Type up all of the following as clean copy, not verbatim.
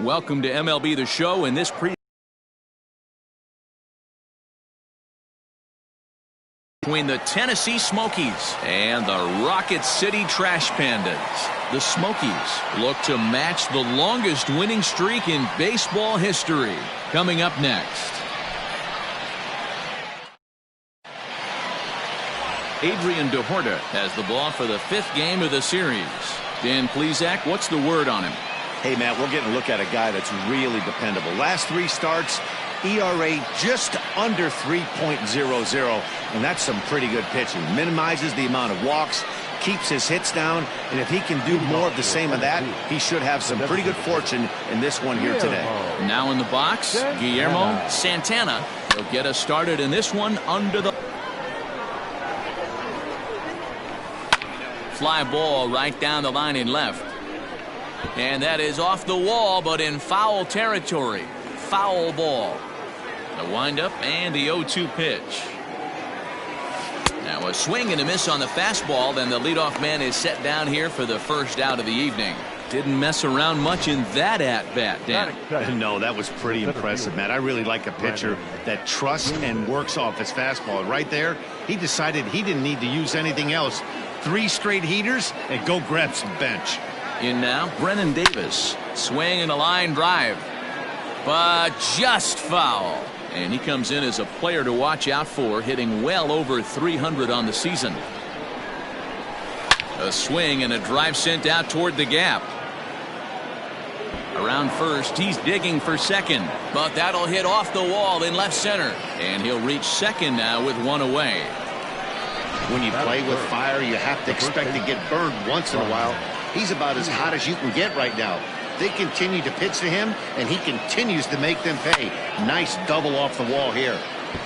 Welcome to MLB The Show in this between the Tennessee Smokies and the Rocket City Trash Pandas. The Smokies look to match the longest winning streak in baseball history. Coming up next. Adrian DeHorta has the ball for the 5th game of the series. Dan Plesac, what's the word on him? Hey, Matt, we're getting a look at a guy that's really dependable. Last 3 starts, ERA just under 3.00, and that's some pretty good pitching. Minimizes the amount of walks, keeps his hits down, and if he can do more of the same of that, he should have some pretty good fortune in this one here today. Now in the box, Guillermo Santana. He'll get us started in this one under the fly ball right down the line in left. And that is off the wall, but in foul territory. Foul ball. The windup and the 0-2 pitch. Now a swing and a miss on the fastball. Then the leadoff man is set down here for the first out of the evening. Didn't mess around much in that at-bat, Dan. No, that was pretty impressive, Matt. I really like a pitcher that trusts and works off his fastball. Right there, he decided he didn't need to use anything else. 3 straight heaters and go grab some bench. In now, Brennan Davis. Swing and a line drive. But just foul. And he comes in as a player to watch out for, hitting well over 300 on the season. A swing and a drive sent out toward the gap. Around first, he's digging for second. But that'll hit off the wall in left center. And he'll reach second now with 1 away. When you play with fire, you have to expect to get burned once in a while. He's about as hot as you can get right now. They continue to pitch to him, and he continues to make them pay. Nice double off the wall here.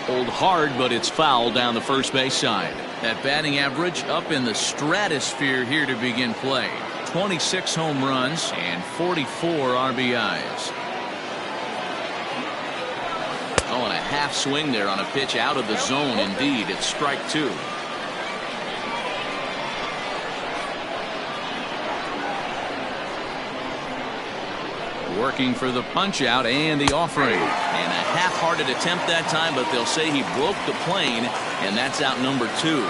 Pulled hard, but it's foul down the first base side. That batting average up in the stratosphere here to begin play. 26 home runs and 44 RBIs. Oh, and a half swing there on a pitch out of the zone. Indeed, it's strike 2. Working for the punch out and the offering. And a half-hearted attempt that time, but they'll say he broke the plane, and that's out number 2.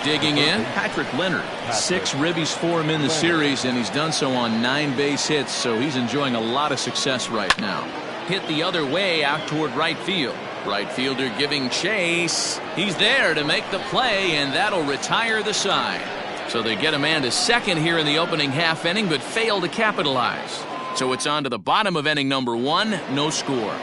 Digging in, Patrick Leonard. 6 ribbies for him in the series, and he's done so on 9 base hits, so he's enjoying a lot of success right now. Hit the other way out toward right field. Right fielder giving chase. He's there to make the play, and that'll retire the side. So they get a man to second here in the opening half inning, but fail to capitalize. So it's on to the bottom of inning number 1, no score.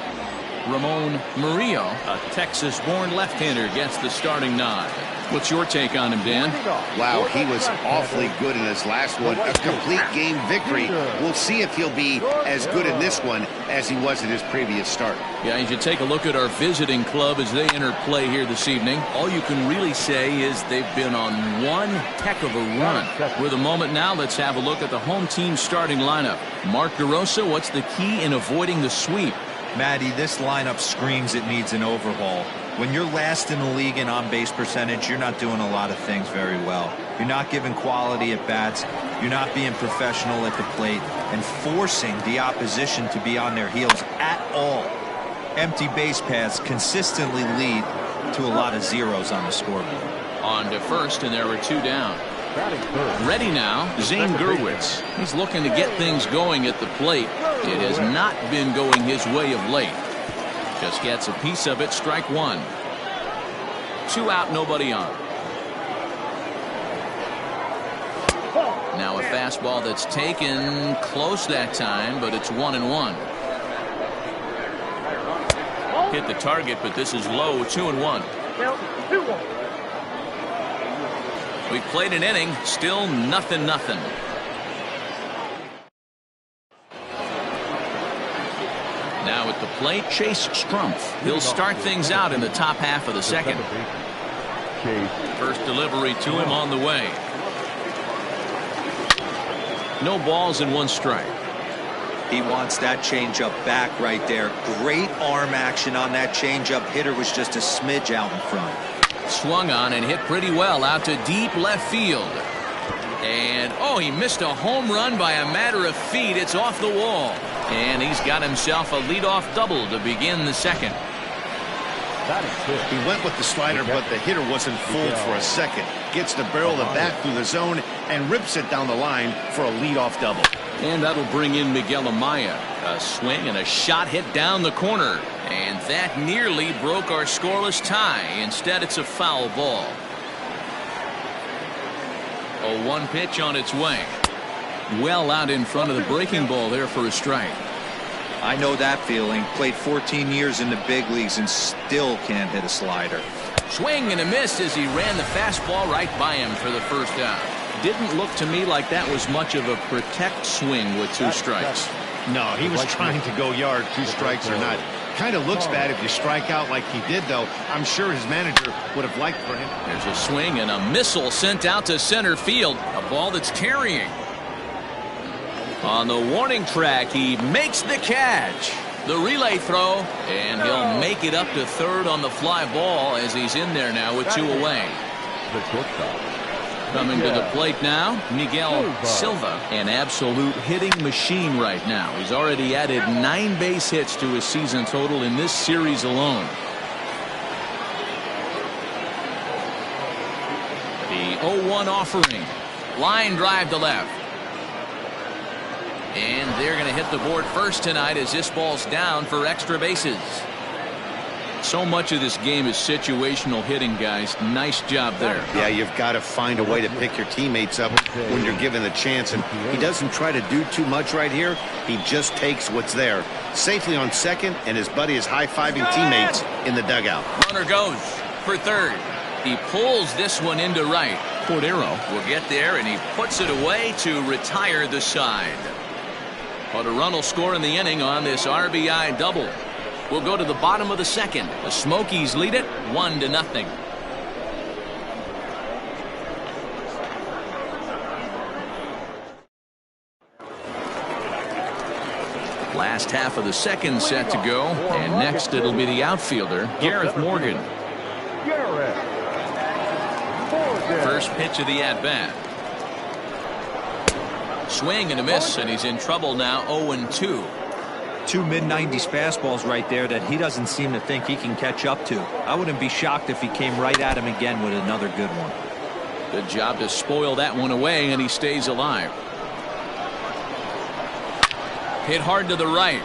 Ramon Murillo, a Texas-born left-hander, gets the starting nod. What's your take on him, Dan? Wow, he was awfully good in his last one. A complete game victory. We'll see if he'll be as good in this one as he was in his previous start. Yeah, as you take a look at our visiting club as they enter play here this evening, all you can really say is they've been on one heck of a run. With a moment now, let's have a look at the home team starting lineup. Mark DeRosa, what's the key in avoiding the sweep? Matty, this lineup screams it needs an overhaul. When you're last in the league in on-base percentage, you're not doing a lot of things very well. You're not giving quality at bats. You're not being professional at the plate and forcing the opposition to be on their heels at all. Empty base paths consistently lead to a lot of zeros on the scoreboard. On to first, and there were 2 down. Ready now, Zane Gurwitz. He's looking to get things going at the plate. It has not been going his way of late. Just gets a piece of it, strike 1. 2 out, nobody on. Now a fastball that's taken close that time, but it's 1-1. Hit the target, but this is low, 2-1. We've played an inning, still nothing. Now at the plate, Chase Strumpf. He'll start things out in the top half of the second. First delivery to him on the way. No balls and 1 strike. He wants that changeup back right there. Great arm action on that changeup. Hitter was just a smidge out in front. Swung on and hit pretty well out to deep left field. And, oh, he missed a home run by a matter of feet. It's off the wall. And he's got himself a leadoff double to begin the second. He went with the slider, but the hitter wasn't fooled for a second. Gets the barrel of the bat through the zone and rips it down the line for a leadoff double. And that'll bring in Miguel Amaya. A swing and a shot hit down the corner. And that nearly broke our scoreless tie. Instead, it's a foul ball. A 1 pitch on its way. Well out in front of the breaking ball there for a strike. I know that feeling. Played 14 years in the big leagues and still can't hit a slider. Swing and a miss as he ran the fastball right by him for the first out. Didn't look to me like that was much of a protect swing with 2 strikes. No, he was trying to go yard, 2 strikes or not. Kind of looks bad if you strike out like he did, though. I'm sure his manager would have liked for him. There's a swing and a missile sent out to center field. A ball that's carrying. On the warning track, he makes the catch. The relay throw, and he'll make it up to third on the fly ball as he's in there now with 2 away. Coming to the plate now, Miguel Silva, an absolute hitting machine right now. He's already added 9 base hits to his season total in this series alone. The 0-1 offering. Line drive to left. And they're going to hit the board first tonight as this ball's down for extra bases. So much of this game is situational hitting, guys. Nice job there. Yeah, you've got to find a way to pick your teammates up when you're given the chance. And he doesn't try to do too much right here. He just takes what's there. Safely on second, and his buddy is high-fiving teammates in the dugout. Runner goes for third. He pulls this one into right. Cordero will get there, and he puts it away to retire the side. But a run will score in the inning on this RBI double. We'll go to the bottom of the second. The Smokies lead it 1-0. Last half of the second set to go, and next it'll be the outfielder, Gareth Morgan. First pitch of the at-bat. Swing and a miss, and he's in trouble now. 0-2. 2 mid-90s fastballs right there that he doesn't seem to think he can catch up to. I wouldn't be shocked if he came right at him again with another good one. Good job to spoil that one away, and he stays alive. Hit hard to the right.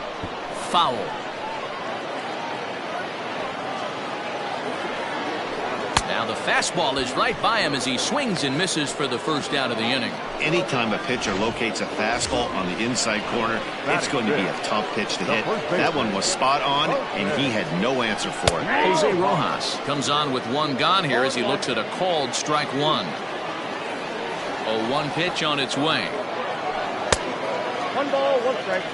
Foul. Now the fastball is right by him as he swings and misses for the first out of the inning. Anytime a pitcher locates a fastball on the inside corner, it's going to be a tough pitch to hit. That one was spot on, and he had no answer for it. Jose Rojas comes on with 1 gone here as he looks at a called strike 1. A 1 pitch on its way. 1 ball, 1 strike.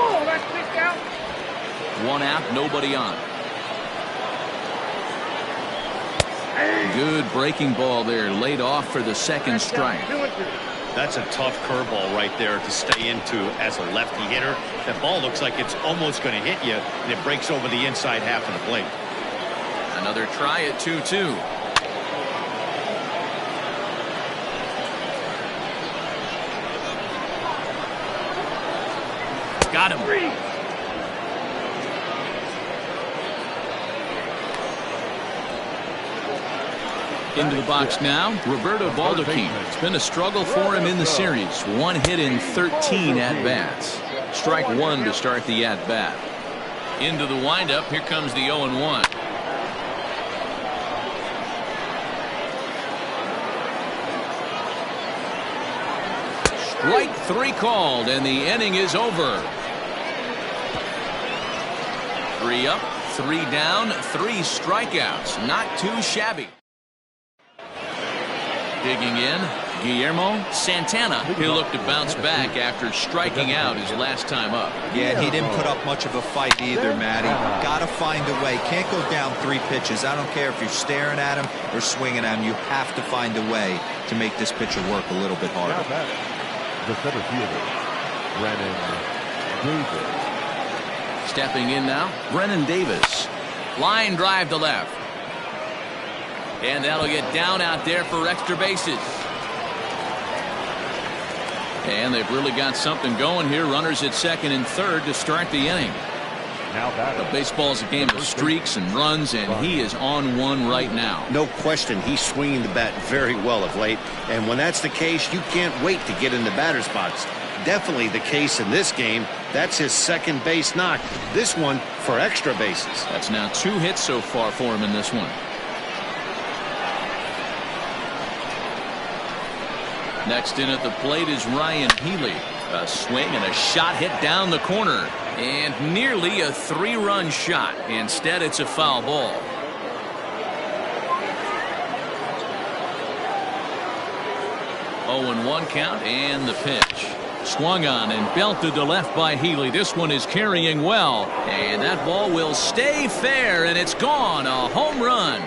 Oh, that's picked out. 1 out, nobody on. Good breaking ball there, laid off for the second strike. That's a tough curveball right there to stay into as a lefty hitter. That ball looks like it's almost going to hit you, and it breaks over the inside half of the plate. Another try at 2-2. Got him. Into the box now, Roberto Baldacchini. It's been a struggle for him in the series. 1 hit in 13 at-bats. Strike 1 to start the at-bat. Into the windup, here comes the 0-1. Strike 3 called, and the inning is over. 3 up, 3 down, 3 strikeouts. Not too shabby. Digging in, Guillermo Santana. He'll look to bounce back after striking out his last time up. Yeah, he didn't put up much of a fight either, Matty. Got to find a way. Can't go down 3 pitches. I don't care if you're staring at him or swinging at him. You have to find a way to make this pitcher work a little bit harder. The center fielder, Brennan Davis. Stepping in now, Brennan Davis. Line drive to left. And that'll get down out there for extra bases. And they've really got something going here. Runners at second and third to start the inning. But baseball's a game of streaks and runs, and he is on one right now. No question, he's swinging the bat very well of late. And when that's the case, you can't wait to get in the batter's box. Definitely the case in this game. That's his second base knock. This one for extra bases. That's now 2 hits so far for him in this one. Next in at the plate is Ryan Healy. A swing and a shot hit down the corner. And nearly a 3-run shot. Instead, it's a foul ball. Oh, and 1 count and the pitch. Swung on and belted to left by Healy. This one is carrying well. And that ball will stay fair, and it's gone. A home run.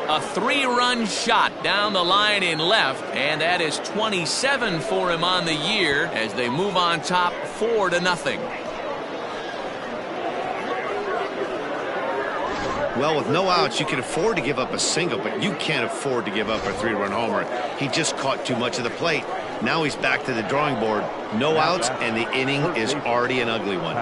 A 3-run shot down the line in left, and that is 27 for him on the year as they move on top 4-0. Well, with no outs, you can afford to give up a single, but you can't afford to give up a 3-run homer. He just caught too much of the plate. Now he's back to the drawing board. No outs, and the inning is already an ugly one.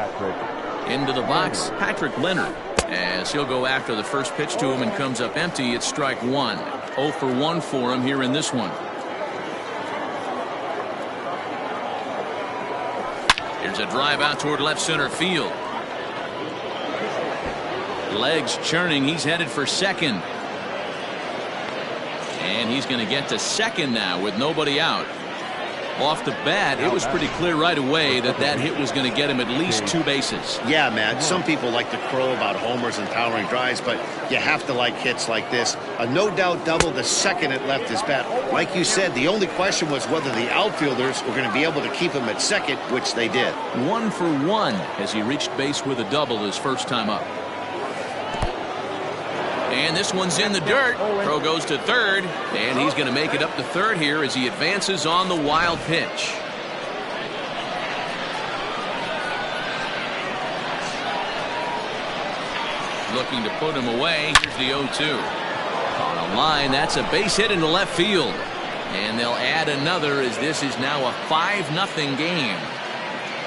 Into the box, Patrick Leonard. As he'll go after the first pitch to him and comes up empty. It's strike 1. 0 for 1 for him here in this one. Here's a drive out toward left center field. Legs churning. He's headed for second. And he's going to get to second now with nobody out. Off the bat, it was pretty clear right away that that hit was going to get him at least 2 bases. Yeah, Matt, some people like to crow about homers and powering drives, but you have to like hits like this. A no-doubt double the second it left his bat. Like you said, the only question was whether the outfielders were going to be able to keep him at second, which they did. 1 for 1 as he reached base with a double his first time up. And this one's in the dirt. Throw goes to third, and he's going to make it up to third here as he advances on the wild pitch. Looking to put him away. Here's the 0-2. On a line, that's a base hit into left field. And they'll add another as this is now a 5-0 game.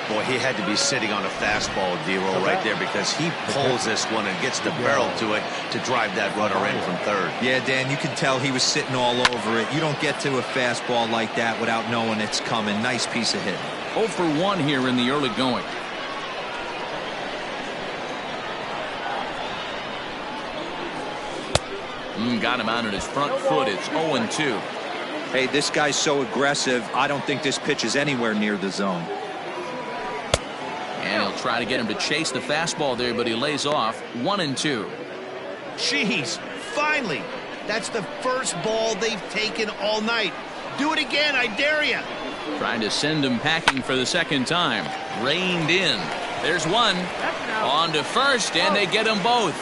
Boy, he had to be sitting on a fastball, D-roll, right there, because he pulls this one and gets the barrel to it to drive that runner in from third. Yeah, Dan, you can tell he was sitting all over it. You don't get to a fastball like that without knowing it's coming. Nice piece of hitting. 0 for 1 here in the early going. Got him out at his front foot. It's 0-2. Hey, this guy's so aggressive. I don't think this pitch is anywhere near the zone. And he'll try to get him to chase the fastball there, but he lays off. 1-2. Jeez, finally. That's the first ball they've taken all night. Do it again, I dare you. Trying to send him packing for the second time. Reined in. There's one. On to first, and they get them both.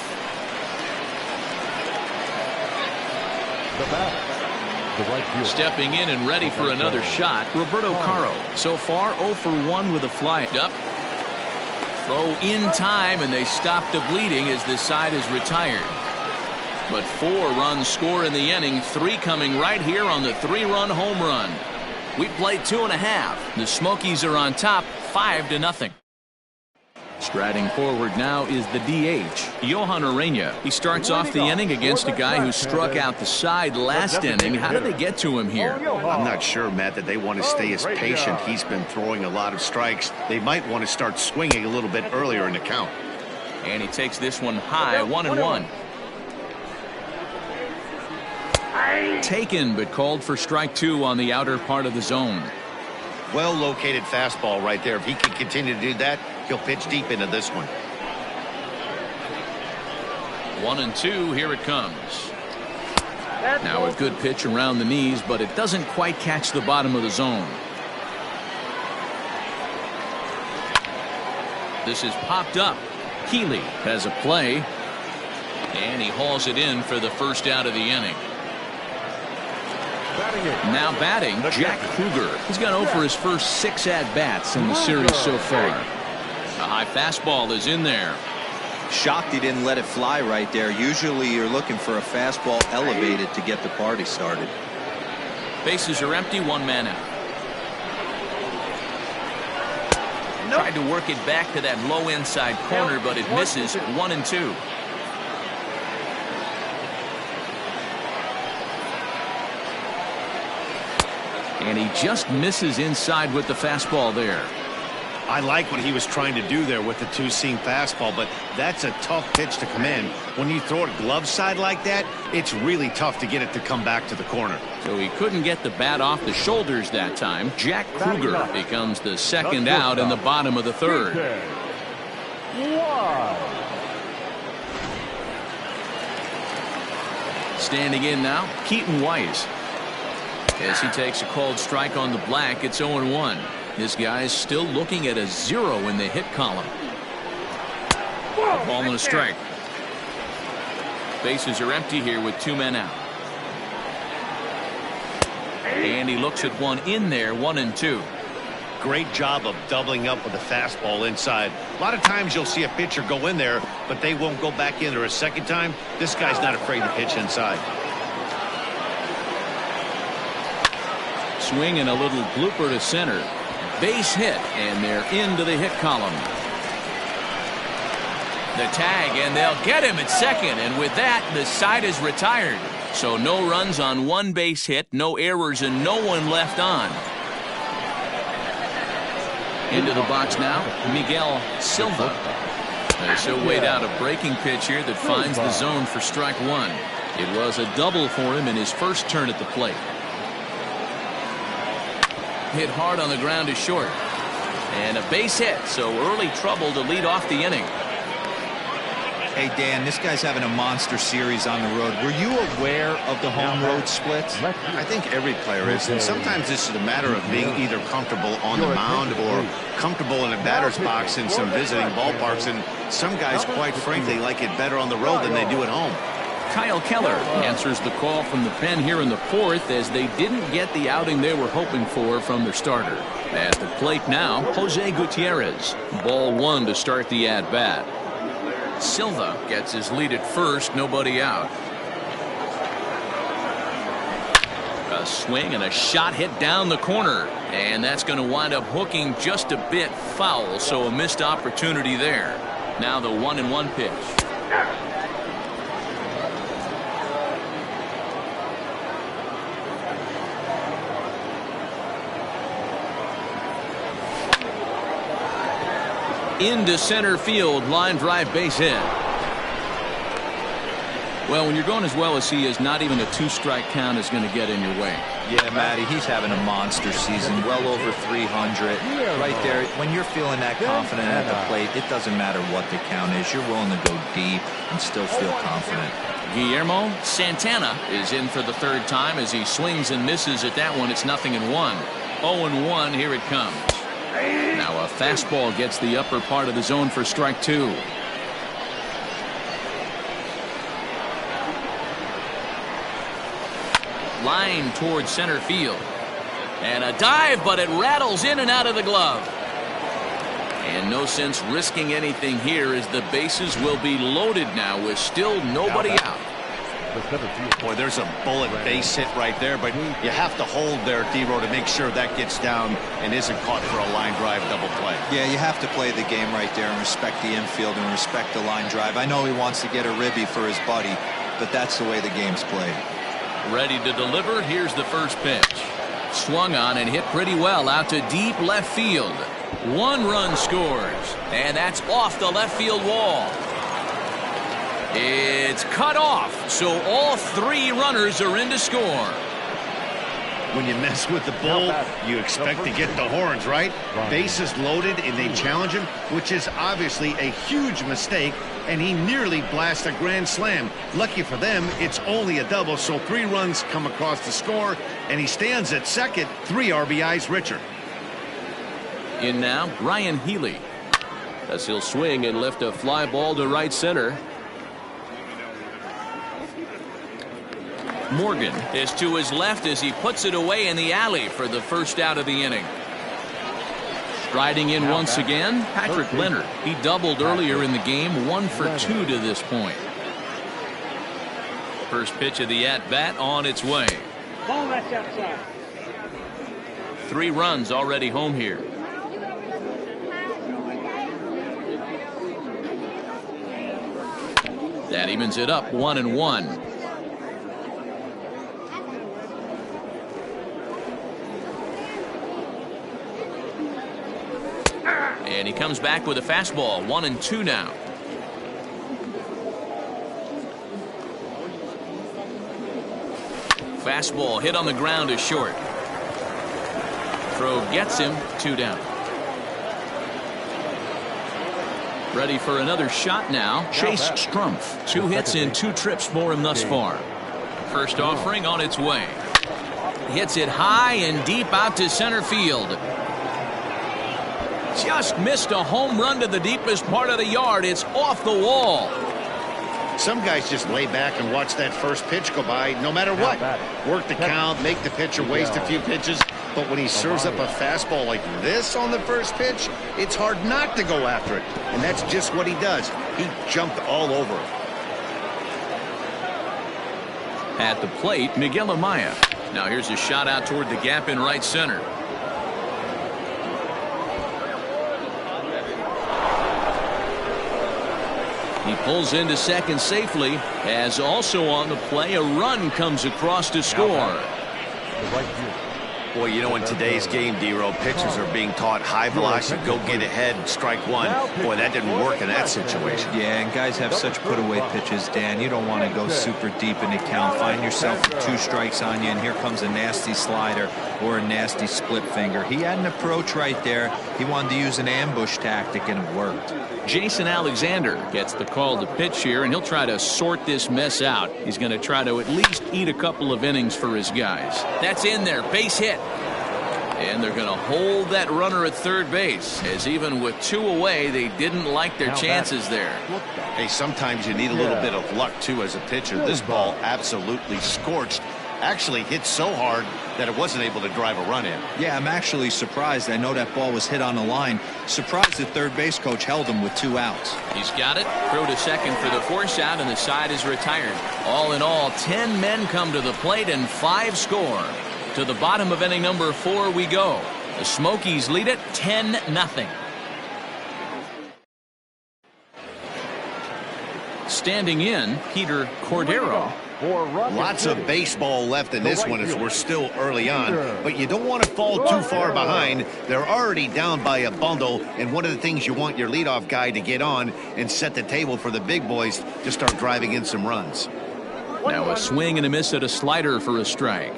Stepping in and ready for another shot, Roberto Caro. So far, 0 for 1 with a fly up. Throw in time, and they stop the bleeding as this side is retired. But 4 runs score in the inning, 3 coming right here on the 3-run home run. We played 2.5. The Smokies are on top, 5-0. Striding forward now is the DH, Johan Urena. He starts off the inning against a guy who struck out the side last inning. How do they get to him here? I'm not sure, Matt, that they want to stay as patient. He's been throwing a lot of strikes. They might want to start swinging a little bit earlier in the count. And he takes this one high, 1-1. Taken, but called for strike 2 on the outer part of the zone. Well located fastball right there. If he can continue to do that, he'll pitch deep into this one. 1-2, here it comes. Now a good pitch around the knees, but it doesn't quite catch the bottom of the zone. This is popped up. Healy has a play, and he hauls it in for the first out of the inning. Now batting, Jack Kruger. He's gone over his first 6 at-bats in the series so far. high fastball is in there. Shocked he didn't let it fly right there. Usually you're looking for a fastball elevated to get the party started. Bases are empty, one man out. Tried to work it back to that low inside corner, but it misses. 1-2. And he just misses inside with the fastball there. I like what he was trying to do there with the two-seam fastball, but that's a tough pitch to command. When you throw it glove side like that, it's really tough to get it to come back to the corner. So he couldn't get the bat off the shoulders that time. Jack Kruger becomes the second out in the bottom of the third. Standing in now, Keaton Weiss. As he takes a called strike on the black, it's 0-1. This guy's still looking at a 0 in the hit column. Ball and a strike. Bases are empty here with 2 men out. And he looks at one in there, 1-2. Great job of doubling up with a fastball inside. A lot of times you'll see a pitcher go in there, but they won't go back in there a second time. This guy's not afraid to pitch inside. Swing and a little blooper to center. Base hit, and they're into the hit column. The tag, and they'll get him at second, and with that, the side is retired. So no runs on one base hit, no errors, and no one left on. Into the box now, Miguel Silva. He'll wait out a breaking pitch here that finds the zone for strike one. It was a double for him in his first turn at the plate. Hit hard on the ground to short. And a base hit, so early trouble to lead off the inning. Hey, Dan, this guy's having a monster series on the road. Were you aware of the home road splits? I think every player is, and sometimes this is a matter of being either comfortable on the mound or comfortable in a batter's box in some visiting ballparks, and some guys, quite frankly, like it better on the road than they do at home. Kyle Keller answers the call from the pen here in the fourth as they didn't get the outing they were hoping for from their starter. At the plate now, Jose Gutierrez. Ball one to start the at-bat. Silva gets his lead at first, nobody out. A swing and a shot hit down the corner, and that's going to wind up hooking just a bit foul, so a missed opportunity there. Now the 1-1 pitch. Into center field, line drive, base hit. Well, when you're going as well as he is, not even a 2-strike count is going to get in your way. Yeah, Matty, he's having a monster season, well over 300. Right there, when you're feeling that confident at the plate, it doesn't matter what the count is. You're willing to go deep and still feel confident. Guillermo Santana is in for the third time as he swings and misses at that one. It's 0-1. 0-1, here it comes. Now a fastball gets the upper part of the zone for strike two. Line towards center field. And a dive, but it rattles in and out of the glove. And no sense risking anything here as the bases will be loaded now with still nobody out. Boy, there's a bullet base hit right there, but you have to hold there, D-Row, to make sure that gets down and isn't caught for a line drive double play. Yeah, you have to play the game right there and respect the infield and respect the line drive. I know he wants to get a ribby for his buddy, but that's the way the game's played. Ready to deliver. Here's the first pitch. Swung on and hit pretty well out to deep left field. 1 run scores, and that's off the left field wall. It's cut off, so all 3 runners are in to score. When you mess with the bull, you expect to get the horns, right? Bases loaded and they challenge him, which is obviously a huge mistake, and he nearly blasts a grand slam. Lucky for them, it's only a double, so 3 runs come across the score, and he stands at second, 3 RBIs richer. In now, Ryan Healy. As he'll swing and lift a fly ball to right center. Morgan is to his left as he puts it away in the alley for the first out of the inning. Striding in once again, Patrick Leonard. He doubled earlier in the game, 1 for 2 to this point. First pitch of the at-bat on its way. Ball, that's outside. 3 runs already home here. That evens it up 1-1. And he comes back with a fastball, 1-2 now. Fastball hit on the ground is short. Throw gets him, 2 down. Ready for another shot now. Chase Strumpf. 2 hits in 2 trips for him thus far. First offering on its way. Hits it high and deep out to center field. Just missed a home run to the deepest part of the yard. It's off the wall. Some guys just lay back and watch that first pitch go by no matter what. Work the count, make the pitcher waste a few pitches. But when he serves up a fastball like this on the first pitch, it's hard not to go after it. And that's just what he does. He jumped all over it. At the plate, Miguel Amaya. Now here's a shot out toward the gap in right center. He pulls into second safely, as also on the play a run comes across to score. Boy, you know, in today's game, D-Row, pitchers are being taught high velocity, go get ahead, strike one. Boy, that didn't work in that situation. Yeah, and guys have such put-away pitches, Dan. You don't want to go super deep in the count. Find yourself with 2 strikes on you, and here comes a nasty slider or a nasty split finger. He had an approach right there. He wanted to use an ambush tactic, and it worked. Jason Alexander gets the call to pitch here, and he'll try to sort this mess out. He's going to try to at least eat a couple of innings for his guys. That's in there, base hit. And they're going to hold that runner at third base, as even with 2 away, they didn't like their chances there. Hey, sometimes you need a little bit of luck, too, as a pitcher. This ball absolutely scorched. Actually hit so hard that it wasn't able to drive a run in. Yeah, I'm actually surprised. I know that ball was hit on the line. Surprised the third base coach held him with 2 outs. He's got it. Throw to second for the force out, and the side is retired. All in all, 10 men come to the plate and 5 score. To the bottom of inning number 4 we go. The Smokies lead it 10-0. Standing in, Peter Cordero. Lots of baseball left in this one as we're still early on, but you don't want to fall too far behind. They're already down by a bundle, and one of the things you want your leadoff guy to get on and set the table for the big boys to start driving in some runs. Now a swing and a miss at a slider for a strike.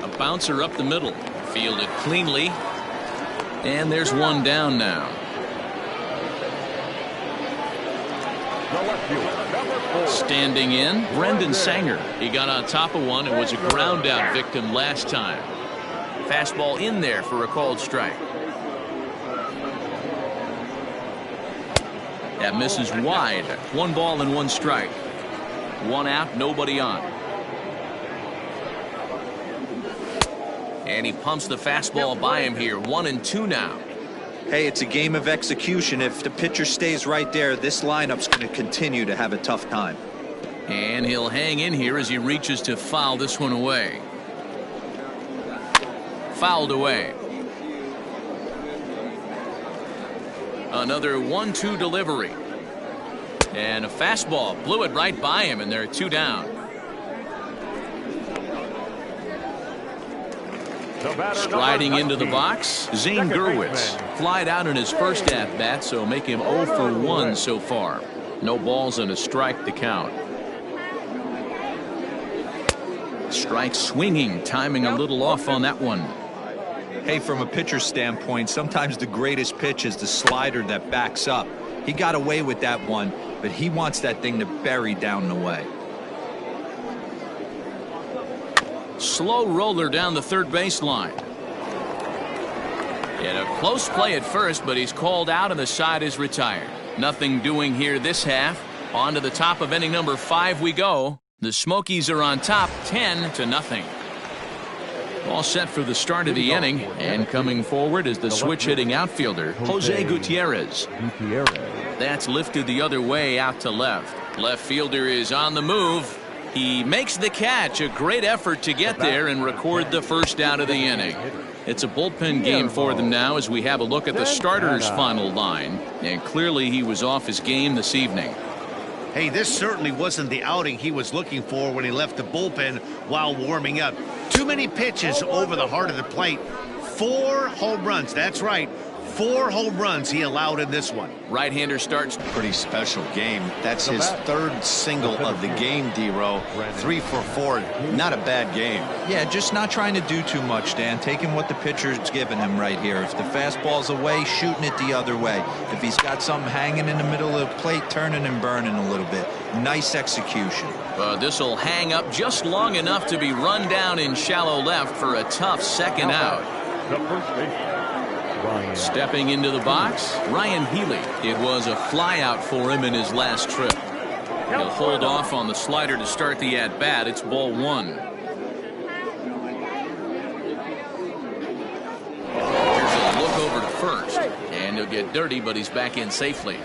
A bouncer up the middle, fielded cleanly, and there's 1 down now. Standing in, Brendan Sanger. He got on top of one and was a ground out victim last time. Fastball in there for a called strike. That misses wide. 1 ball and 1 strike. 1 out, nobody on. And he pumps the fastball by him here. 1-2 now. Hey, it's a game of execution. If the pitcher stays right there, this lineup's going to continue to have a tough time. And he'll hang in here as he reaches to foul this one away. Fouled away. Another 1-2 delivery. And a fastball blew it right by him, and there are 2 down. Striding into the box, Zane Gurwitz. Flied out in his first at-bat, so make him 0 for 1 so far. No balls and a strike to count. Strike swinging, timing a little off on that one. Hey, from a pitcher's standpoint, sometimes the greatest pitch is the slider that backs up. He got away with that one, but he wants that thing to bury down the way. Slow roller down the third baseline. And a close play at first, but he's called out and the side is retired. Nothing doing here this half. On to the top of inning number 5 we go. The Smokies are on top 10-0. All set for the start of the inning, and coming forward is the switch-hitting outfielder, Jose Gutierrez. That's lifted the other way out to left. Left fielder is on the move. He makes the catch. A great effort to get there and record the first out of the inning. It's a bullpen game for them now as we have a look at the starter's final line. And clearly he was off his game this evening. Hey, this certainly wasn't the outing he was looking for when he left the bullpen while warming up. Too many pitches over the heart of the plate. 4 home runs. That's right. 4 home runs he allowed in this one. Right-hander starts. Pretty special game. That's his 3rd single of the game, D-Row. 3 for 4. Not a bad game. Yeah, just not trying to do too much, Dan. Taking what the pitcher's giving him right here. If the fastball's away, shooting it the other way. If he's got something hanging in the middle of the plate, turning and burning a little bit. Nice execution. This will hang up just long enough to be run down in shallow left for a tough second out. Stepping into the box, Ryan Healy. It was a flyout for him in his last trip. He'll hold off on the slider to start the at-bat. It's ball 1. Here's a look over to first, and he'll get dirty, but he's back in safely.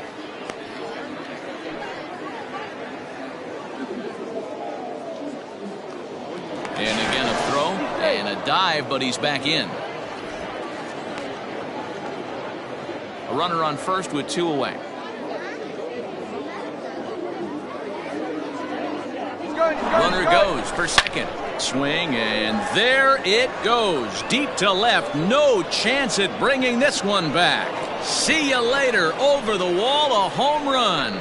And again a throw and a dive, but he's back in. A runner on first with 2 away. Runner goes for second. Swing, and there it goes. Deep to left. No chance at bringing this one back. See you later. Over the wall, a home run.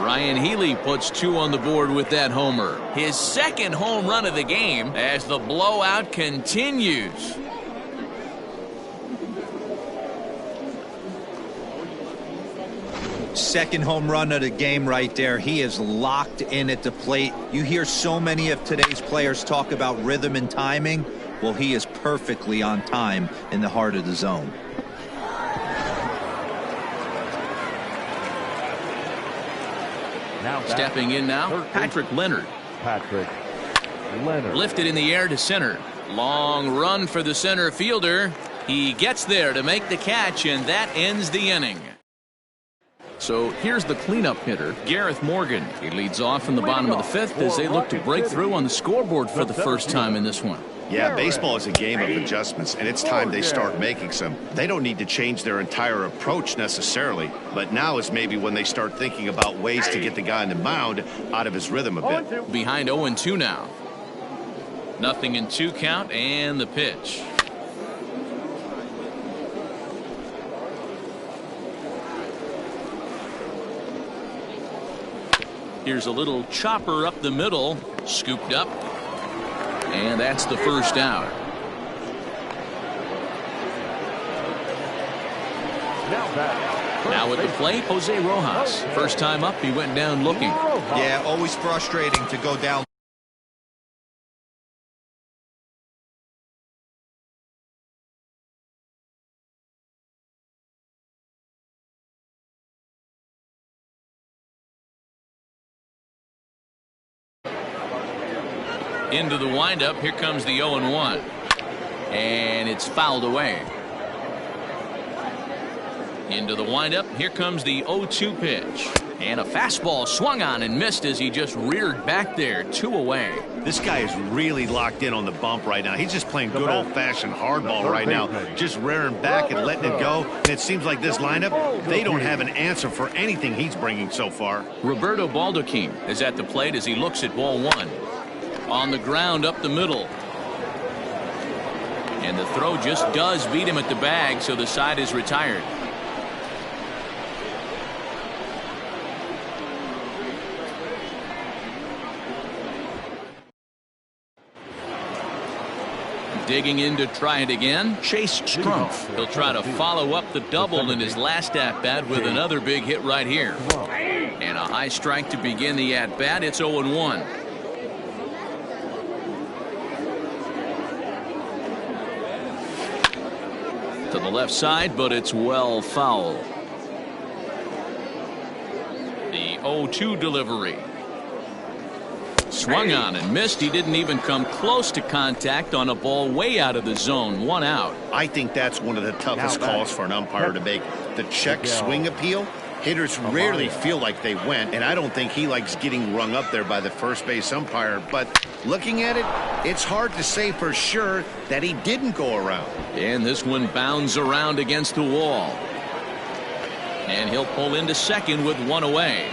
Ryan Healy puts 2 on the board with that homer. His 2nd home run of the game as the blowout continues. Second home run of the game right there. He is locked in at the plate. You hear so many of today's players talk about rhythm and timing. Well, he is perfectly on time in the heart of the zone. Stepping in now, Patrick Leonard. Lifted in the air to center. Long run for the center fielder. He gets there to make the catch, and that ends the inning. So here's the cleanup hitter, Gareth Morgan. He leads off in the bottom of the 5th as they look to break through on the scoreboard for the first time in this one. Yeah, baseball is a game of adjustments, and it's time they start making some. They don't need to change their entire approach necessarily, but now is maybe when they start thinking about ways to get the guy on the mound out of his rhythm a bit. Behind 0-2 now. Nothing in 2 count, and the pitch. Here's a little chopper up the middle, scooped up. And that's the first out. Now at the plate, Jose Rojas. First time up, he went down looking. Yeah, always frustrating to go down. Into the windup. Here comes the 0-1. And it's fouled away. Into the windup. Here comes the 0-2 pitch. And a fastball swung on and missed as he just reared back there. 2 away. This guy is really locked in on the bump right now. He's just playing good old-fashioned hardball right now. Just rearing back and letting it go. And it seems like this lineup, they don't have an answer for anything he's bringing so far. Roberto Baldacchini is at the plate as he looks at ball 1. On the ground up the middle. And the throw just does beat him at the bag, so the side is retired. Digging in to try it again, Chase Strumpf. He'll try to follow up the double in his last at-bat with another big hit right here. And a high strike to begin the at-bat. It's 0-1. To the left side, but it's well foul. The 0-2 delivery. Swung on and missed. He didn't even come close to contact on a ball way out of the zone. 1 out. I think that's one of the toughest calls for an umpire to make. The check swing appeal. Hitters rarely feel like they went, and I don't think he likes getting rung up there by the first base umpire. But looking at it, it's hard to say for sure that he didn't go around. And this one bounds around against the wall. And he'll pull into second with 1 away.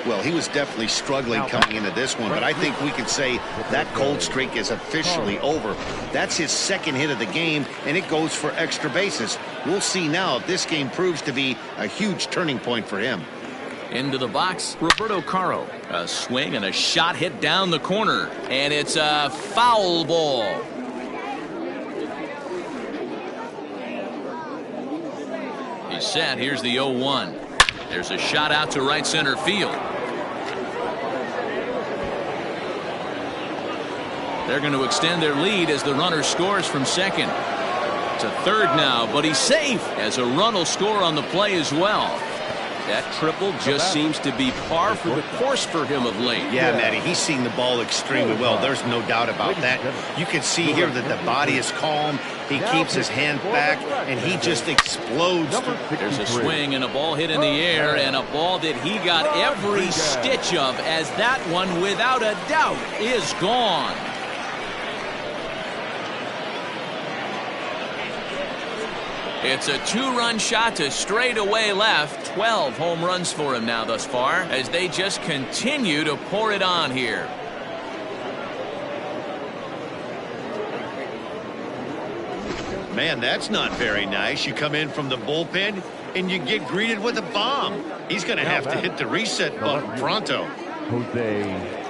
Well, he was definitely struggling coming into this one, but I think we could say that cold streak is officially over. That's his second hit of the game, and it goes for extra bases. We'll see now if this game proves to be a huge turning point for him. Into the box, Roberto Caro. A swing and a shot hit down the corner, and it's a foul ball. He's set. Here's the 0-1. There's a shot out to right center field. They're going to extend their lead as the runner scores from second. To third now, but he's safe as a run will score on the play as well. That triple just seems to be par for the course for him of late. Yeah, Matty, he's seeing the ball extremely well. There's no doubt about that. You can see here that the body is calm. He keeps his hand back, and he just explodes. There's a swing and a ball hit in the air, and a ball that he got every stitch of, as that one, without a doubt, is gone. It's a 2-run shot to straightaway left. 12 home runs for him now thus far, as they just continue to pour it on here. Man, that's not very nice. You come in from the bullpen and you get greeted with a bomb. He's going to have to hit the reset button pronto.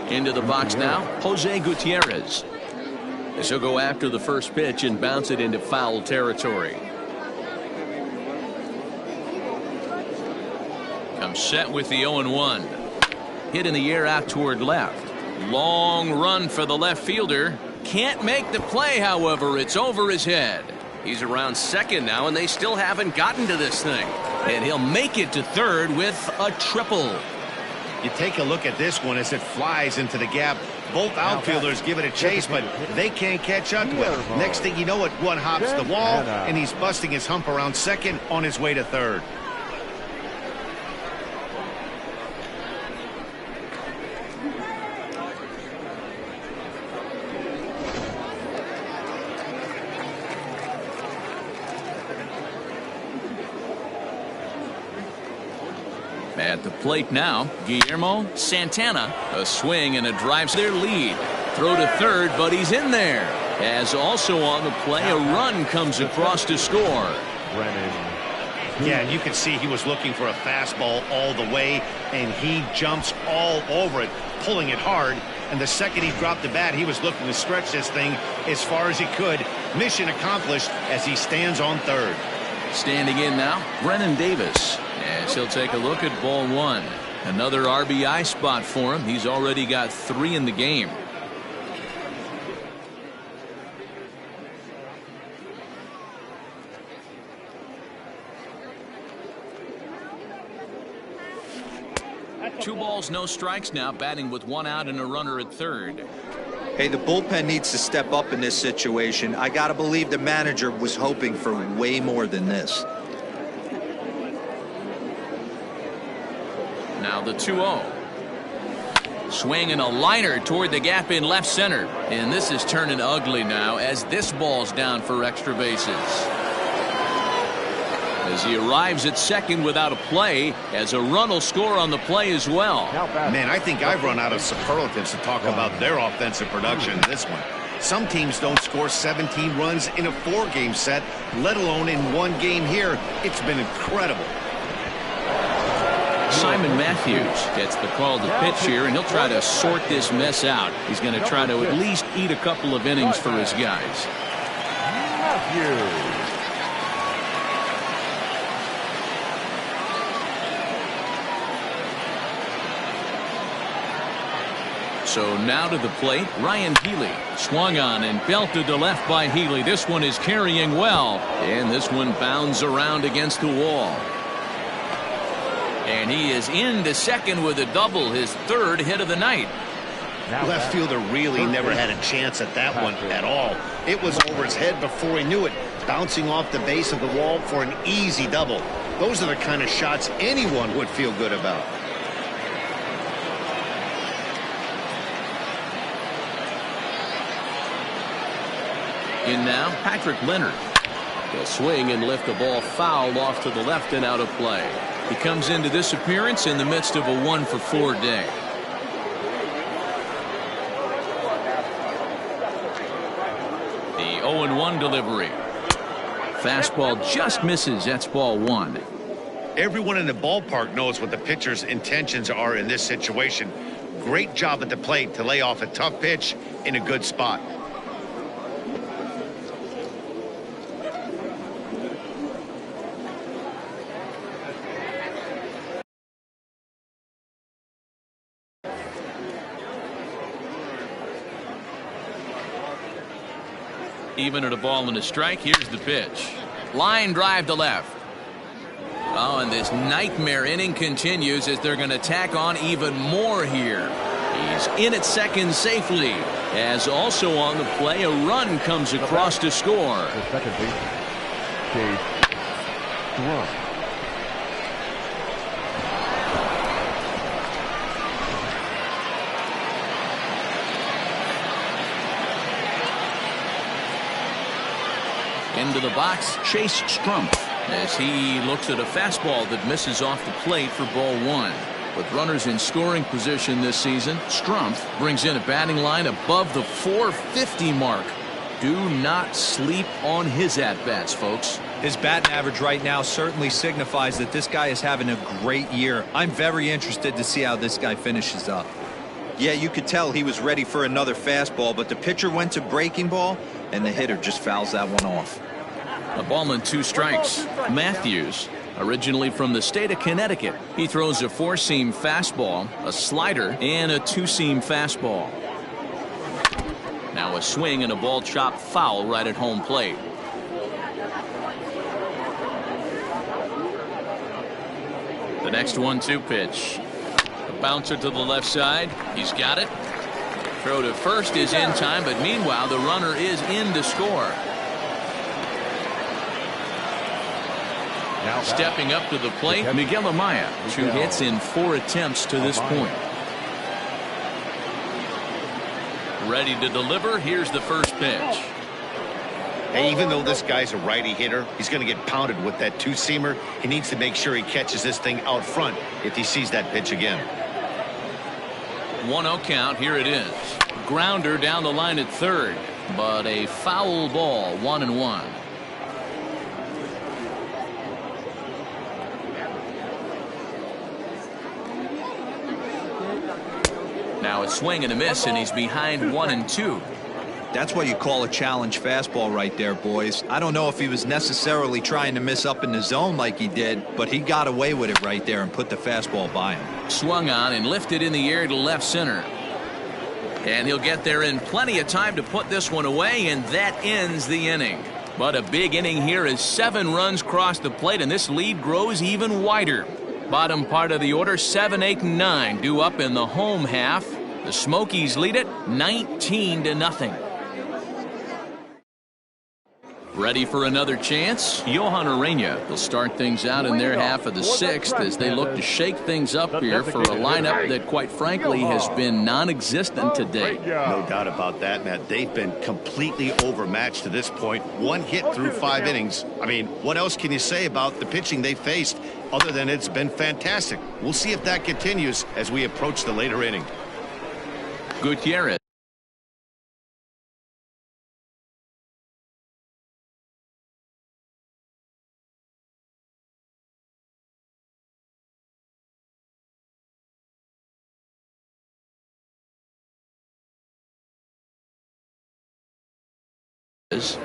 Into the box now, Jose Gutierrez. As he'll go after the first pitch and bounce it into foul territory. Comes set with the 0-1. Hit in the air out toward left. Long run for the left fielder. Can't make the play, however. It's over his head. He's around second now, and they still haven't gotten to this thing. And he'll make it to third with a triple. You take a look at this one as it flies into the gap. Both outfielders give it a chase, but they can't catch up to it. Next thing you know it, one hops the wall, and he's busting his hump around second on his way to third. At the plate now, Guillermo Santana. A swing and a drive to their lead. Throw to third, but he's in there. As also on the play, a run comes across to score. Yeah, and you can see he was looking for a fastball all the way, and he jumps all over it, pulling it hard. And the second he dropped the bat, he was looking to stretch this thing as far as he could. Mission accomplished as he stands on third. Standing in now, Brennan Davis. As he'll take a look at ball 1. Another RBI spot for him. He's already got 3 in the game. Two balls, no strikes now, batting with 1 out and a runner at third. Hey, the bullpen needs to step up in this situation. I got to believe the manager was hoping for way more than this. Now the 2-0. Swing and a liner toward the gap in left center. And this is turning ugly now as this ball's down for extra bases. As he arrives at second without a play, as a run will score on the play as well. Man, I think I've run out of superlatives to talk about their offensive production in this one. Some teams don't score 17 runs in a 4-game set, let alone in 1 game here. It's been incredible. Simon Matthews gets the call to pitch here, and he'll try to sort this mess out. He's going to try to at least eat a couple of innings for his guys. So now to the plate, Ryan Healy. Swung on and belted to left by Healy. This one is carrying well, and this one bounds around against the wall. And he is into second with a double, his 3rd hit of the night. Left fielder really never had a chance at that one at all. It was over his head before he knew it, bouncing off the base of the wall for an easy double. Those are the kind of shots anyone would feel good about. In now, Patrick Leonard. He'll swing and lift the ball foul off to the left and out of play. He comes into this appearance in the midst of a 1-for-4 day. The 0-1 delivery. Fastball just misses. That's ball one. Everyone in the ballpark knows what the pitcher's intentions are in this situation. Great job at the plate to lay off a tough pitch in a good spot. Even at a ball and a strike, here's the pitch. Line drive to left. Oh, and this nightmare inning continues as they're going to tack on even more here. He's in at second safely, as also on the play a run comes across to score. The second baseman, Chase Drum. Into the box, Chase Strumpf, as he looks at a fastball that misses off the plate for ball one. With runners in scoring position this season, Strumpf brings in a batting line above the 450 mark. Do not sleep on his at-bats, folks. His batting average right now certainly signifies that this guy is having a great year. I'm very interested to see how this guy finishes up. Yeah, you could tell he was ready for another fastball, but the pitcher went to breaking ball, and the hitter just fouls that one off. A ball and two strikes. Matthews, originally from the state of Connecticut. He throws a four-seam fastball, a slider, and a two-seam fastball. Now a swing and a ball chopped foul right at home plate. The next 1-2 pitch. A bouncer to the left side. He's got it. Throw to first is in time, but meanwhile the runner is in to score. Now stepping up to the plate, Miguel Amaya. 2 hits in 4 attempts to this point. Ready to deliver. Here's the first pitch. Hey, even though this guy's a righty hitter, he's going to get pounded with that two-seamer. He needs to make sure he catches this thing out front if he sees that pitch again. 1-0 count. Here it is. Grounder down the line at third, but a foul ball. 1-1. Now a swing and a miss, and he's behind 1-2. That's what you call a challenge fastball right there, boys. I don't know if he was necessarily trying to miss up in the zone like he did, but he got away with it right there and put the fastball by him. Swung on and lifted in the air to left center. And he'll get there in plenty of time to put this one away, and that ends the inning. But a big inning here as 7 runs cross the plate, and this lead grows even wider. Bottom part of the order, 7, 8, and 9 due up in the home half. The Smokies lead it 19-0. Ready for another chance? Johan Urena will start things out in their half of the 6th as they look to shake things up here for a lineup that, quite frankly, has been non-existent today. No doubt about that, Matt. They've been completely overmatched to this point. 1 hit through 5 innings. I mean, what else can you say about the pitching they faced other than it's been fantastic? We'll see if that continues as we approach the later inning. Gutierrez.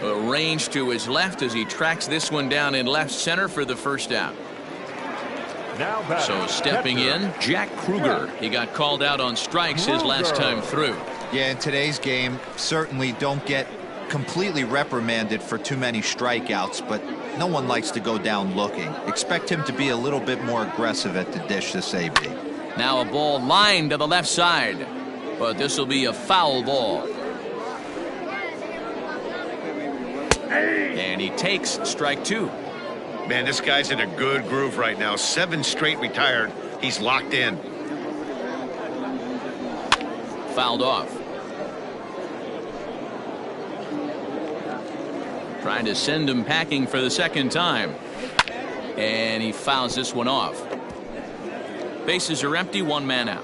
Arranged to his left as he tracks this one down in left center for the first out. So stepping in, Jack Kruger. He got called out on strikes his last time through. Yeah, in today's game, certainly don't get completely reprimanded for too many strikeouts, but no one likes to go down looking. Expect him to be a little bit more aggressive at the dish this AB. Now a ball lined to the left side. But this will be a foul ball. And he takes strike 2. Man, this guy's in a good groove right now. 7 straight retired. He's locked in. Fouled off. Trying to send him packing for the second time. And he fouls this one off. Bases are empty, 1 man out.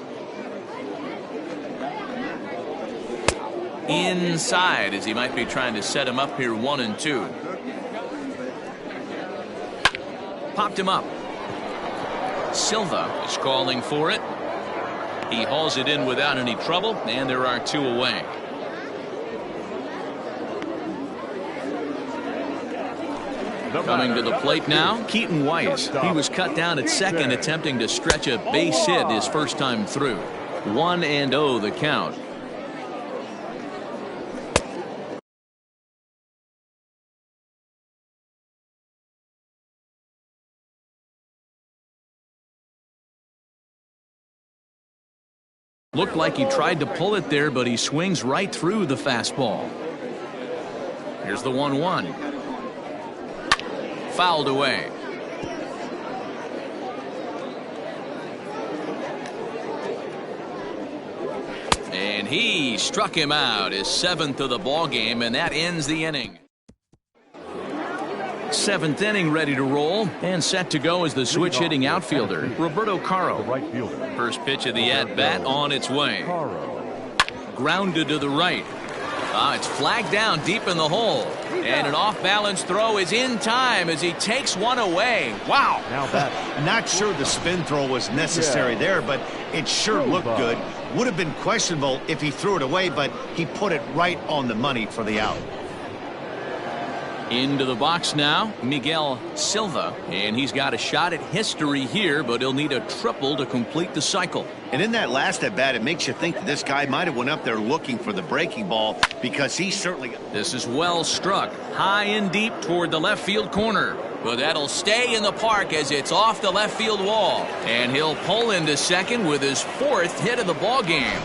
Inside, as he might be trying to set him up here, 1-2. Popped him up. Silva is calling for it. He hauls it in without any trouble, and there are 2 away. Coming to the plate now, Keaton Weiss. He was cut down at second, attempting to stretch a base hit his first time through. 1-0 the count. Looked like he tried to pull it there, but he swings right through the fastball. Here's the 1-1. Fouled away. And he struck him out, his 7th of the ball game, and that ends the inning. 7th inning ready to roll and set to go as the switch hitting outfielder Roberto Caro. First pitch of the at bat on its way. Grounded to the right. It's flagged down deep in the hole, and an off balance throw is in time as he takes one away. Wow. Not sure the spin throw was necessary there, but it sure looked good. Would have been questionable if he threw it away, but he put it right on the money for the out. Into the box now, Miguel Silva, and he's got a shot at history here, but he'll need a triple to complete the cycle. And in that last at bat, it makes you think that this guy might have went up there looking for the breaking ball, because he certainly. This is well struck, high and deep toward the left field corner, but that'll stay in the park as it's off the left field wall, and he'll pull into second with his 4th hit of the ball game.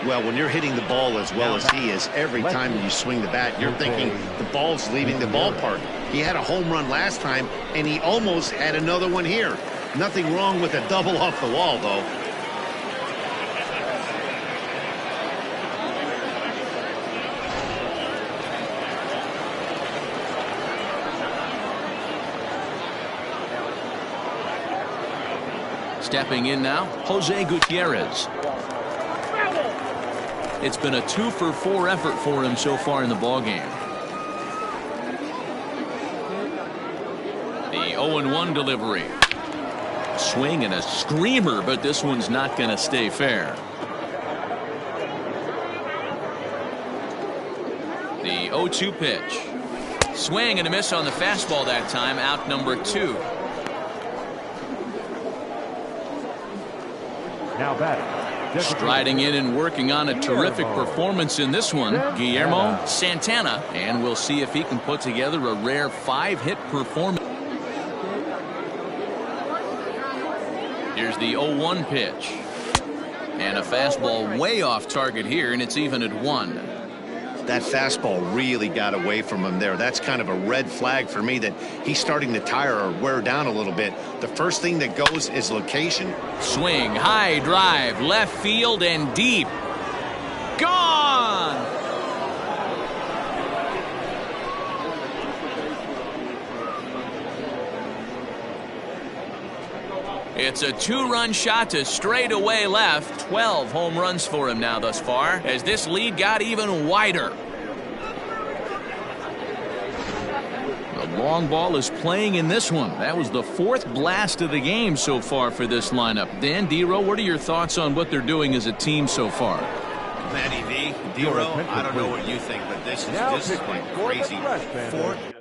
Well, when you're hitting the ball as well as he is, every time you swing the bat, you're thinking the ball's leaving the ballpark. He had a home run last time, and he almost had another one here. Nothing wrong with a double off the wall, though. Stepping in now, Jose Gutierrez. It's been a 2-for-4 effort for him so far in the ballgame. The 0-1 delivery. Swing and a screamer, but this one's not going to stay fair. The 0-2 pitch. Swing and a miss on the fastball that time, out number 2. Now batting. Striding in and working on a terrific performance in this one, Guillermo Santana, and we'll see if he can put together a rare 5-hit performance. Here's the 0-1 pitch, and a fastball way off target here, and it's even at 1. That fastball really got away from him there. That's kind of a red flag for me that he's starting to tire or wear down a little bit. The first thing that goes is location. Swing, high drive, left field and deep. Gone! It's a 2-run shot to straightaway left. 12 home runs for him now thus far, as this lead got even wider. The long ball is playing in this one. That was the 4th blast of the game so far for this lineup. Dan, D-Row, what are your thoughts on what they're doing as a team so far? Matty V, D-Row, I don't know what you think, but this is like crazy. 4th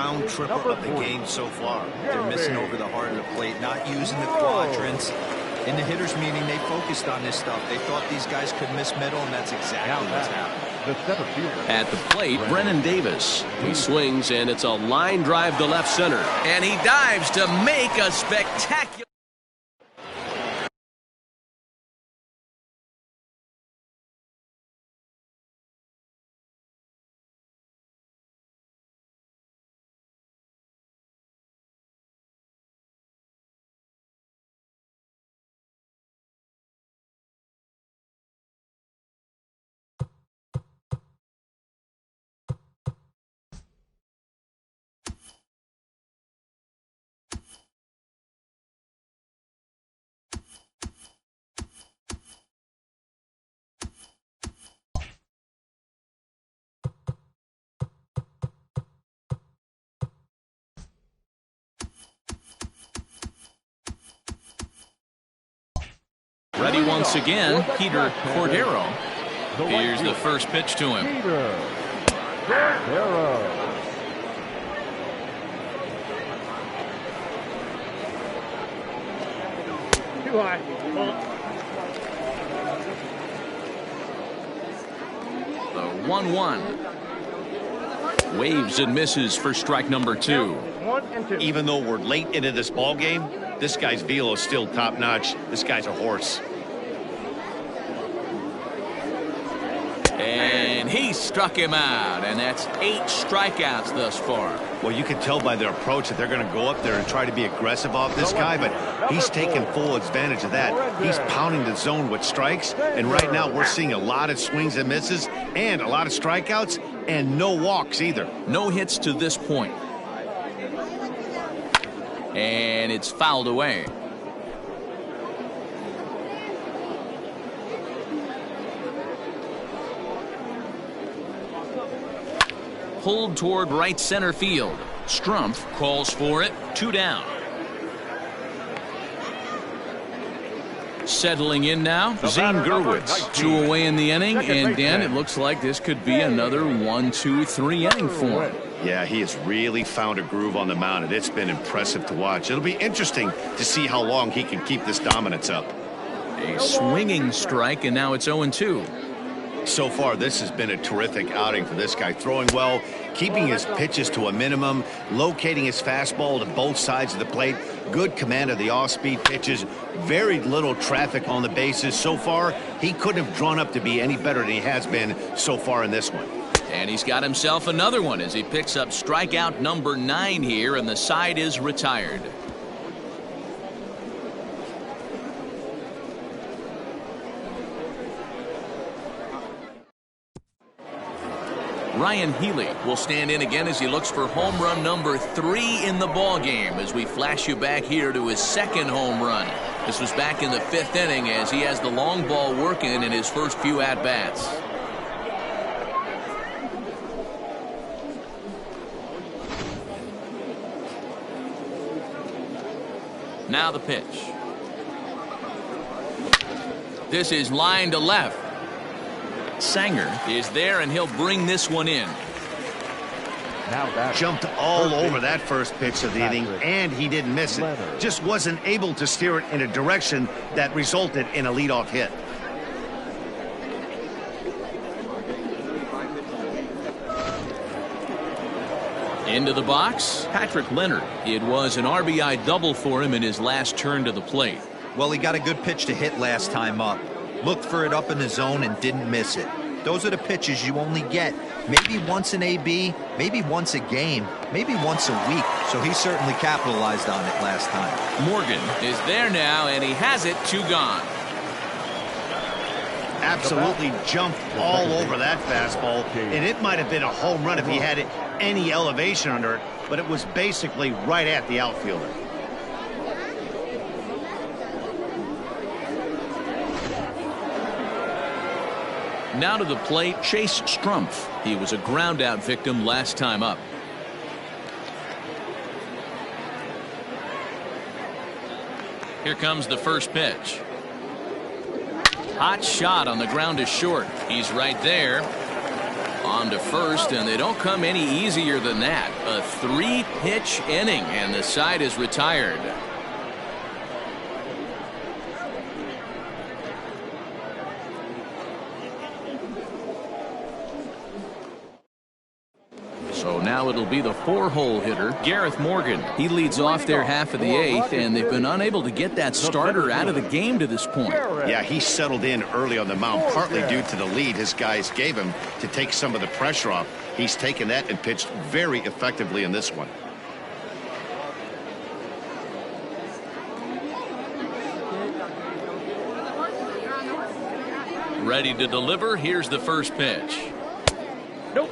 crown triple of the game so far. They're missing over the heart of the plate, not using the quadrants. In the hitters meeting, they focused on this stuff. They thought these guys could miss middle, and that's exactly what's happened. The center fielder. At the plate, Brennan Davis. He swings, and it's a line drive to left center. And he dives to make a spectacular. Ready once again, Peter Cordero. Here's the first pitch to him. Peter Cordero. Too high. The 1-1. Waves and misses for strike number 2. 1 and 2. Even though we're late into this ball game, this guy's velo is still top notch. This guy's a horse. And he struck him out, and that's 8 strikeouts thus far. Well, you can tell by their approach that they're going to go up there and try to be aggressive off this guy, but he's taking full advantage of that. He's pounding the zone with strikes, and right now we're seeing a lot of swings and misses and a lot of strikeouts and no walks either. No hits to this point. And it's fouled away. Pulled toward right center field. Strumpf calls for it. 2 down. Settling in now, Zane Gurwitz. 2 away in the inning, and Dan, it looks like this could be another 1, 2, 3 inning for him. Yeah, he has really found a groove on the mound, and it's been impressive to watch. It'll be interesting to see how long he can keep this dominance up. A swinging strike, and now it's 0-2. So far, this has been a terrific outing for this guy. Throwing well, keeping his pitches to a minimum, locating his fastball to both sides of the plate, good command of the off-speed pitches, very little traffic on the bases. So far, he couldn't have drawn up to be any better than he has been so far in this one. And he's got himself another one as he picks up strikeout number 9 here, and the side is retired. Ryan Healy will stand in again as he looks for home run number 3 in the ball game as we flash you back here to his 2nd home run. This was back in the 5th inning as he has the long ball working in his first few at-bats. Now the pitch. This is line to left. Sanger is there, and he'll bring this one in. Jumped all over that first pitch of the inning, and he didn't miss it. Just wasn't able to steer it in a direction that resulted in a leadoff hit. Into the box, Patrick Leonard. It was an RBI double for him in his last turn to the plate. Well, he got a good pitch to hit last time up. Looked for it up in the zone and didn't miss it. Those are the pitches you only get maybe once in AB, maybe once a game, maybe once a week. So he certainly capitalized on it last time. Morgan is there now, and he has it. 2 gone. Absolutely jumped all over that fastball, and it might have been a home run if he had any elevation under it, but it was basically right at the outfielder. Now to the plate, Chase Strumpf. He was a ground-out victim last time up. Here comes the first pitch. Hot shot on the ground is short. He's right there. On to first, and they don't come any easier than that. A 3-pitch inning, and the side is retired. So now it'll be the 4-hole hitter, Gareth Morgan. He leads off their half of the 8th, and they've been unable to get that starter out of the game to this point. Yeah, he settled in early on the mound, partly due to the lead his guys gave him to take some of the pressure off. He's taken that and pitched very effectively in this one. Ready to deliver. Here's the first pitch. Nope.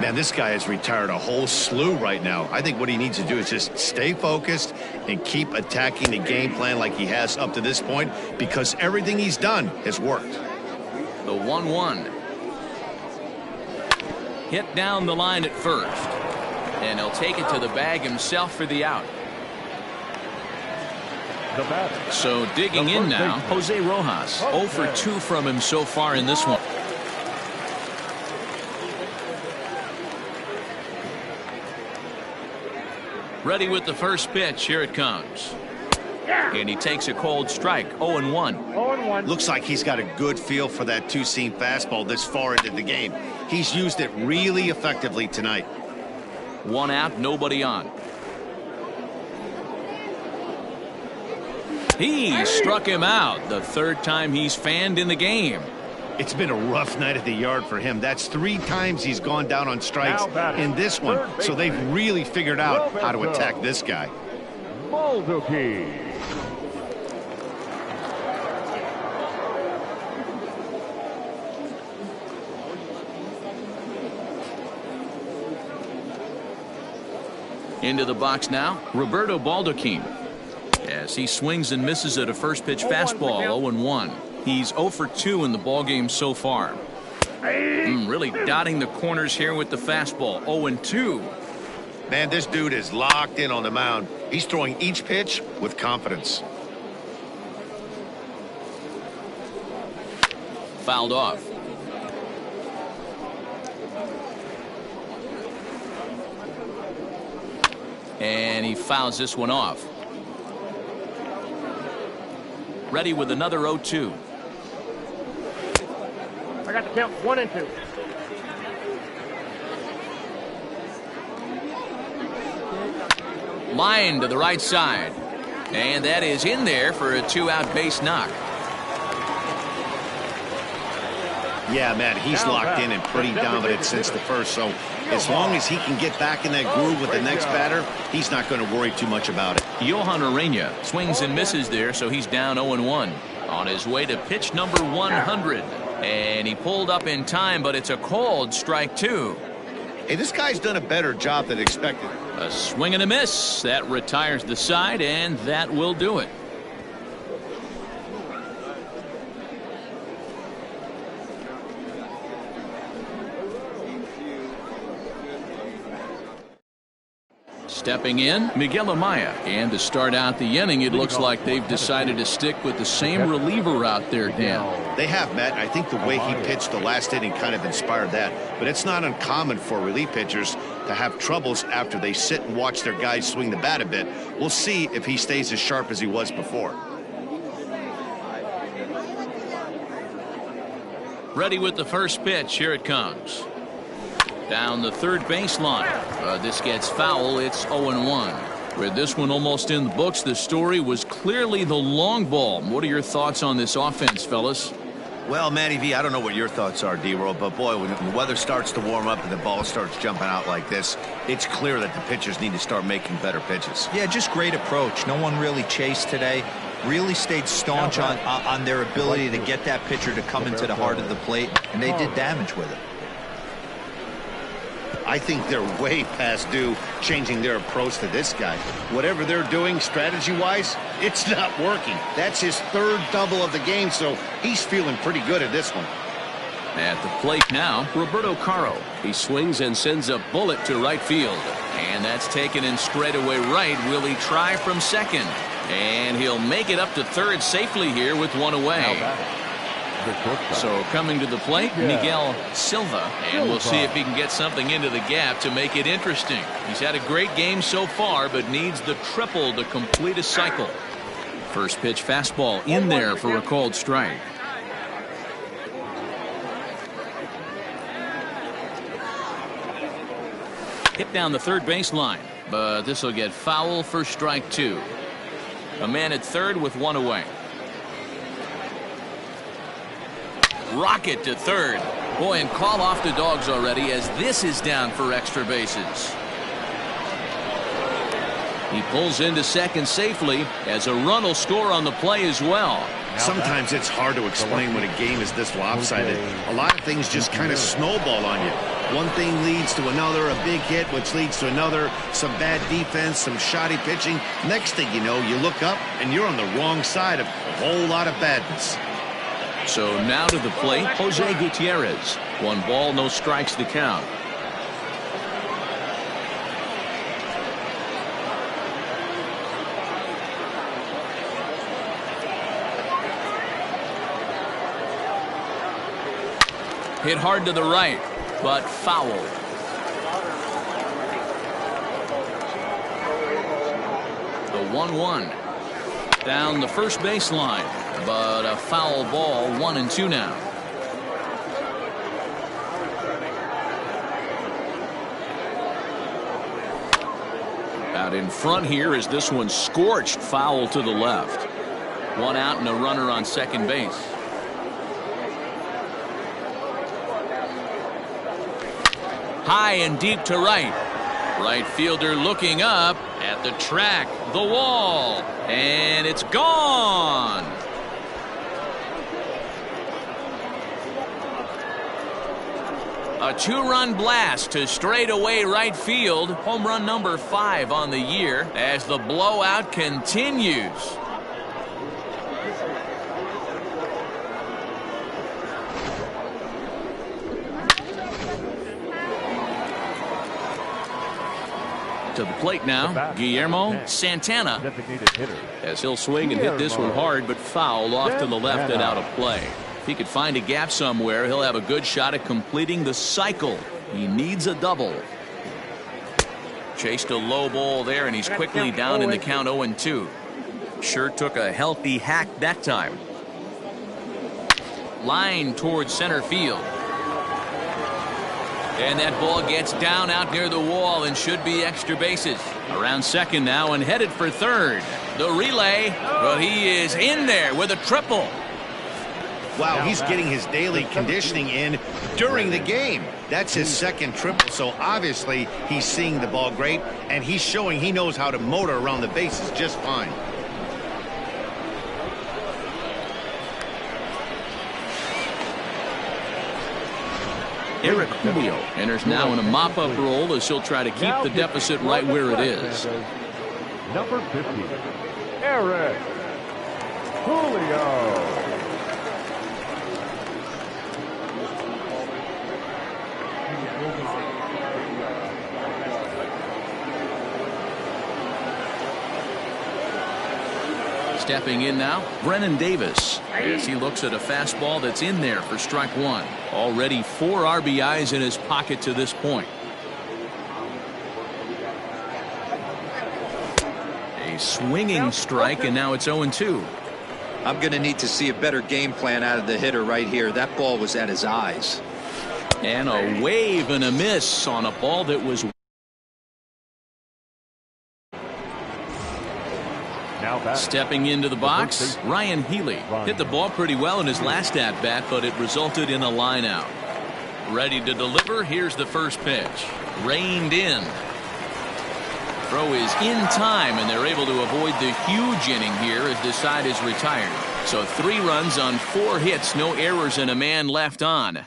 Man, this guy has retired a whole slew right now. I think what he needs to do is just stay focused and keep attacking the game plan like he has up to this point, because everything he's done has worked. The 1-1. Hit down the line at first. And he'll take it to the bag himself for the out. So digging in now, Jose Rojas. 0 for 2 from him so far in this one. Ready with the first pitch. Here it comes. And he takes a cold strike. 0-1. 0-1. Looks like he's got a good feel for that two-seam fastball this far into the game. He's used it really effectively tonight. 1 out, nobody on. He struck him out. The 3rd time he's fanned in the game. It's been a rough night at the yard for him. That's 3 times he's gone down on strikes in this one. So they've really figured out how to attack this guy. Into the box now, Roberto Baldoquin. As he swings and misses at a first pitch fastball. 0-1. He's 0 for 2 in the ballgame so far. Really dotting the corners here with the fastball. 0-2. Man, this dude is locked in on the mound. He's throwing each pitch with confidence. Fouled off. And he fouls this one off. Ready with another 0-2. I got the count. 1 and 2. Line to the right side. And that is in there for a 2-out base knock. Yeah, man, he's locked in and pretty dominant since the first. So as long as he can get back in that groove with the next batter, he's not going to worry too much about it. Johan Urena swings and misses there, so he's down 0-1. On his way to pitch number 100. And he pulled up in time, but it's a cold strike 2. Hey, this guy's done a better job than expected. A swing and a miss. That retires the side, and that will do it. Stepping in, Miguel Amaya. And to start out the inning, it looks like they've decided to stick with the same reliever out there, Dan. They have, Matt. I think the way he pitched the last inning kind of inspired that. But it's not uncommon for relief pitchers to have troubles after they sit and watch their guys swing the bat a bit. We'll see if he stays as sharp as he was before. Ready with the first pitch. Here it comes. Down the third baseline. This gets foul. It's 0-1. With this one almost in the books, the story was clearly the long ball. What are your thoughts on this offense, fellas? Well, Matty V, I don't know what your thoughts are, D-Roll, but boy, when the weather starts to warm up and the ball starts jumping out like this, it's clear that the pitchers need to start making better pitches. Yeah, just great approach. No one really chased today. Really stayed staunch on their ability to get that pitcher to come into the heart of the plate, and they did damage with it. I think they're way past due changing their approach to this guy. Whatever they're doing strategy-wise, it's not working. That's his 3rd double of the game, so he's feeling pretty good at this one. At the plate now, Roberto Caro. He swings and sends a bullet to right field. And that's taken in straightaway right. Will he try from second? And he'll make it up to third safely here with one away. the shortstop. So coming to the plate, Miguel Silva. And we'll see if he can get something into the gap to make it interesting. He's had a great game so far, but needs the triple to complete a cycle. First pitch fastball in there for a called strike. Hit down the third baseline, but this will get foul for strike two. A man at third with one away. Rocket to third. Boy, and call off the dogs already as this is down for extra bases. He pulls into second safely as a run will score on the play as well. Sometimes it's hard to explain when a game is this lopsided. A lot of things just kind of snowball on you. One thing leads to another, a big hit, which leads to another, some bad defense, some shoddy pitching. Next thing you know, you look up and you're on the wrong side of a whole lot of badness. So now to the plate, Jose Gutierrez. One ball, no strikes to count. Hit hard to the right, but foul. The 1-1 down the first baseline, but a foul ball. 1-2 now. Out in front here is this one scorched foul to the left. One out and a runner on second base. High and deep to right. Right fielder looking up at the track, the wall, and it's gone. A two-run blast to straightaway right field. Home run number 5 on the year as the blowout continues. To the plate now, Guillermo Santana, Designated hitter. as he'll swing and hit this one hard, but foul off to the left and out of play. If he could find a gap somewhere, he'll have a good shot at completing the cycle. He needs a double. Chased a low ball there, and he's quickly down in the count 0-2. Sure took a healthy hack that time. Line towards center field. And that ball gets down out near the wall and should be extra bases. Around second now and headed for third. The relay, but he is in there with a triple. Wow, he's getting his daily conditioning in during the game. That's his second triple, so obviously he's seeing the ball great, and he's showing he knows how to motor around the bases just fine. Eric Julio enters now in a mop-up role as he'll try to keep the deficit right where it is. Number 50, Eric Julio. Stepping in now, Brennan Davis, as he looks at a fastball that's in there for strike one. Already 4 RBIs in his pocket to this point. A swinging strike, and now it's 0-2. I'm going to need to see a better game plan out of the hitter right here. That ball was at his eyes. And a wave and a miss on a ball that was. Stepping into the box, Ryan Healy hit the ball pretty well in his last at-bat, but it resulted in a line out. Ready to deliver. Here's the first pitch. Reined in. Throw is in time, and they're able to avoid the huge inning here as this side is retired. So 3 runs on 4 hits, no errors, and a man left on.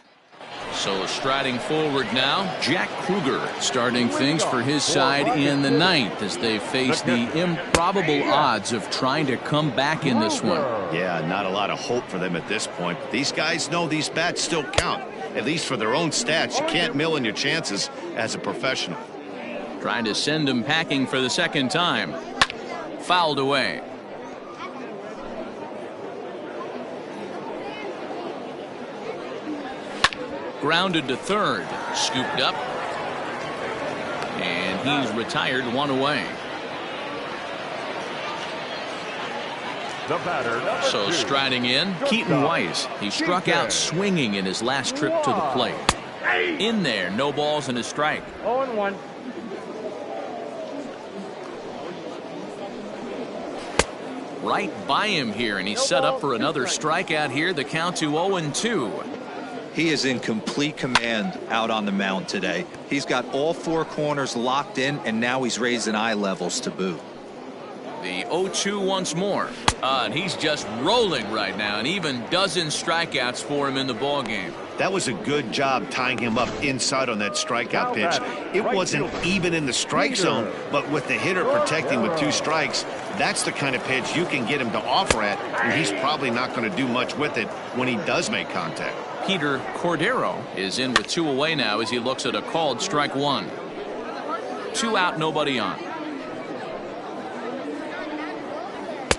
So striding forward now, Jack Kruger starting things for his side in the 9th as they face the improbable odds of trying to come back in this one. Yeah, not a lot of hope for them at this point. But these guys know these bats still count, at least for their own stats. You can't mill in your chances as a professional. Trying to send him packing for the second time. Fouled away. Grounded to third. Scooped up. And he's retired, one away. The batter, So 2. striding in, Keaton Weiss. He struck out swinging in his last trip to the plate. In there, no balls and a strike. 0-1. Right by him here, and he's set up for another strikeout here. The count to 0-2. He is in complete command out on the mound today. He's got all 4 corners locked in, and now he's raising eye levels to boot. The 0-2 once more. And he's just rolling right now, and even dozens strikeouts for him in the ball game. That was a good job tying him up inside on that strikeout pitch. It wasn't even in the strike zone, but with the hitter protecting with 2 strikes, that's the kind of pitch you can get him to offer at, and he's probably not going to do much with it when he does make contact. Peter Cordero is in with 2 away now as he looks at a called strike 1. 2 out, nobody on.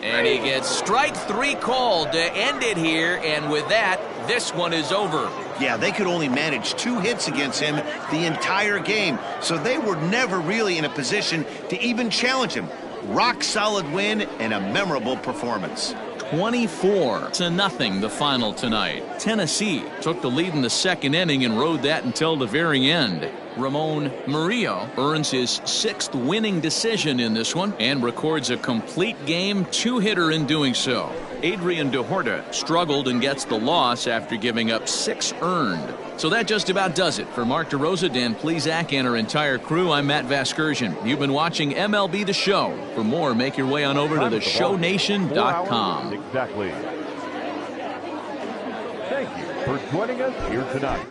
And he gets strike 3 called to end it here, and with that, this one is over. Yeah, they could only manage 2 hits against him the entire game, so they were never really in a position to even challenge him. Rock solid win and a memorable performance. 24-0 the final tonight. Tennessee took the lead in the second inning and rode that until the very end. Ramon Murillo earns his 6th winning decision in this one and records a complete game 2-hitter in doing so. Adrian DeHorta struggled and gets the loss after giving up 6 earned. So that just about does it. For Mark DeRosa, Dan Plesac, and our entire crew, I'm Matt Vasgersian. You've been watching MLB The Show. For more, make your way on over to theshownation.com. Exactly. Thank you for joining us here tonight.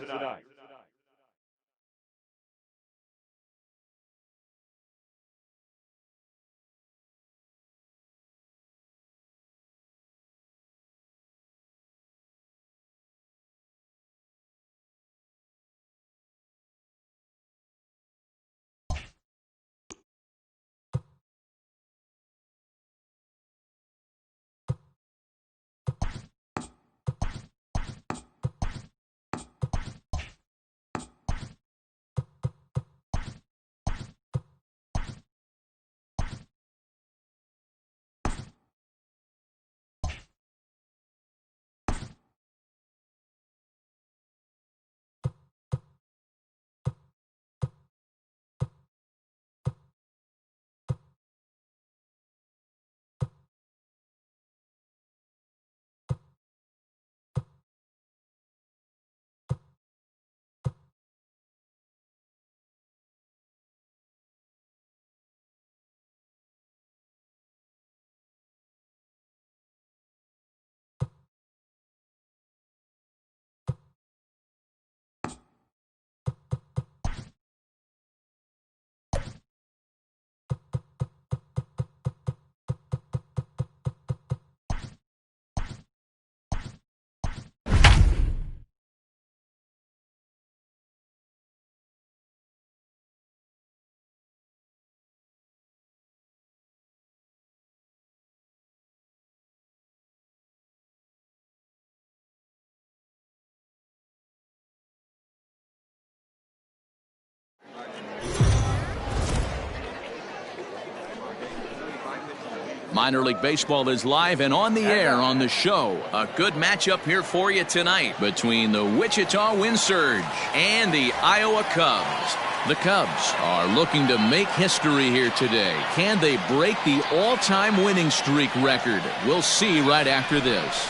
Minor League Baseball is live and on the air on the show. A good matchup here for you tonight between the Wichita Wind Surge and the Iowa Cubs. The Cubs are looking to make history here today. Can they break the all-time winning streak record? We'll see right after this.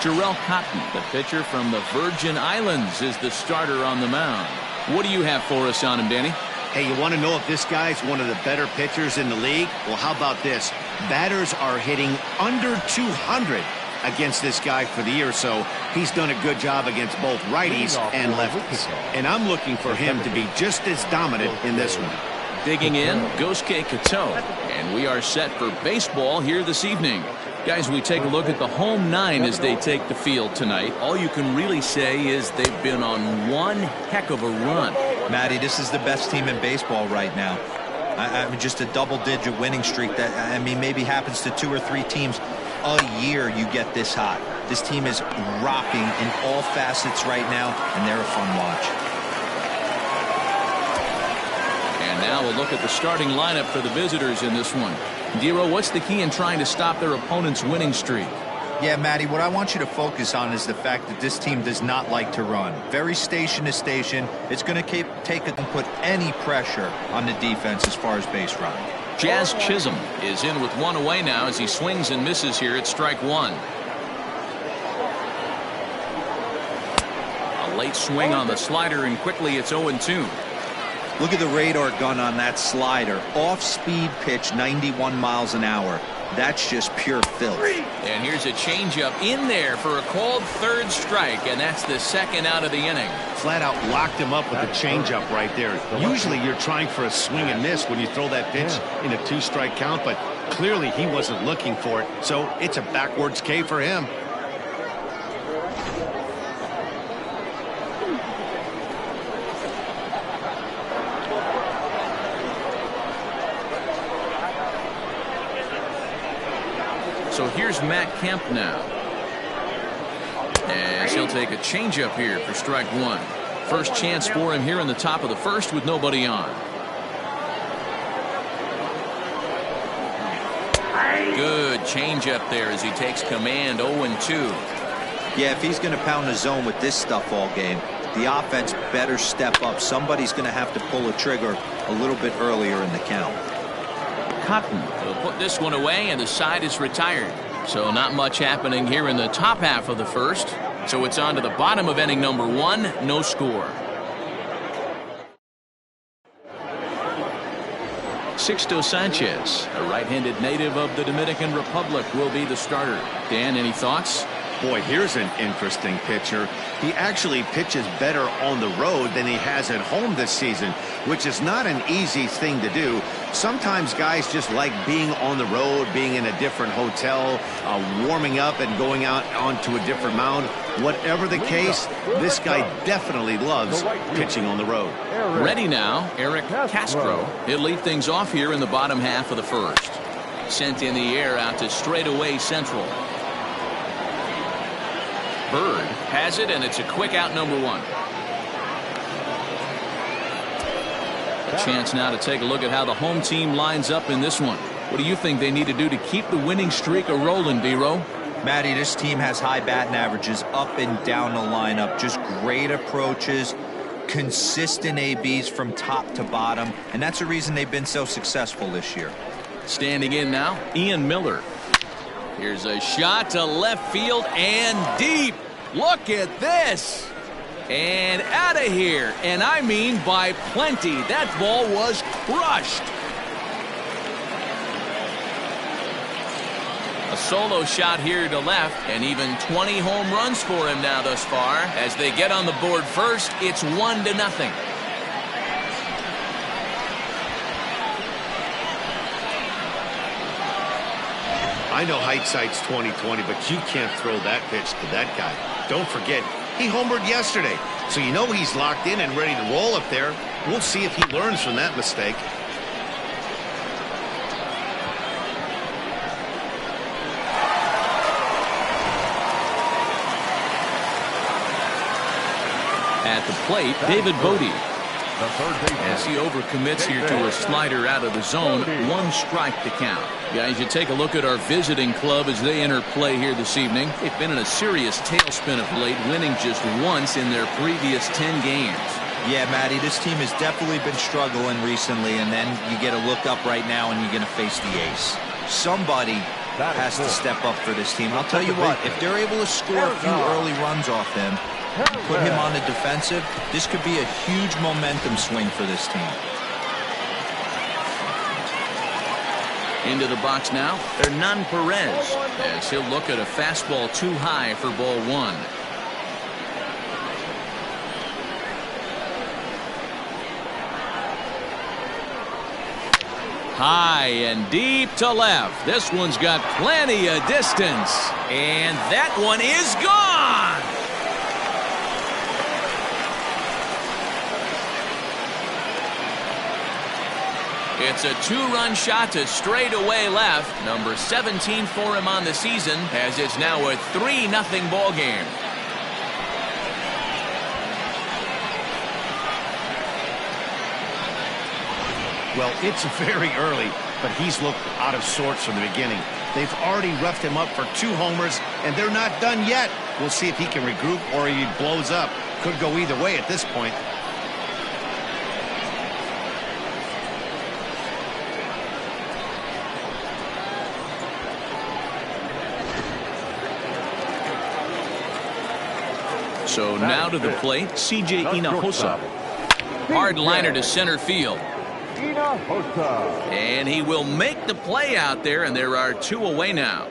Jarrell Cotton, the pitcher from the Virgin Islands, is the starter on the mound. What do you have for us on him, Danny? Hey, you want to know if this guy's one of the better pitchers in the league? Well, how about this? Batters are hitting under 200 against this guy for the year, so he's done a good job against both righties and lefties. And I'm looking for him to be just as dominant in this one. Digging in, Gosuke Kato, and we are set for baseball here this evening. Guys, we take a look at the home 9 as they take the field tonight. All you can really say is they've been on one heck of a run. Matty, this is the best team in baseball right now. I mean, just a double-digit winning streak that, I mean, maybe happens to 2 or 3 teams. a year you get this hot. This team is rocking in all facets right now, and they're a fun watch. And now we'll look at the starting lineup for the visitors in this one. Dero, what's the key in trying to stop their opponent's winning streak? Yeah, Matty, what I want you to focus on is the fact that this team does not like to run. Very station to station. It's going to take it and put any pressure on the defense as far as base running. Jazz Chisholm is in with one away now as he swings and misses here at strike one. A late swing on the slider, and quickly it's 0-2. Look at the radar gun on that slider. Off-speed pitch, 91 miles an hour. That's just pure filth. And here's a changeup in there for a called third strike, and that's the second out of the inning. Flat out locked him up with a changeup right there. Usually you're trying for a swing and miss when you throw that pitch in a 2-strike count, but clearly he wasn't looking for it, so it's a backwards K for him. So here's Matt Kemp now, as he'll take a changeup here for strike one. First chance for him here in the top of the first with nobody on. Good changeup there as he takes command. 0-2. Yeah, if he's going to pound the zone with this stuff all game, the offense better step up. Somebody's going to have to pull a trigger a little bit earlier in the count. Cotton will put this one away, and the side is retired. So not much happening here in the top half of the first. So it's on to the bottom of inning number one. No score. Sixto Sanchez, a right-handed native of the Dominican Republic, will be the starter. Dan, any thoughts? Boy, here's an interesting pitcher. He actually pitches better on the road than he has at home this season, which is not an easy thing to do. Sometimes guys just like being on the road, being in a different hotel, warming up and going out onto a different mound. Whatever the case, this guy definitely loves pitching on the road. Ready now, Eric Castro. He'll lead things off here in the bottom half of the first. Sent in the air out to straightaway central. Bird has it, and it's a quick out, number one. A chance now to take a look at how the home team lines up in this one. What do you think they need to do to keep the winning streak a-rolling, Dero? Matty, this team has high batting averages up and down the lineup. Just great approaches, consistent ABs from top to bottom, and that's the reason they've been so successful this year. Standing in now, Ian Miller. Here's a shot to left field and deep. Look at this. And out of here. And I mean by plenty. That ball was crushed. A solo shot here to left, and even 20 home runs for him now thus far. As they get on the board first, it's 1-0. I know hindsight's 20/20, but you can't throw that pitch to that guy. Don't forget, he homered yesterday, so you know he's locked in and ready to roll up there. We'll see if he learns from that mistake. At the plate, David Bodie. As he overcommits here to a slider out of the zone, 1 strike to count. Guys, you take a look at our visiting club as they enter play here this evening. They've been in a serious tailspin of late, winning just once in their previous 10 games. Yeah, Matty, this team has definitely been struggling recently, and then you get a look up right now and you're going to face the ace. Somebody has to step up for this team. I'll tell you what, if they're able to score a few early runs off him, put him on the defensive, this could be a huge momentum swing for this team. Into the box now, Hernan Perez, as he'll look at a fastball too high for ball one. High and deep to left. This one's got plenty of distance, and that one is gone. It's a two-run shot to straightaway left. Number 17 for him on the season, as it's now a 3-0 ball game. Well, it's very early, but he's looked out of sorts from the beginning. They've already roughed him up for 2 homers, and they're not done yet. We'll see if he can regroup or he blows up. Could go either way at this point. So now to the plate, C.J. Hinojosa. Hard liner to center field. And he will make the play out there, and there are 2 away now.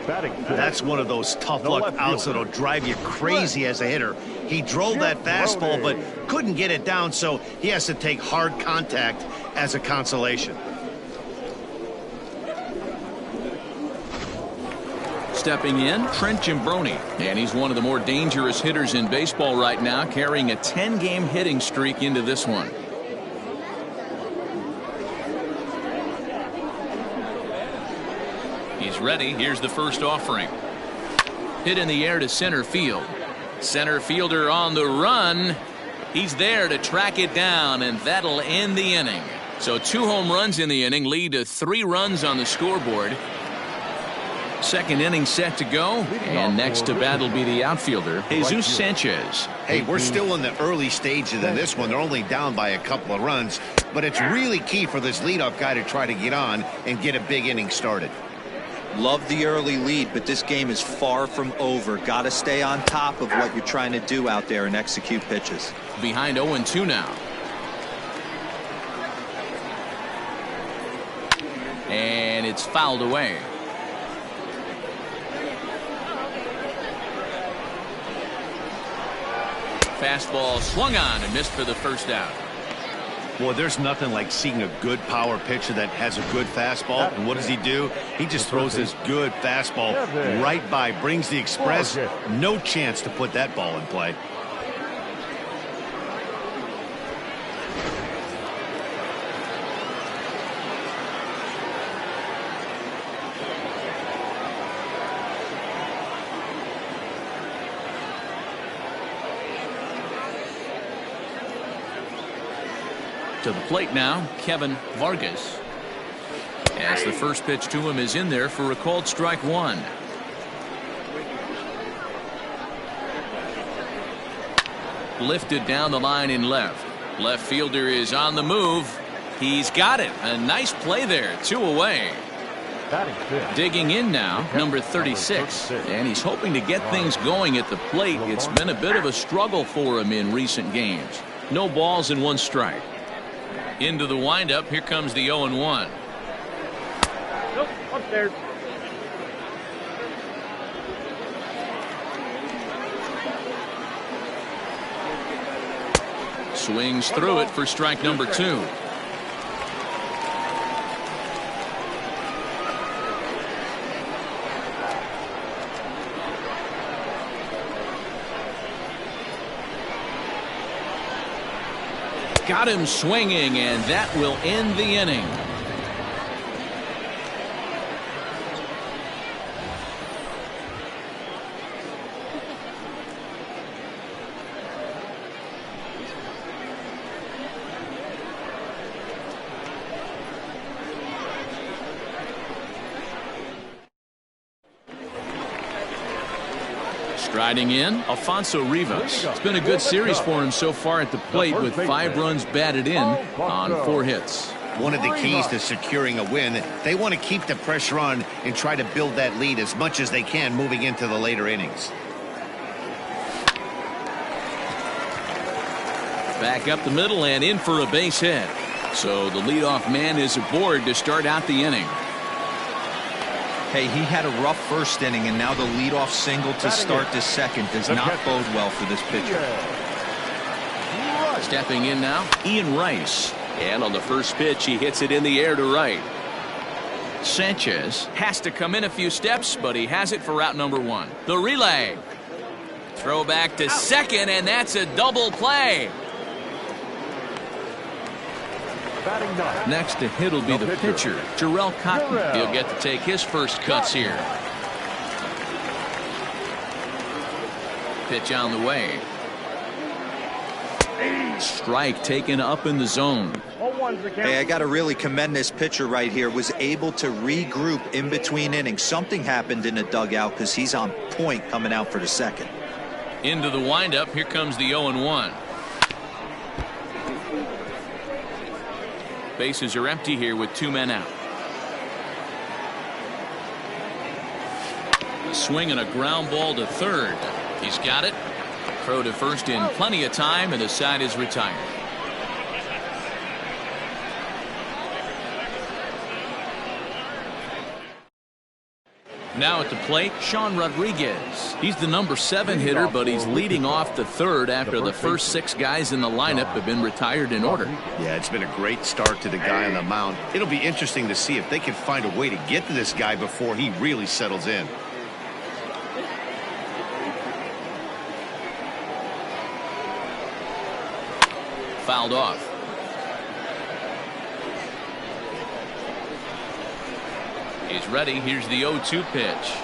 That's one of those tough luck outs that'll drive you crazy as a hitter. He drove that fastball but couldn't get it down, so he has to take hard contact as a consolation. Stepping in, Trent Gimbroni, and he's one of the more dangerous hitters in baseball right now, carrying a 10-game hitting streak into this one. He's ready. Here's the first offering. Hit in the air to center field. Center fielder on the run. He's there to track it down, and that'll end the inning. So 2 home runs in the inning lead to 3 runs on the scoreboard. Second inning set to go, and next to bat will be the outfielder, Jesus Sanchez. Hey, we're still in the early stages of this one. They're only down by a couple of runs, but it's really key for this leadoff guy to try to get on and get a big inning started. Love the early lead, but this game is far from over. Got to stay on top of what you're trying to do out there and execute pitches. Behind 0-2 now. And it's fouled away. Fastball swung on and missed for the first out. Boy, there's nothing like seeing a good power pitcher that has a good fastball. And what does he do? He just throws this good fastball right by, brings the express. No chance to put that ball in play. To the plate now, Kevin Vargas. As the first pitch to him is in there for a called strike 1. Lifted down the line in left. Left fielder is on the move. He's got it. A nice play there. 2 away. Digging in now, number 36. And he's hoping to get things going at the plate. It's been a bit of a struggle for him in recent games. No balls and 1 strike. Into the windup. Here comes the 0-1. Nope, upstairs. Swings through it for strike number 2. Got him swinging, and that will end the inning. Striding in, Alfonso Rivas. It's been a good series for him so far at the plate with 5 runs batted in on 4 hits. One of the keys to securing a win, they want to keep the pressure on and try to build that lead as much as they can moving into the later innings. Back up the middle and in for a base hit. So the leadoff man is aboard to start out the inning. Hey, he had a rough first inning, and now the leadoff single to start this second does not bode well for this pitcher. Stepping in now, Ian Rice. And on the first pitch, he hits it in the air to right. Sanchez has to come in a few steps, but he has it for out number 1. The relay. Throw back to second, and that's a double play. Batting ninth. Next to hit will be the pitcher, Jarrell Cotton. He'll get to take his first cuts here. Pitch on the way. Strike taken up in the zone. Hey, I got to really commend this pitcher right here. Was able to regroup in between innings. Something happened in the dugout because he's on point coming out for the second. Into the windup. Here comes the 0-1. Bases are empty here with 2 men out. A swing and a ground ball to third. He's got it. Throw to first in plenty of time, and the side is retired. Now at the plate, Sean Rodriguez. He's the number 7 hitter, but he's leading off the third after the first 6 guys in the lineup have been retired in order. Yeah, it's been a great start to the guy on the mound. It'll be interesting to see if they can find a way to get to this guy before he really settles in. Fouled off. He's ready. Here's the 0-2 pitch.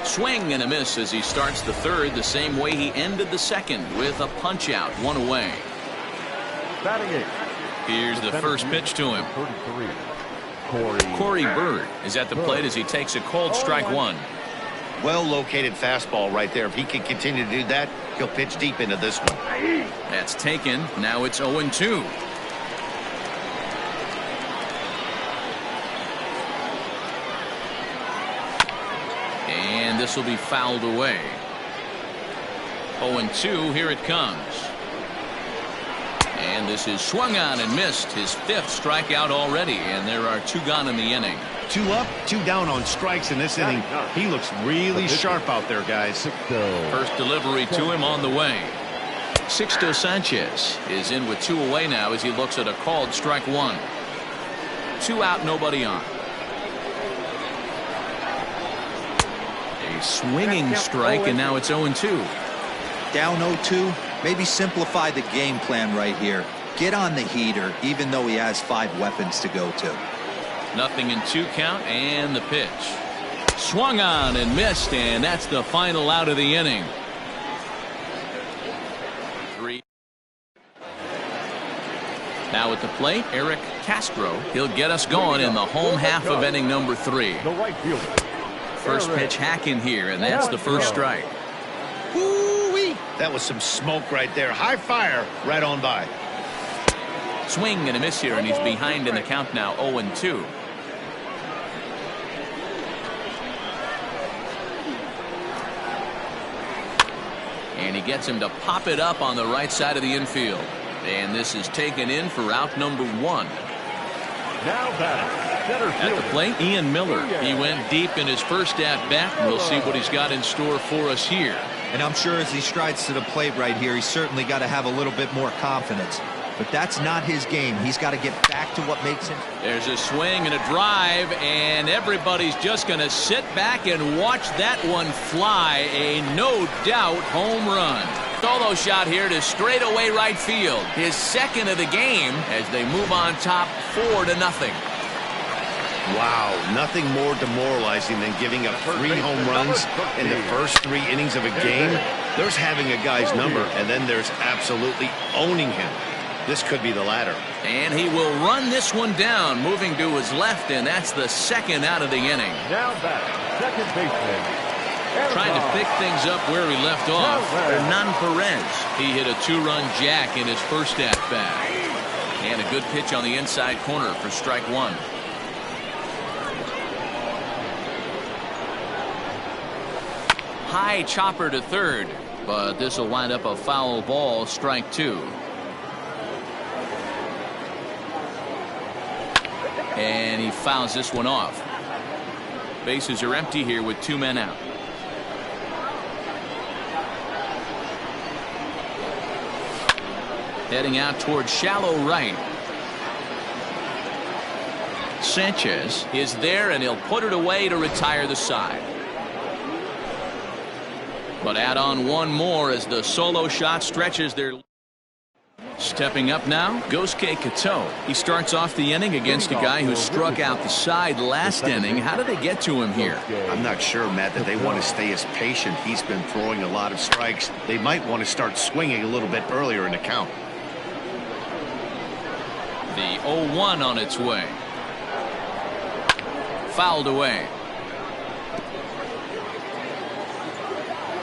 Swing and a miss as he starts the third the same way he ended the second with a punch out, 1 away. Batting eighth. Here's the first pitch to him. 33. Corey Bird is at the plate as he takes a cold strike 1. Well located fastball right there. If he can continue to do that, he'll pitch deep into this one. That's taken. Now it's 0-2. And this will be fouled away. 0-2. Here it comes. And this is swung on and missed. His 5th strikeout already, and there are 2 gone in the inning. 2 up, 2 down on strikes in this inning. He looks really sharp out there, guys. First delivery to him on the way. Sixto Sanchez is in with 2 away now as he looks at a called strike 1. 2 out, nobody on. A swinging strike, and now it's 0-2. Down 0-2. Maybe simplify the game plan right here. Get on the heater, even though he has 5 weapons to go to. Nothing in 2 count, and the pitch. Swung on and missed, and that's the final out of the inning. 3. Now at the plate, Eric Castro. He'll get us going in the home half of inning number 3. The right fielder. First pitch hacking here, and that's the first strike. Woo-wee. That was some smoke right there. High fire right on by. Swing and a miss here, and he's behind in the count now, 0-2. And he gets him to pop it up on the right side of the infield. And this is taken in for out number 1. Now batting, center At the fielder. plate, Ian Miller. He went deep in his first at-bat. We'll see what he's got in store for us here. And I'm sure as he strides to the plate right here, he's certainly got to have a little bit more confidence. But that's not his game. He's got to get back to what makes him. There's a swing and a drive, and everybody's just going to sit back and watch that one fly. A no-doubt home run. Solo shot here to straightaway right field. His 2nd of the game as they move on top 4-0. Wow, nothing more demoralizing than giving up 3 home runs in the first 3 innings of a game. There's having a guy's number, and then there's absolutely owning him. This could be the latter. And he will run this one down, moving to his left, and that's the 2nd out of the inning. Now batting, second baseman. Trying to pick things up where he left off. Hernan Perez. He hit a 2-run jack in his first at-bat. And a good pitch on the inside corner for strike 1. High chopper to third, but this will wind up a foul ball, strike 2. And he fouls this one off. Bases are empty here with 2 men out. Heading out towards shallow right. Sanchez is there, and he'll put it away to retire the side. But add on one more as the solo shot stretches their. Stepping up now, Gosuke Kato. He starts off the inning against a guy who struck out the side last inning. How did they get to him here? I'm not sure, Matt, that they want to stay as patient. He's been throwing a lot of strikes. They might want to start swinging a little bit earlier in the count. The 0-1 on its way. Fouled away.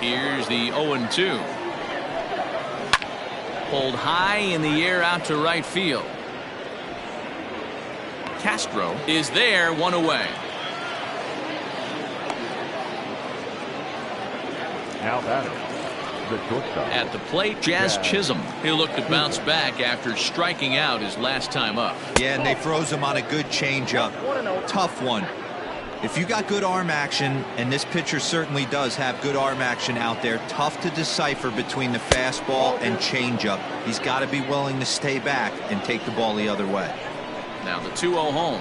Here's the 0-2. Pulled high in the air out to right field. Castro is there, one away. Now batting, the shortstop. At the plate, Jazz Chisholm. He'll look to bounce back after striking out his last time up. Yeah, and they froze him on a good changeup. Tough one. If you got good arm action, and this pitcher certainly does have good arm action out there, tough to decipher between the fastball and changeup. He's got to be willing to stay back and take the ball the other way. Now the 2-0 home.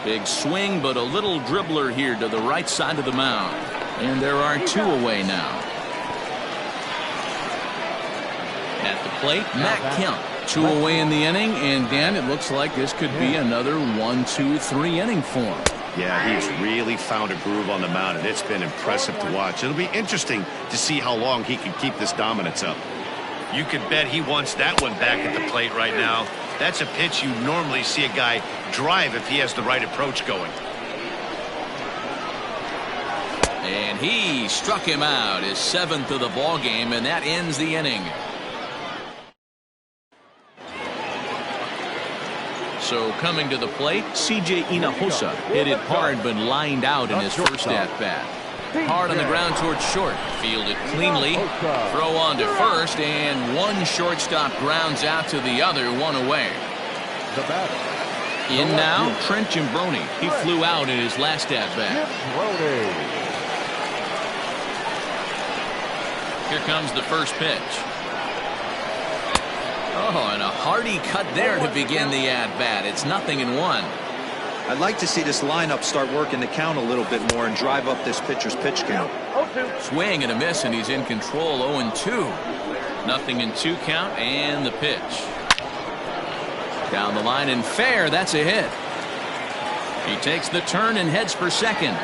Big swing, but a little dribbler here to the right side of the mound. And there are 2 away now. At the plate, Matt Kemp. 2 away in the inning, and Dan, it looks like this could be another 1-2-3 inning for him. Yeah, he's really found a groove on the mound, and it's been impressive to watch. It'll be interesting to see how long he can keep this dominance up. You could bet he wants that one back at the plate right now. That's a pitch you normally see a guy drive if he has the right approach going. And he struck him out, his 7th of the ball game, and that ends the inning. So coming to the plate, C.J. Hinojosa hit it hard but lined out in his first at-bat. Hard on the ground towards short. Fielded cleanly. Throw on to first, and one shortstop grounds out to the other, 1 away. In now, Trent Jimbroni. He flew out in his last at-bat. Here comes the first pitch. Oh, and a hearty cut there to begin the at-bat. It's 0-1. I'd like to see this lineup start working the count a little bit more and drive up this pitcher's pitch count. Swing and a miss, and he's in control. 0-2. 0-2 count, and the pitch. Down the line and fair. That's a hit. He takes the turn and heads for second.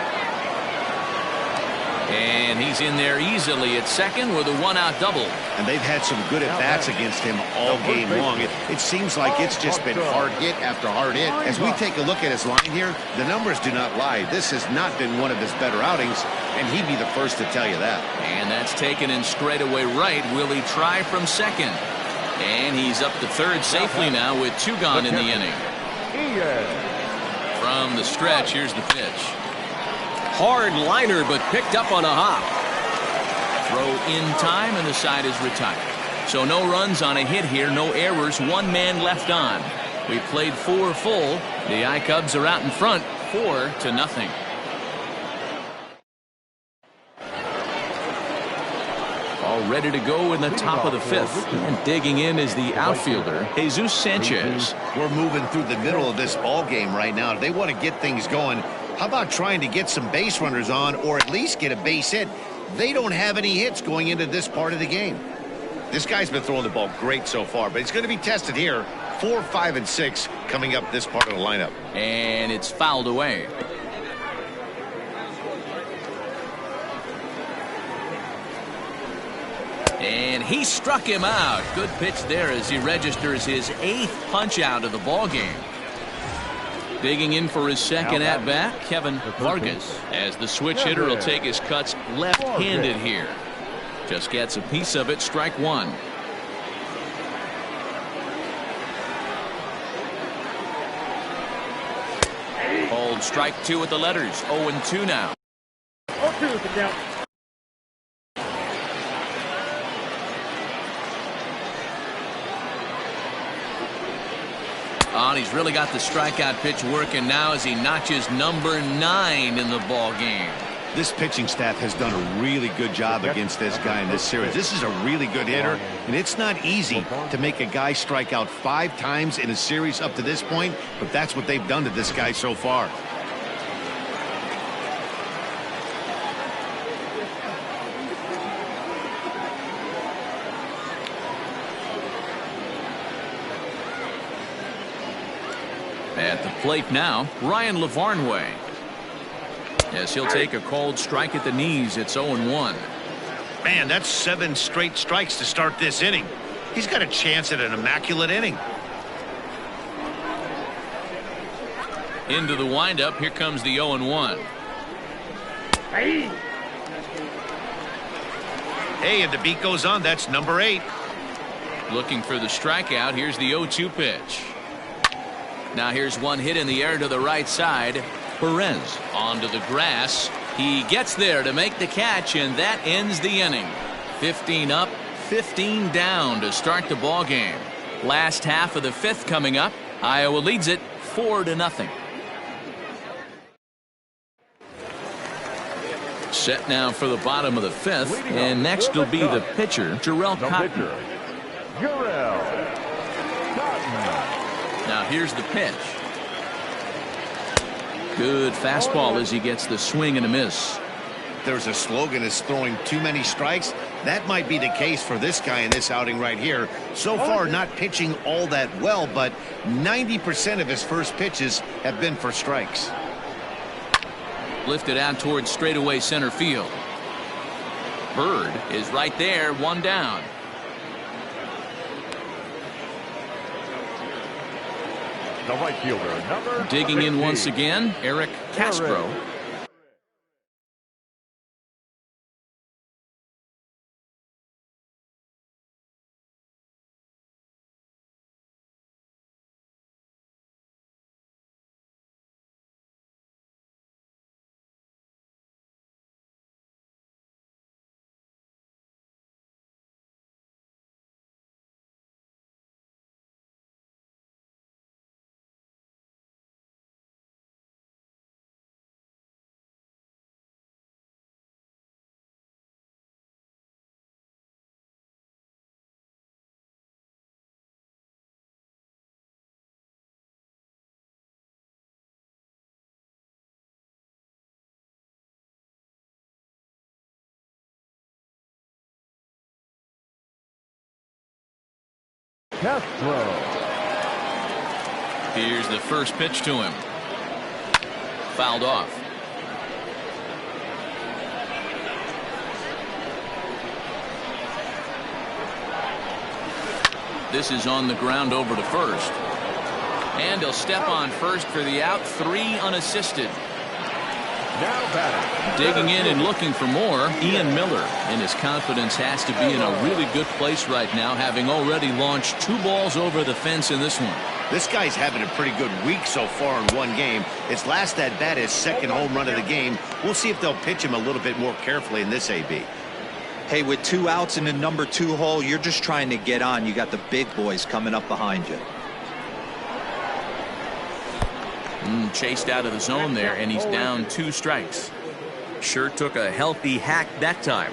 And he's in there easily at second with a 1-out double. And they've had some good at-bats against him all game long. It seems like it's just been hard hit after hard hit. As we take a look at his line here, the numbers do not lie. This has not been one of his better outings, and he'd be the first to tell you that. And that's taken in straightaway right. Will he try from second? And he's up to third safely now with 2 gone in the inning. From the stretch, here's the pitch. Hard liner, but picked up on a hop. Throw in time, and the side is retired. So no runs on a hit here, no errors, 1 man left on. We played 4 full. The I-Cubs are out in front, 4-0. All ready to go in the top of the 5th. And digging in is the outfielder, Jesus Sanchez. We're moving through the middle of this ball game right now. If they want to get things going, how about trying to get some base runners on, or at least get a base hit? They don't have any hits going into this part of the game. This guy's been throwing the ball great so far, but he's going to be tested here. 4, 5, and 6 coming up this part of the lineup. And it's fouled away. And he struck him out. Good pitch there as he registers his 8th punch out of the ball game. Digging in for his second at-bat, Kevin Vargas, as the switch hitter will take his cuts left-handed here. Just gets a piece of it, strike 1. Hold strike 2 with the letters. 0-2 now. 0-2 is the count. Oh, and he's really got the strikeout pitch working now as he notches number 9 in the ball game. This pitching staff has done a really good job against this guy in this series. This is a really good hitter, and it's not easy to make a guy strike out 5 times in a series up to this point, but that's what they've done to this guy so far. At the plate now, Ryan Lavarnway. Yes, he'll take a cold strike at the knees. It's 0-1. Man, that's 7 straight strikes to start this inning. He's got a chance at an immaculate inning. Into the windup. Here comes the 0-1. Hey, and the beat goes on. That's number 8. Looking for the strikeout. Here's the 0-2 pitch. Now here's one hit in the air to the right side. Perez onto the grass. He gets there to make the catch, and that ends the inning. 15 up, 15 down to start the ball game. Last half of the 5th coming up. Iowa leads it 4-0. Set now for the bottom of the 5th, and next will be the pitcher, Jarrell Cotton. Now here's the pitch. Good fastball as he gets the swing and a miss. There's a slogan as throwing too many strikes. That might be the case for this guy in this outing right here. So far not pitching all that well, but 90% of his first pitches have been for strikes. Lifted out towards straightaway center field. Bird is right there, 1 down. The right fielder, number Digging in 16. once again, Eric Castro. Castro. Here's the first pitch to him. Fouled off. This is on the ground over to first. And he'll step on first for the out. 3 unassisted. Now batting. Digging in and looking for more, Ian Miller. And his confidence has to be in a really good place right now, having already launched 2 balls over the fence in this one. This guy's having a pretty good week so far in one game. His last at bat, his second home run of the game. We'll see if they'll pitch him a little bit more carefully in this AB. Hey, with 2 outs in the number 2 hole, you're just trying to get on. You got the big boys coming up behind you. Chased out of the zone there, and he's down 2 strikes. Sure took a healthy hack that time.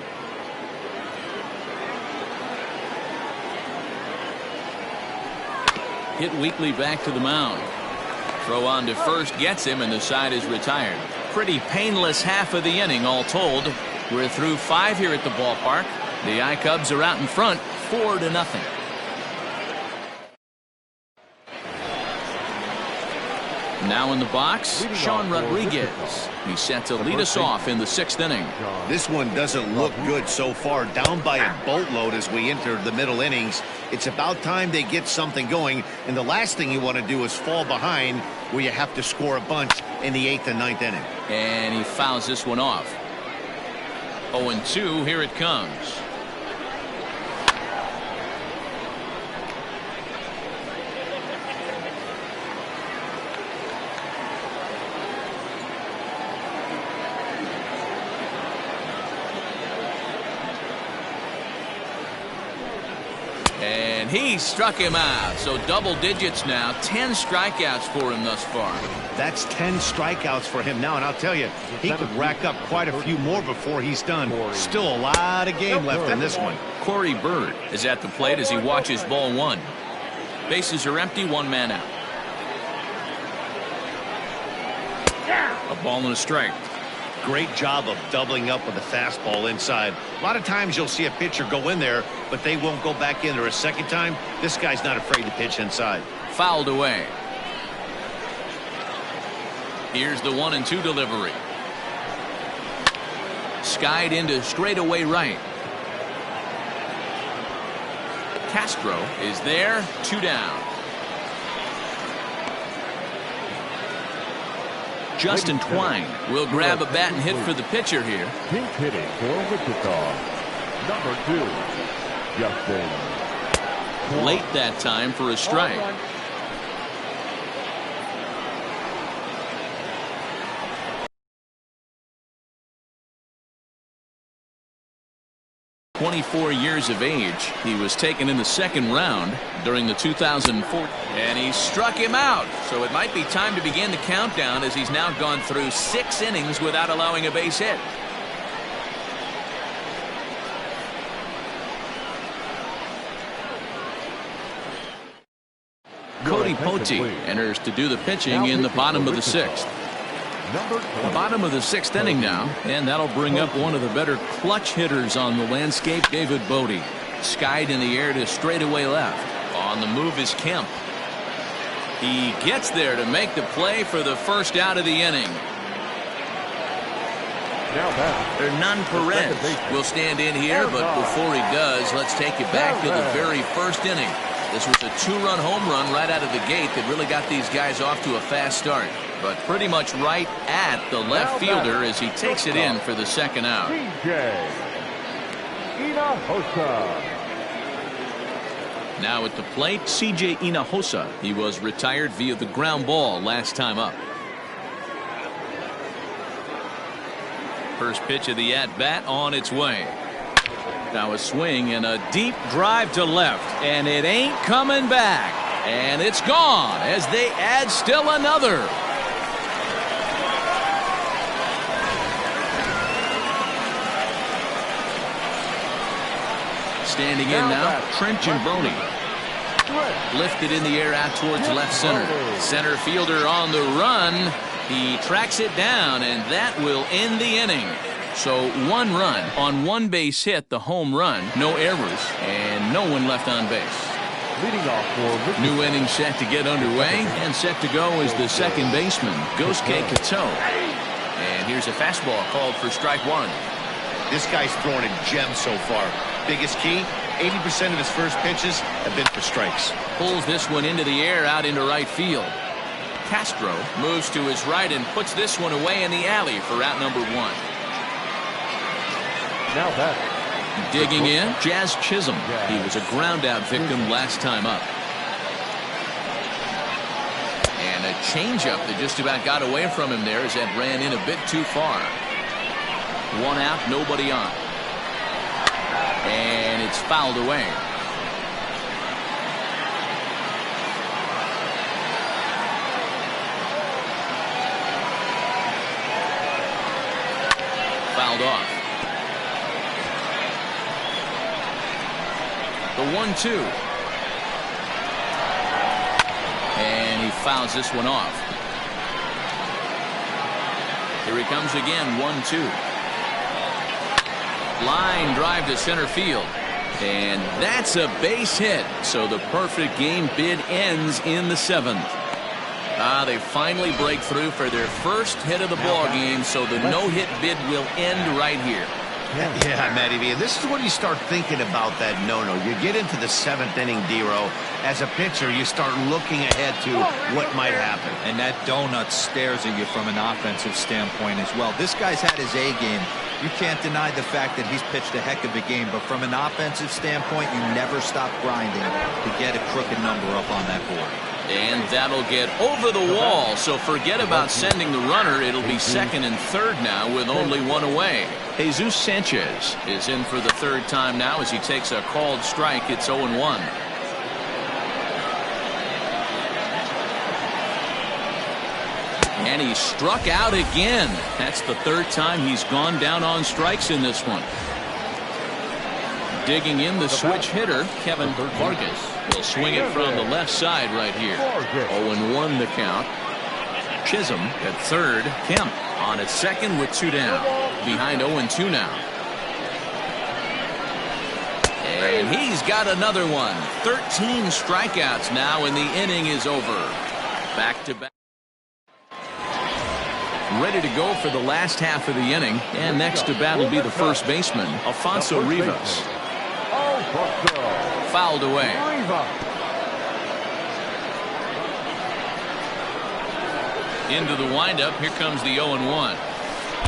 Hit weakly back to the mound. Throw on to first gets him, and the side is retired. Pretty painless half of the inning all told. We're through 5 here at the ballpark. The I-Cubs are out in front 4-0. Now in the box, Sean Rodriguez. He's set to lead us off in the 6th inning. This one doesn't look good so far. Down by a boatload as we enter the middle innings. It's about time they get something going, and the last thing you want to do is fall behind where you have to score a bunch in the 8th and 9th inning. And he fouls this one off. 0-2, here it comes. And He struck him out. So double digits now. 10 strikeouts for him thus far. That's 10 strikeouts for him now, and I'll tell you, he could rack up quite a few more before he's done. Still a lot of game left in this one. Corey Bird is at the plate as he watches ball one. Bases are empty, one man out. A ball and a strike. Great job of doubling up with a fastball inside. A lot of times you'll see a pitcher go in there, but they won't go back in there a second time. This guy's not afraid to pitch inside. Fouled away. Here's the 1-2 delivery. Skied into straightaway right. Castro is there, 2 down. Justin Twine will grab a bat and hit for the pitcher here. Pink hitting for Wichita, number 2, Justin. Late that time for a strike. "24 years of age. He was taken in the second round during the 2004, and he struck him out. So it might be time to begin the countdown as he's now gone through 6 innings without allowing a base hit. Cody Pote enters to do the pitching in the bottom of the 6th. Bottom of the 6th inning now, and that'll bring up one of the better clutch hitters on the landscape, David Bodie. Skied in the air to straightaway left. On the move is Kemp. He gets there to make the play for the first out of the inning. Hernan Perez will stand in here, but before he does, let's take you back to the very first inning. This was a 2-run home run right out of the gate that really got these guys off to a fast start. But pretty much right at the left fielder as he takes it in for the second out. Now at the plate, CJ Hinojosa. He was retired via the ground ball last time up. First pitch of the at-bat on its way. Now a swing and a deep drive to left, and it ain't coming back. And it's gone as they add still another. Standing in now, Trent Giambroni. Lifted in the air out towards left center. Center fielder on the run. He tracks it down, and that will end the inning. So 1 run on 1 base hit, the home run, no errors, and no one left on base. New inning set to get underway, and set to go is the second baseman, Gosuke Kato. And here's a fastball called for strike 1. This guy's throwing a gem so far. Biggest key, 80% of his first pitches have been for strikes. Pulls this one into the air out into right field. Castro moves to his right and puts this one away in the alley for out number 1. Now back. Digging in, Jazz Chisholm. He was a ground-out victim last time up. And a changeup that just about got away from him there as that ran in a bit too far. 1 out, nobody on. And it's fouled away. Fouled off. The 1-2. And he fouls this one off. Here he comes again, 1-2. Line drive to center field. And that's a base hit. So the perfect game bid ends in the 7th. They finally break through for their first hit of the ball game, so the no-hit bid will end right here. Yeah, Matty V. This is when you start thinking about that no-no. You get into the 7th inning, D-Row. As a pitcher, you start looking ahead to what might happen. And that donut stares at you from an offensive standpoint as well. This guy's had his A game. You can't deny the fact that he's pitched a heck of a game, but from an offensive standpoint, you never stop grinding to get a crooked number up on that board. And that'll get over the wall, so forget about sending the runner. It'll be second and third now with only 1 away. Jesus Sanchez is in for the 3rd time now as he takes a called strike. It's 0-1. And he struck out again. That's the third time he's gone down on strikes in this one. Digging in the switch hitter, Kevin Vargas will swing it from the left side right here. 0-1 the count. Chisholm at third. Kemp on at second with 2 down. Behind 0-2 now. And he's got another one. 13 strikeouts now, and the inning is over. Back to back. Ready to go for the last half of the inning. And next to bat will be the first baseman, Alfonso Rivas. Fouled away. Into the windup. Here comes the 0-1.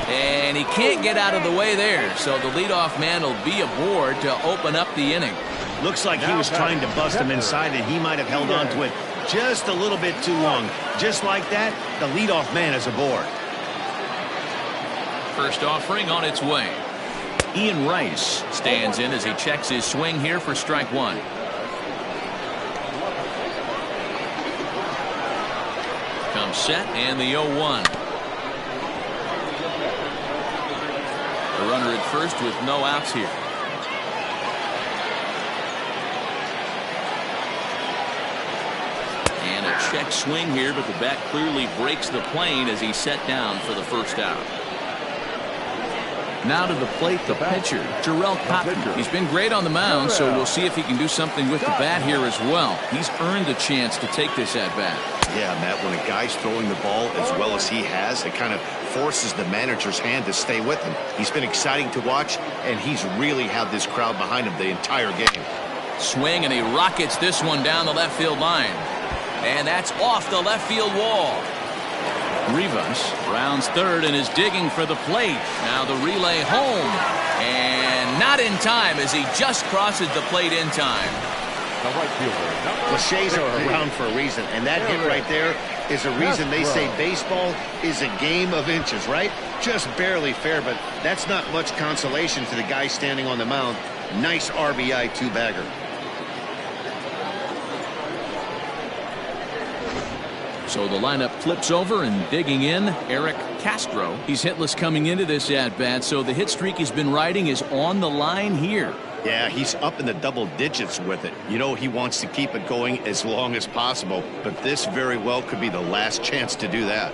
And he can't get out of the way there. So the leadoff man will be aboard to open up the inning. Looks like he was trying to bust him inside, and he might have held on to it just a little bit too long. Just like that, the leadoff man is aboard. First offering on its way. Ian Rice stands in as he checks his swing here for strike one. Comes set and the 0-1. The runner at first with no outs here. And a check swing here, but the bat clearly breaks the plane as he's set down for the first out. Now to the plate, the pitcher, Jarrell Cotton. He's been great on the mound, so we'll see if he can do something with the bat here as well. He's earned a chance to take this at bat. Yeah, Matt, when a guy's throwing the ball as well as he has, it kind of forces the manager's hand to stay with him. He's been exciting to watch, and he's really had this crowd behind him the entire game. Swing, and he rockets this one down the left field line. And that's off the left field wall. Rivas rounds third and is digging for the plate. Now the relay home. And not in time as he just crosses the plate in time. The right fielder. Cliches are around for a reason, and that hit right there is a reason they say baseball is a game of inches, right? Just barely fair, but that's not much consolation to the guy standing on the mound. Nice RBI two-bagger. So the lineup flips over, and digging in, Eric Castro. He's hitless coming into this at-bat, so the hit streak he's been riding is on the line here. Yeah, he's up in the double digits with it. You know, he wants to keep it going as long as possible, but this very well could be the last chance to do that.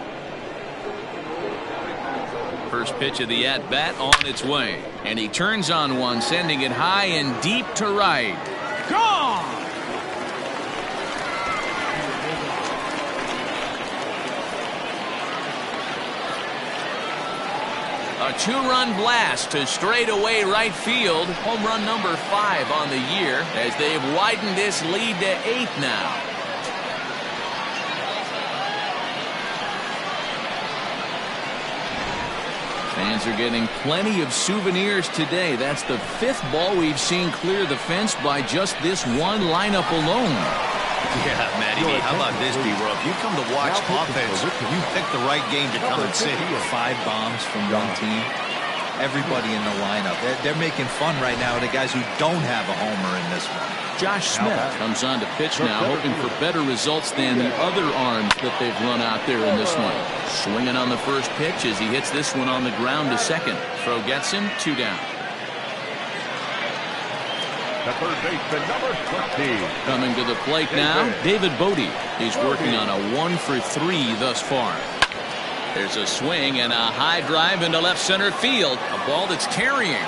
First pitch of the at-bat on its way, and he turns on one, sending it high and deep to right. Gone! A two-run blast to straightaway right field. Home run number 5 on the year as they've widened this lead to 8 now. Fans are getting plenty of souvenirs today. That's the 5th ball we've seen clear the fence by just this one lineup alone. Yeah, Matty, how about this, B-Rob? If you come to watch offense, you pick the right game to come and see. 5 bombs from one team. Everybody in the lineup. They're making fun right now of the guys who don't have a homer in this one. Josh Smith comes on to pitch now, hoping for better results than the other arms that they've run out there in this one. Swinging on the first pitch as he hits this one on the ground to second. Throw gets him, 2 down. The third baseman, number 20. Coming to the plate now, David Bodie. He's working on a 1 for 3 thus far. There's a swing and a high drive into left center field. A ball that's carrying,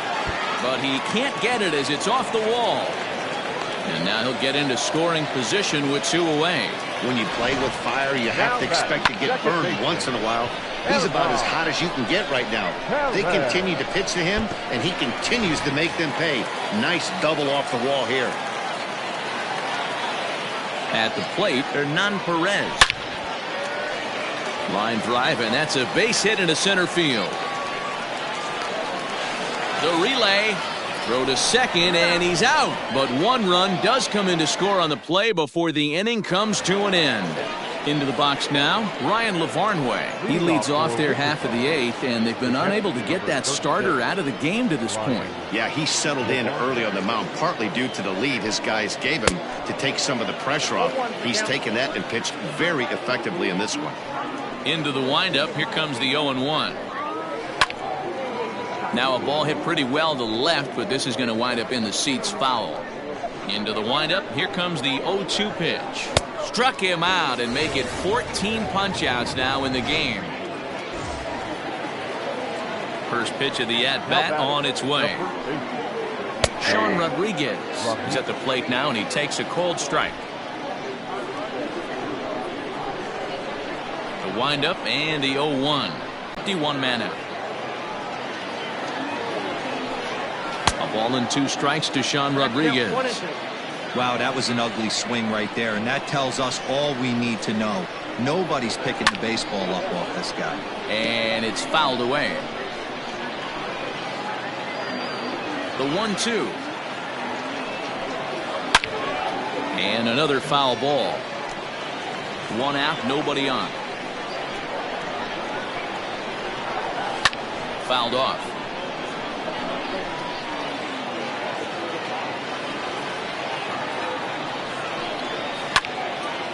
but he can't get it as it's off the wall. And now he'll get into scoring position with 2 away. When you play with fire, you have to expect to get burned once in a while. He's about as hot as you can get right now. They continue to pitch to him, and he continues to make them pay. Nice double off the wall here. At the plate, Hernan Perez. Line drive, and that's a base hit into center field. The relay. Throw to second, and he's out. But 1 run does come in to score on the play before the inning comes to an end. Into the box now, Ryan Lavarnway. He leads off their half of the 8th, and they've been unable to get that starter out of the game to this point. Yeah, he settled in early on the mound, partly due to the lead his guys gave him to take some of the pressure off. He's taken that and pitched very effectively in this one. Into the windup. Here comes the 0-1. Now a ball hit pretty well to the left, but this is going to wind up in the seats foul. Into the windup. Here comes the 0-2 pitch. Struck him out and make it 14 punch-outs now in the game. First pitch of the at-bat on its way. Sean Rodriguez is at the plate now, and he takes a cold strike. The windup and the 0-1. 51 man out. A ball and 2 strikes to Sean Rodriguez. Wow, that was an ugly swing right there, and that tells us all we need to know. Nobody's picking the baseball up off this guy. And it's fouled away. The 1-2. And another foul ball. 1 out, nobody on. Fouled off.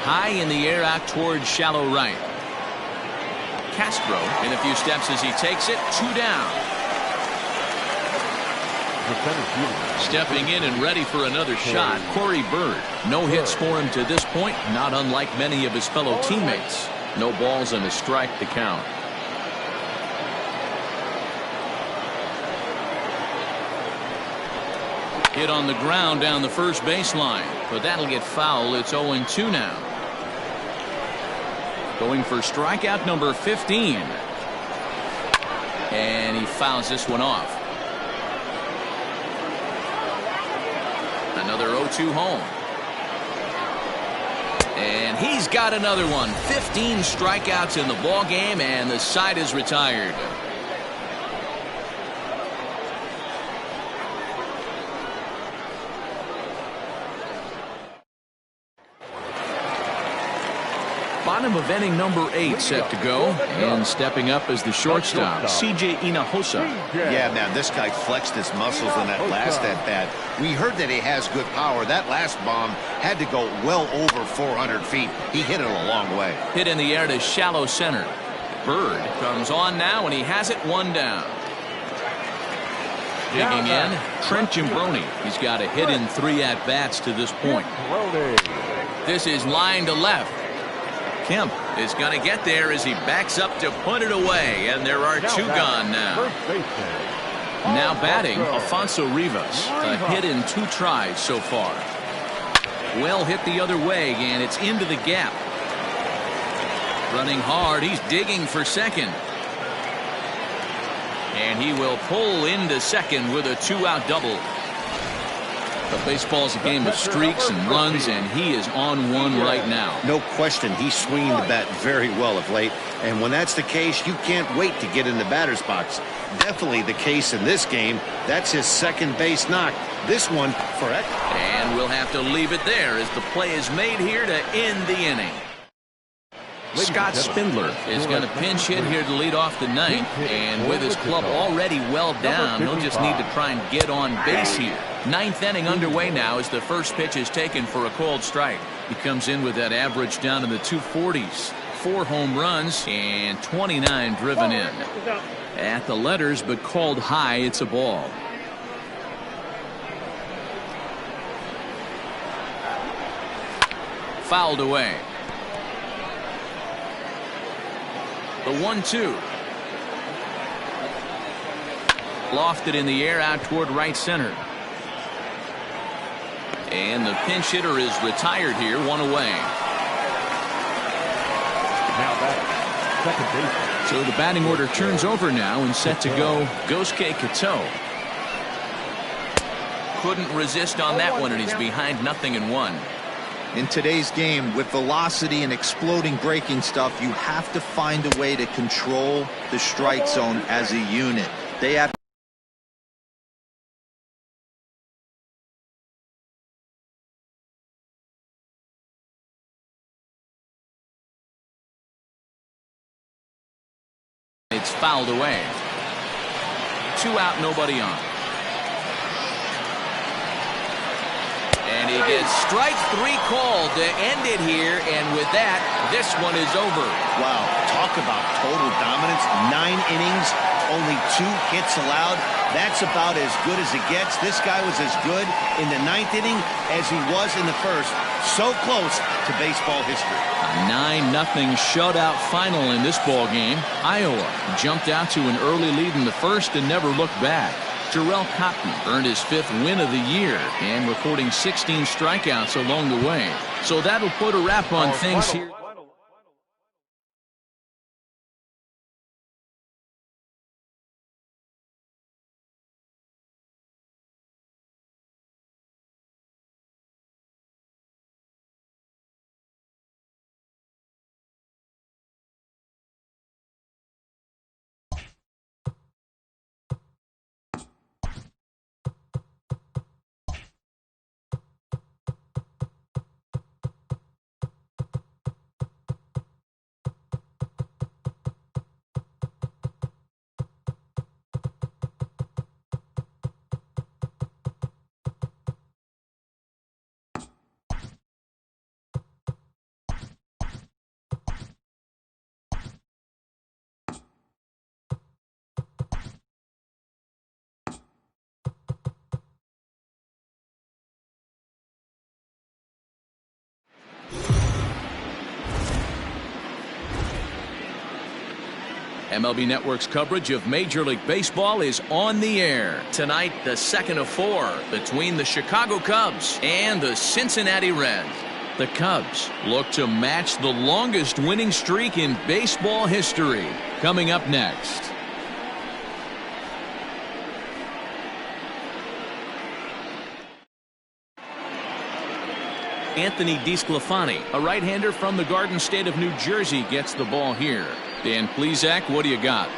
High in the air out towards shallow right. Castro in a few steps as he takes it. 2 down. Stepping in and ready for another shot, Corey Bird. No hits for him to this point, not unlike many of his fellow teammates. No balls and a strike to count. Hit on the ground down the first baseline, but that'll get foul. It's 0-2 now. Going for strikeout number 15. And he fouls this one off. Another 0-2 home. And he's got another one. 15 strikeouts in the ball game, and the side is retired. Bottom of inning number 8 set to go, and stepping up as the shortstop, C.J. Hinojosa. Yeah, man, this guy flexed his muscles in that last at-bat. We heard that he has good power. That last bomb had to go well over 400 feet. He hit it a long way. Hit in the air to shallow center. Bird comes on now, and he has it 1 down. Digging in, Trent Jimbroni. He's got a hit in 3 at-bats to this point. This is line to left. Kemp is going to get there as he backs up to put it away, and there are 2 gone now. Now batting, Alfonso Rivas. A hit in 2 tries so far. Well hit the other way, and it's into the gap. Running hard, he's digging for second. And he will pull into second with a 2-out double. But baseball's a game of streaks and runs, and he is on one right now. No question, he's swinging the bat very well of late. And when that's the case, you can't wait to get in the batter's box. Definitely the case in this game. That's his second base knock. This one for X. And we'll have to leave it there as the play is made here to end the inning. Scott Spindler is going to pinch hit here to lead off the 9th, and with his club already well down, he'll just need to try and get on base here. 9th inning underway now as the first pitch is taken for a cold strike. He comes in with that average down in the 240s. 4 home runs and 29 driven in. At the letters, but called high. It's a ball. Fouled away. The 1-2. Lofted in the air out toward right center. And the pinch hitter is retired here, 1 away. Now back, second base. So the batting order turns over now and set to go Gosuke Kato. Couldn't resist on that one, and he's behind 0-1. In today's game, with velocity and exploding breaking stuff, you have to find a way to control the strike zone as a unit. They have It's fouled away. 2 out, nobody on. And he gets strike 3 called to end it here, and with that, this one is over. Wow, talk talk about total dominance. 9 innings, only 2 hits allowed. That's about as good as it gets. This guy was as good in the 9th inning as he was in the 1st. So close to baseball history. A 9-0 shutout final in this ball game. Iowa jumped out to an early lead in the 1st and never looked back. Jarrell Cotton earned his 5th win of the year and recording 16 strikeouts along the way. So that'll put a wrap on things here. MLB Network's coverage of Major League Baseball is on the air. Tonight, the second of 4 between the Chicago Cubs and the Cincinnati Reds. The Cubs look to match the longest winning streak in baseball history. Coming up next. Anthony DeSclafani, a right-hander from the Garden State of New Jersey, gets the ball here. Dan Plesac, what do you got?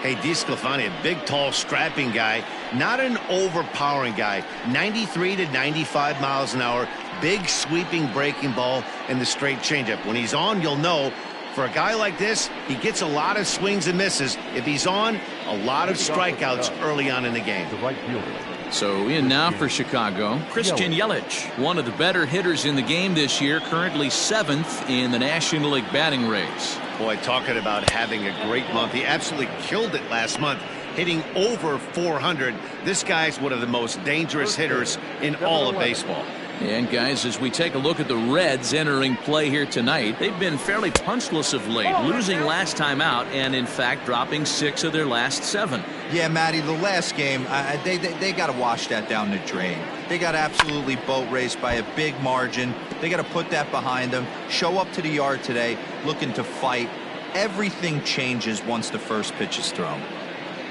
Hey, DeSclafani, a big, tall, strapping guy, not an overpowering guy. 93 to 95 miles an hour, big, sweeping breaking ball, and the straight changeup. When he's on, you'll know, for a guy like this, he gets a lot of swings and misses. If he's on, a lot of strikeouts early on in the game. The right fielder. So in now for Chicago, Christian Yelich, one of the better hitters in the game this year, currently 7th in the National League batting race. Boy, talking about having a great month. He absolutely killed it last month, hitting over 400. This guy's one of the most dangerous hitters in all of baseball. And guys, as we take a look at the Reds entering play here tonight, they've been fairly punchless of late, losing last time out and in fact dropping 6 of their last 7. Yeah, Matty, the last game, they got to wash that down the drain. They got absolutely boat raced by a big margin. They got to put that behind them, show up to the yard today looking to fight. Everything changes once the first pitch is thrown.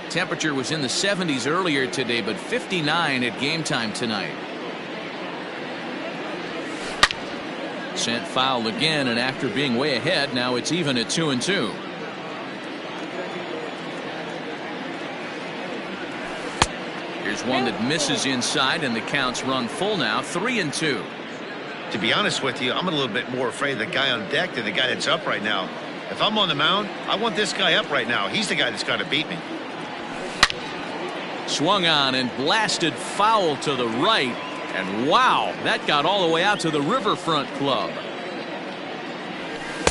Temperature was in the 70s earlier today, but 59 at game time tonight. Sent foul again, and after being way ahead, now it's even at 2-2. Here's one that misses inside, and the count's run full now, 3-2. To be honest with you, I'm a little bit more afraid of the guy on deck than the guy that's up right now. If I'm on the mound, I want this guy up right now. He's the guy that's got to beat me. Swung on and blasted foul to the right. And wow, that got all the way out to the Riverfront Club.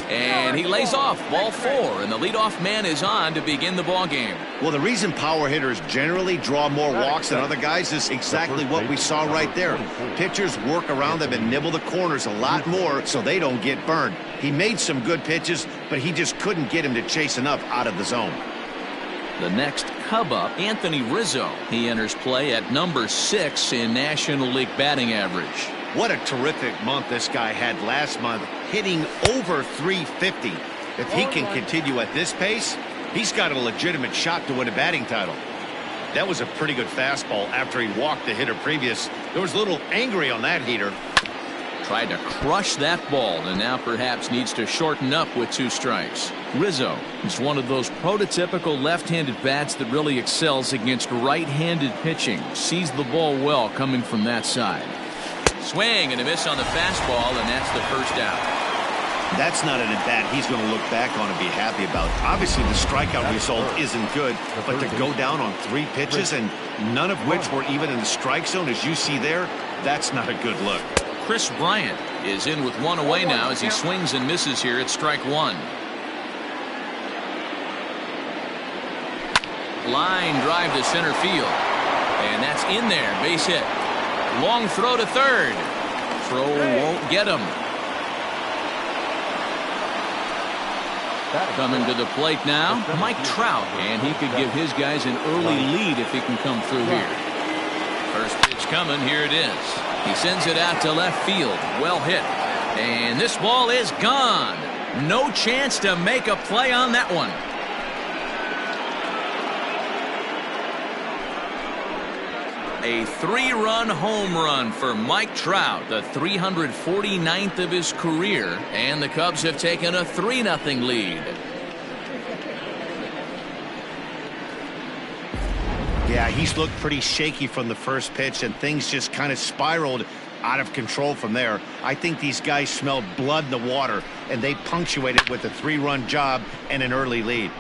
And he lays off, ball 4, and the leadoff man is on to begin the ball game. Well, the reason power hitters generally draw more walks than other guys is exactly what we saw right there. Pitchers work around them and nibble the corners a lot more so they don't get burned. He made some good pitches, but he just couldn't get him to chase enough out of the zone. The next Cub up, Anthony Rizzo. He enters play at number 6 in National League batting average. What a terrific month this guy had last month, hitting over 350. If he can continue at this pace, he's got a legitimate shot to win a batting title. That was a pretty good fastball after he walked the hitter previous. There was a little angry on that heater. Tried to crush that ball and now perhaps needs to shorten up with 2 strikes. Rizzo is one of those prototypical left-handed bats that really excels against right-handed pitching. Sees the ball well coming from that side. Swing and a miss on the fastball, and that's the first out. That's not an at-bat he's going to look back on and be happy about. Obviously, the strikeout result isn't good, but to go down on 3 pitches and none of which were even in the strike zone, as you see there, that's not a good look. Chris Bryant is in with 1 away now as he swings and misses here at strike 1. Line drive to center field. And that's in there. Base hit. Long throw to third. Throw won't get him. Coming to the plate now, Mike Trout. And he could give his guys an early lead if he can come through here. First pitch coming. Here it is. He sends it out to left field. Well hit. And this ball is gone. No chance to make a play on that one. A 3-run home run for Mike Trout, the 349th of his career, and the Cubs have taken a 3-0 lead. Yeah, he's looked pretty shaky from the first pitch, and things just kind of spiraled out of control from there. I think these guys smelled blood in the water, and they punctuated with a 3-run job and an early lead.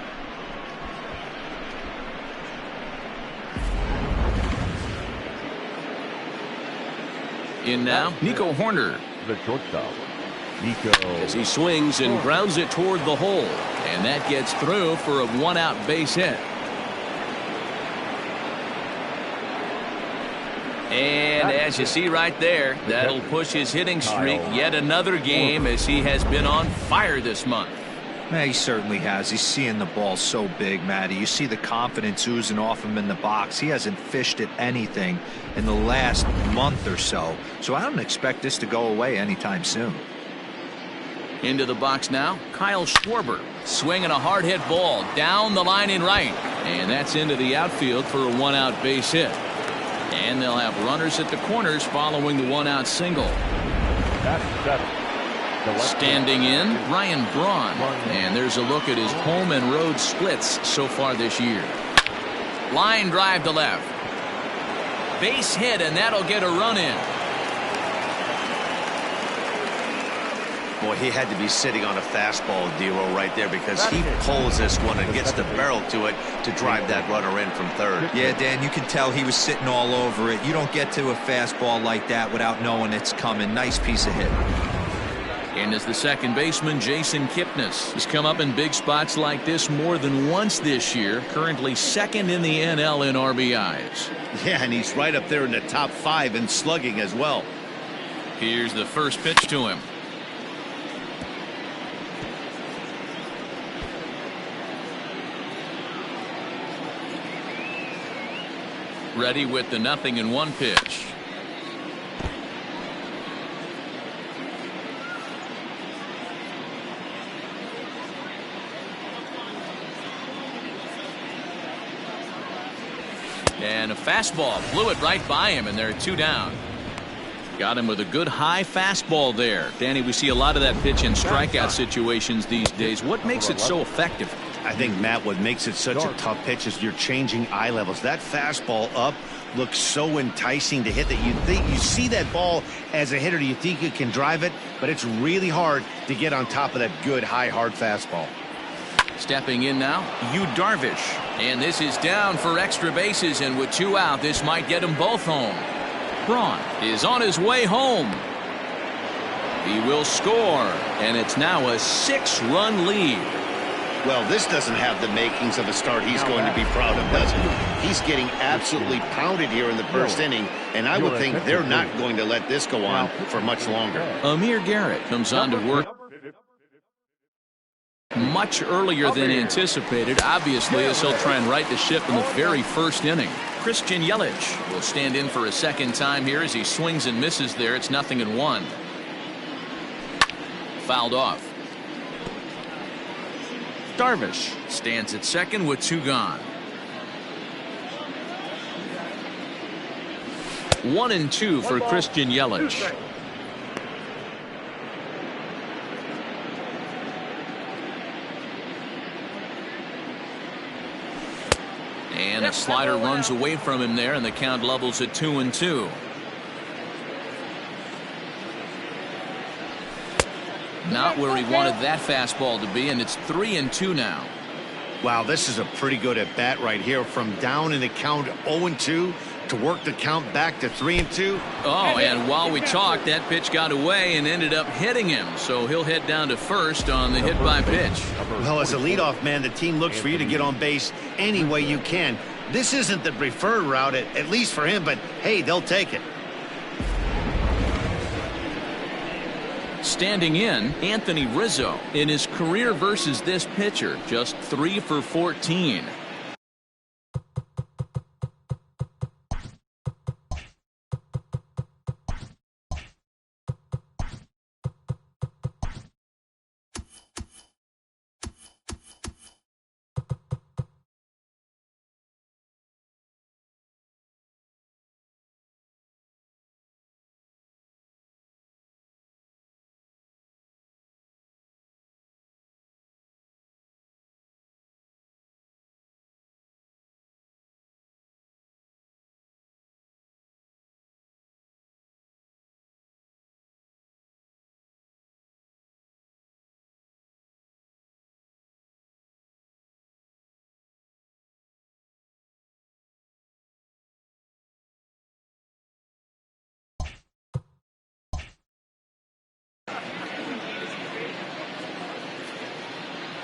In now, Nico Horner. The shortstop, Nico. As he swings and grounds it toward the hole. And that gets through for a 1-out base hit. And as you see right there, that'll push his hitting streak yet another game as he has been on fire this month. Yeah, he certainly has. He's seeing the ball so big, Matty. You see the confidence oozing off him in the box. He hasn't fished at anything in the last month or so. So I don't expect this to go away anytime soon. Into the box now, Kyle Schwarber. Swinging a hard hit ball down the line in right. And that's into the outfield for a 1-out base hit. And they'll have runners at the corners following the 1-out single. That's 7. Standing in, Ryan Braun. And there's a look at his home and road splits so far this year. Line drive to left. Base hit, and that'll get a run in. Boy, he had to be sitting on a fastball, D-Roll, right there, because he pulls this one and gets the barrel to it to drive that runner in from third. Yeah, Dan, you can tell he was sitting all over it. You don't get to a fastball like that without knowing it's coming. Nice piece of hit. And as the second baseman, Jason Kipnis. He's come up in big spots like this more than once this year. Currently second in the NL in RBIs. Yeah, and he's right up there in the top 5 in slugging as well. Here's the first pitch to him. Ready with the 0-1 pitch. And a fastball blew it right by him, and there are 2 down. Got him with a good high fastball there. Danny, we see a lot of that pitch in strikeout situations these days. What makes it so effective? I think, Matt, what makes it such a tough pitch is you're changing eye levels. That fastball up looks so enticing to hit that you think you see that ball as a hitter. You think you can drive it, but it's really hard to get on top of that good high hard fastball. Stepping in now, Yu Darvish. And this is down for extra bases, and with 2 out, this might get them both home. Braun is on his way home. He will score, and it's now a 6-run lead. Well, this doesn't have the makings of a start he's going to be proud of, does it? He's getting absolutely pounded here in the first inning, and I would think they're not going to let this go on for much longer. Amir Garrett comes on to work much earlier than anticipated, obviously, as he'll try and right the ship in the very first inning. Christian Yelich will stand in for a second time here as he swings and misses there. It's 0-1. Fouled off. Darvish stands at second with 2 gone. 1-2 for Christian Yelich. And a slider runs away from him there, and the count levels at 2-2. Not where he wanted that fastball to be, and it's 3-2 now. Wow, this is a pretty good at bat right here. From down in the count 0-2 to work the count back to 3-2. Oh, and while we talked, that pitch got away and ended up hitting him. So he'll head down to first on the hit by pitch. Well, as a leadoff man, the team looks for you to get on base any way you can. This isn't the preferred route, at least for him, but hey, they'll take it. Standing in, Anthony Rizzo. In his career versus this pitcher, just 3 for 14.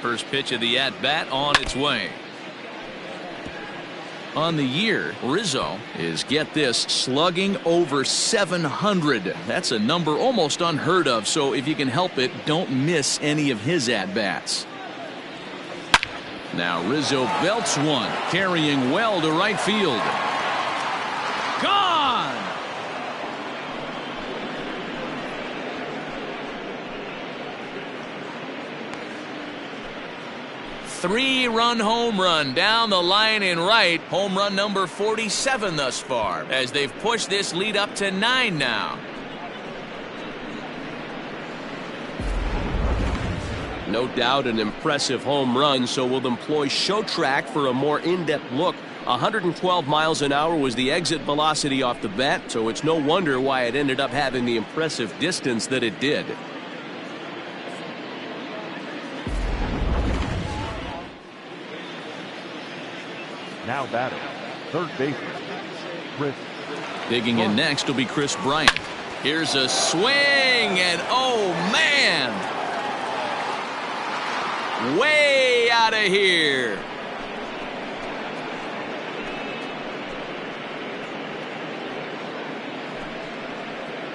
First pitch of the at-bat on its way. On the year, Rizzo is, get this, slugging over 700. That's a number almost unheard of, so if you can help it, don't miss any of his at-bats. Now Rizzo belts one, carrying well to right field. Gone! 3-run home run down the line in right. Home run number 47 thus far, as they've pushed this lead up to 9 now. No doubt an impressive home run, so we'll employ show track for a more in-depth look. 112 miles an hour was the exit velocity off the bat, so it's no wonder why it ended up having the impressive distance that it did. Now batting, third baseman, Chris. Digging in next will be Chris Bryant. Here's a swing, and oh man! Way out of here.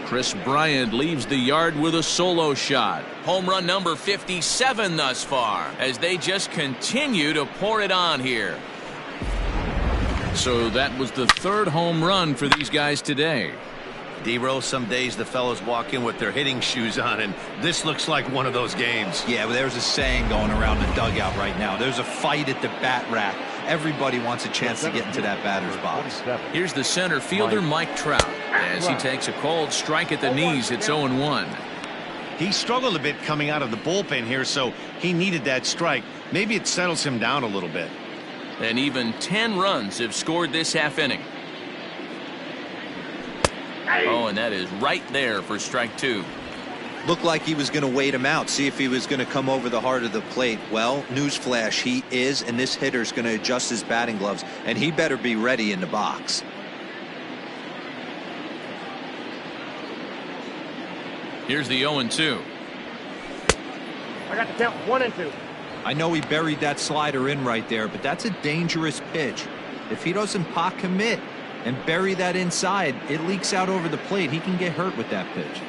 Chris Bryant leaves the yard with a solo shot. Home run number 57 thus far, as they just continue to pour it on here. So that was the third home run for these guys today. D-Rose, some days the fellows walk in with their hitting shoes on, and this looks like one of those games. Yeah, well, there's a saying going around the dugout right now. There's a fight at the bat rack. Everybody wants a chance to get into that batter's box. Here's the center fielder, Mike Trout. As he takes a cold strike at the knees, it's 0-1. He struggled a bit coming out of the bullpen here, so he needed that strike. Maybe it settles him down a little bit. And even 10 runs have scored this half inning. Oh, and that is right there for strike 2. Looked like he was going to wait him out, see if he was going to come over the heart of the plate. Well, newsflash, he is, and this hitter's going to adjust his batting gloves, and he better be ready in the box. Here's the 0-2. I got the count 1-2. I know he buried that slider in right there, but that's a dangerous pitch. If he doesn't pot commit and bury that inside, it leaks out over the plate. He can get hurt with that pitch.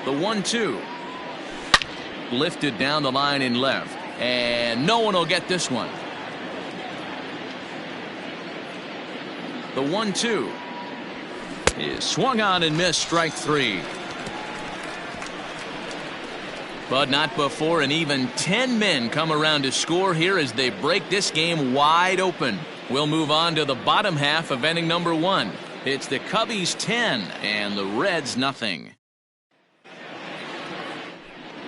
The 1-2. Lifted down the line in left. And no one will get this one. The 1-2 is swung on and missed, strike 3. But not before an even 10 men come around to score here as they break this game wide open. We'll move on to the bottom half of inning number 1. It's the Cubbies 10 and the Reds nothing.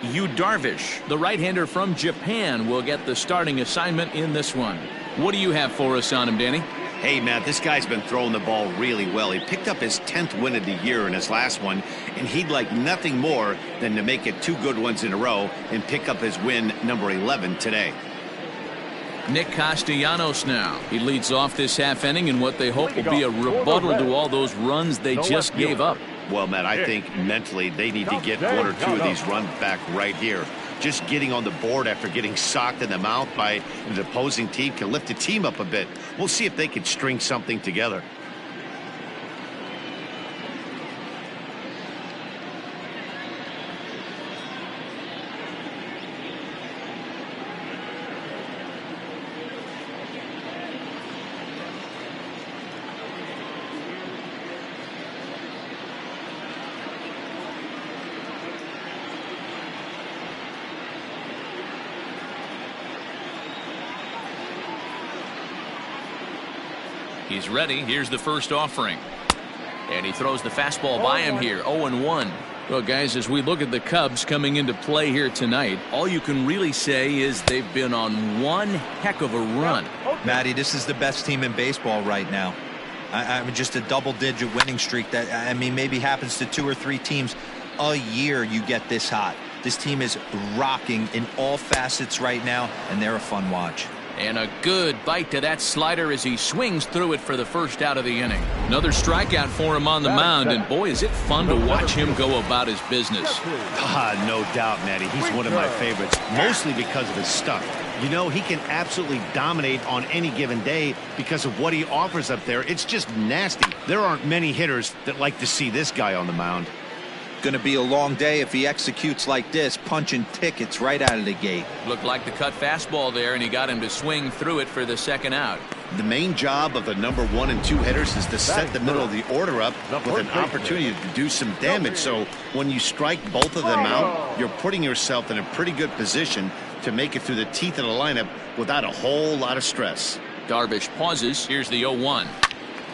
Yu Darvish, the right-hander from Japan, will get the starting assignment in this one. What do you have for us on him, Danny? Hey, Matt, this guy's been throwing the ball really well. He picked up his 10th win of the year in his last one, and he'd like nothing more than to make it 2 good ones in a row and pick up his win number 11 today. Nick Castellanos now. He leads off this half inning in what they hope will be a rebuttal to all those runs they just gave up. Well, Matt, I think mentally they need to get one or two of these runs back right here. Just getting on the board after getting socked in the mouth by the opposing team can lift the team up a bit. We'll see if they can string something together. He's ready. Here's the first offering. And he throws the fastball by him here. 0-1. Well, guys, as we look at the Cubs coming into play here tonight, all you can really say is they've been on one heck of a run. Matty, this is the best team in baseball right now. I mean, just a double-digit winning streak that, I mean, maybe happens to 2 or 3 teams a year you get this hot. This team is rocking in all facets right now, and they're a fun watch. And a good bite to that slider as he swings through it for the first out of the inning. Another strikeout for him on the mound, and boy, is it fun to watch him go about his business. No doubt, Matty. He's one of my favorites, mostly because of his stuff. You know, he can absolutely dominate on any given day because of what he offers up there. It's just nasty. There aren't many hitters that like to see this guy on the mound. Going to be a long day if he executes like this, punching tickets right out of the gate. Looked like the cut fastball there, and he got him to swing through it for the second out. The main job of the number 1 and 2 hitters is to set the middle of the order up with an opportunity to do some damage. So when you strike both of them out, you're putting yourself in a pretty good position to make it through the teeth of the lineup without a whole lot of stress. Darvish pauses. Here's the 0-1.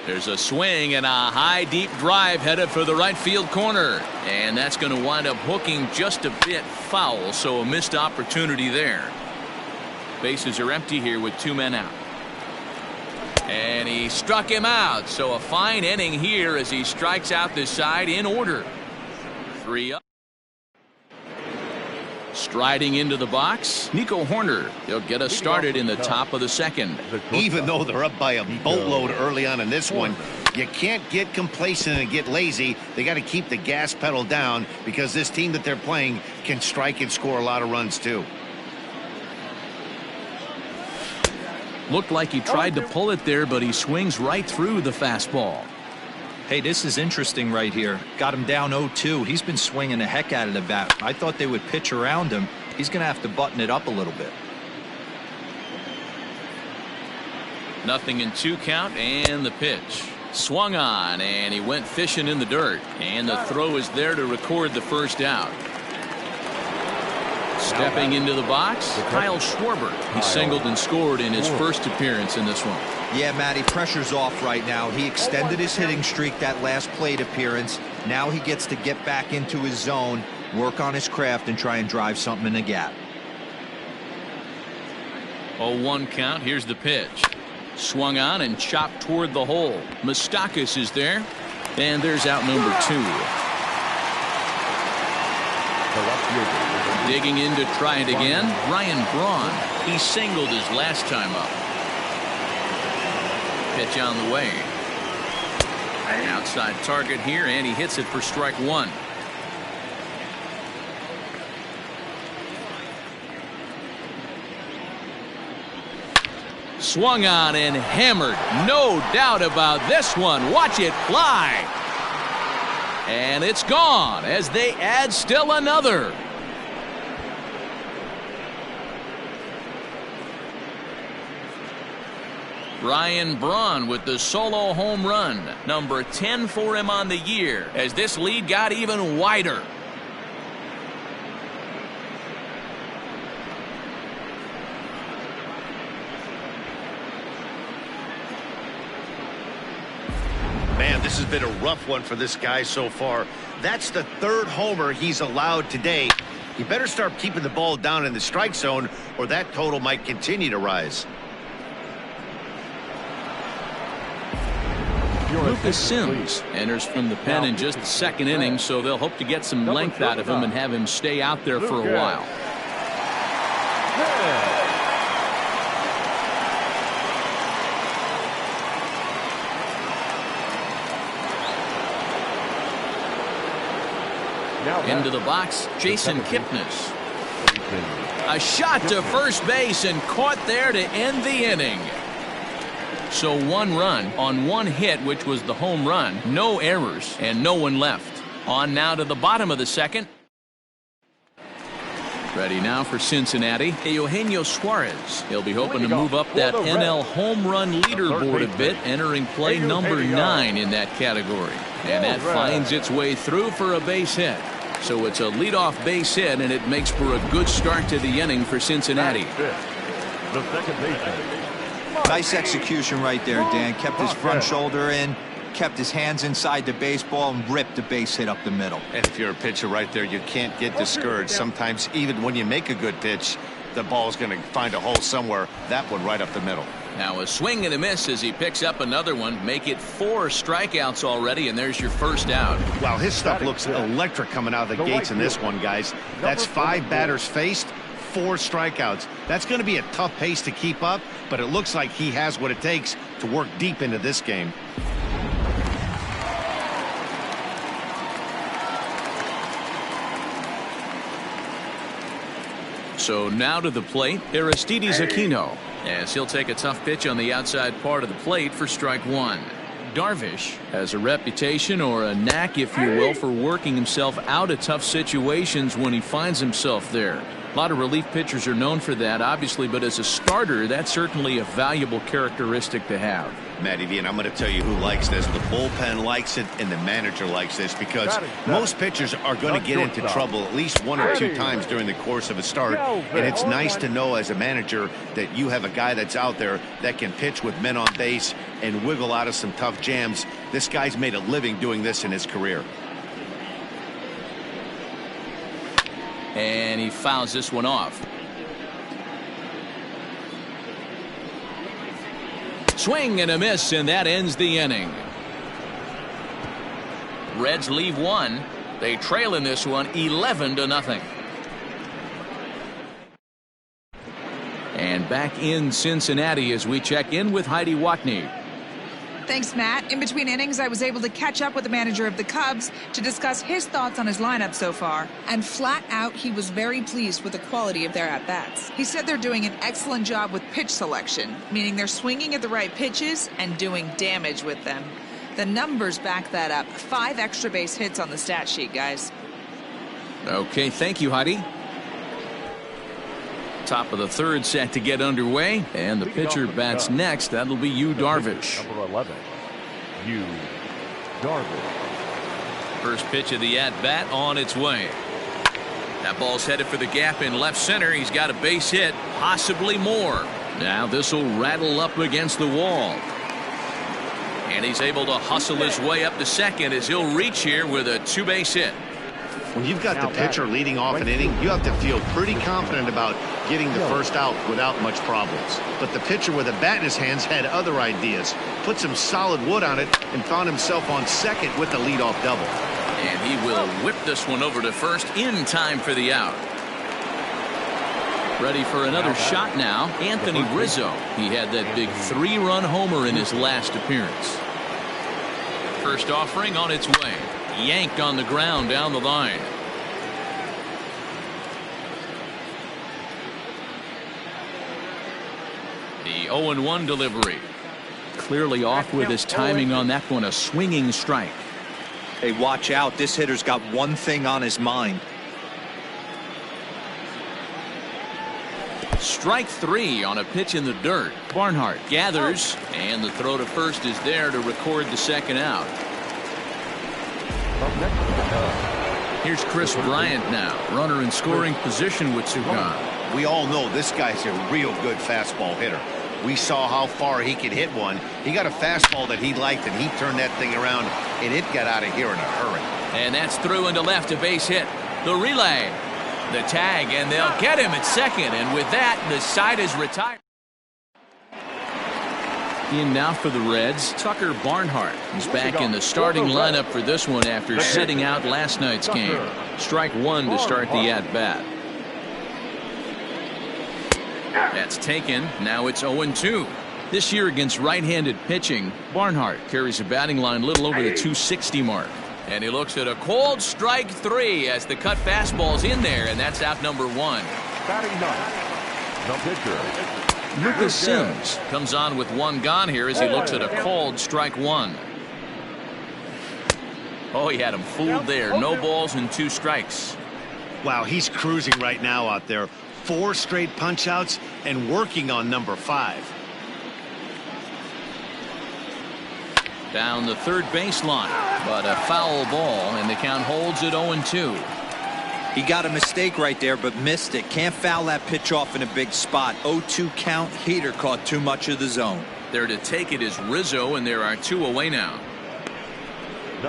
There's a swing and a high deep drive headed for the right field corner, and that's going to wind up hooking just a bit foul, so a missed opportunity there. Bases are empty here with 2 men out, and he struck him out, so a fine inning here as he strikes out this side in order. 3 up. Striding into the box, Nico Horner. He'll get us started in the top of the second. Even though they're up by a boatload early on in this one, you can't get complacent and get lazy. They got to keep the gas pedal down because this team that they're playing can strike and score a lot of runs too. Looked like he tried to pull it there, but he swings right through the fastball. Hey, this is interesting right here. Got him down 0-2. He's been swinging the heck out of the bat. I thought they would pitch around him. He's going to have to button it up a little bit. 0-2 count, and the pitch. Swung on, and he went fishing in the dirt. And the throw is there to record the first out. Stepping into the box, Kyle Schwarber. He singled and scored in his first appearance in this one. Yeah, Matty, pressure's off right now. He extended his hitting streak that last plate appearance. Now he gets to get back into his zone, work on his craft, and try and drive something in the gap. 0-1 count. Here's the pitch. Swung on and chopped toward the hole. Moustakas is there, and there's out number 2. Digging in to try it again, Ryan Braun. He singled his last time up. Pitch on the way. Outside target here, and he hits it for strike 1. Swung on and hammered. No doubt about this one. Watch it fly. And it's gone as they add still another. Ryan Braun with the solo home run, number 10 for him on the year, as this lead got even wider. Man, this has been a rough one for this guy so far. That's the 3rd homer he's allowed today. He better start keeping the ball down in the strike zone, or that total might continue to rise. Lucas Sims enters from the pen in just the 2nd inning, so they'll hope to get some length out of him and have him stay out there for a while. Into the box, Jason Kipnis. A shot to first base and caught there to end the inning. So 1 run on 1 hit, which was the home run, no errors, and no one left. On now to the bottom of the second. Ready now for Cincinnati, Eugenio Suarez. He'll be hoping to move up that NL home run leaderboard a bit, entering play number 9 in that category. And that finds its way through for a base hit. So it's a leadoff base hit, and it makes for a good start to the inning for Cincinnati. The second baseman. Nice execution right there, Dan. Kept his front shoulder in, kept his hands inside the baseball, and ripped the base hit up the middle. And if you're a pitcher right there, you can't get discouraged. Sometimes even when you make a good pitch, the ball's going to find a hole somewhere. That one right up the middle. Now a swing and a miss as he picks up another one. Make it 4 strikeouts already, and there's your first out. Wow, his stuff looks electric coming out of the gates in this one, guys. That's 5 batters faced, 4 strikeouts. That's going to be a tough pace to keep up, but it looks like he has what it takes to work deep into this game. So now to the plate, Aristides Aquino, as he'll take a tough pitch on the outside part of the plate for strike 1. Darvish has a reputation, or a knack if you will, for working himself out of tough situations when he finds himself there. A lot of relief pitchers are known for that, obviously, but as a starter, that's certainly a valuable characteristic to have. Matty V, and I'm going to tell you who likes this. The bullpen likes it, and the manager likes this, because most pitchers are going to get into trouble at least 1 or 2 times during the course of a start, and it's nice to know as a manager that you have a guy that's out there that can pitch with men on base and wiggle out of some tough jams. This guy's made a living doing this in his career. And he fouls this one off. Swing and a miss, and that ends the inning. Reds leave 1. They trail in this one 11-0. And back in Cincinnati as we check in with Heidi Watney. Thanks, Matt. In between innings, I was able to catch up with the manager of the Cubs to discuss his thoughts on his lineup so far. And flat out, he was very pleased with the quality of their at-bats. He said they're doing an excellent job with pitch selection, meaning they're swinging at the right pitches and doing damage with them. The numbers back that up. 5 extra base hits on the stat sheet, guys. Okay, thank you, Heidi. Top of the 3rd set to get underway, and the pitcher bats next. That'll be Yu Darvish. Number 11, Yu Darvish. First pitch of the at-bat on its way. That ball's headed for the gap in left center. He's got a base hit, possibly more. Now this will rattle up against the wall. And he's able to hustle his way up to second as he'll reach here with a 2-base hit. When you've got the pitcher leading off an inning, you have to feel pretty confident about getting the first out without much problems. But the pitcher with a bat in his hands had other ideas. Put some solid wood on it and found himself on second with the leadoff double. And he will whip this one over to first in time for the out. Ready for another shot now, Anthony Rizzo. He had that big 3-run homer in his last appearance. First offering on its way. Yanked on the ground down the line. The 0-1 delivery. Clearly off with his timing on that one. A swinging strike. Hey, watch out. This hitter's got one thing on his mind. Strike 3 on a pitch in the dirt. Barnhart gathers, and the throw to first is there to record the second out. Here's Chris Bryant now, runner in scoring position with 2 gone. We all know this guy's a real good fastball hitter. We saw how far he could hit one. He got a fastball that he liked, and he turned that thing around, and it got out of here in a hurry. And that's through into left, a base hit. The relay, the tag, and they'll get him at second. And with that, the side is retired. In now for the Reds, Tucker Barnhart. He's back in the starting lineup for this one after sitting out last night's game. Strike 1 to start the at-bat. That's taken. Now it's 0-2. This year against right-handed pitching, Barnhart carries a batting line a little over the 260 mark. And he looks at a cold strike 3 as the cut fastball's in there, and that's out number 1. Batting ninth, the pitcher, Lucas Sims comes on with 1 gone here as he looks at a called strike 1. Oh, he had him fooled there. No balls and 2 strikes. Wow, he's cruising right now out there. 4 straight punch outs and working on number 5. Down the third baseline, but a foul ball, and the count holds at 0-2. He got a mistake right there, but missed it. Can't foul that pitch off in a big spot. 0-2 count. Heater caught too much of the zone. There to take it is Rizzo, and there are 2 away now.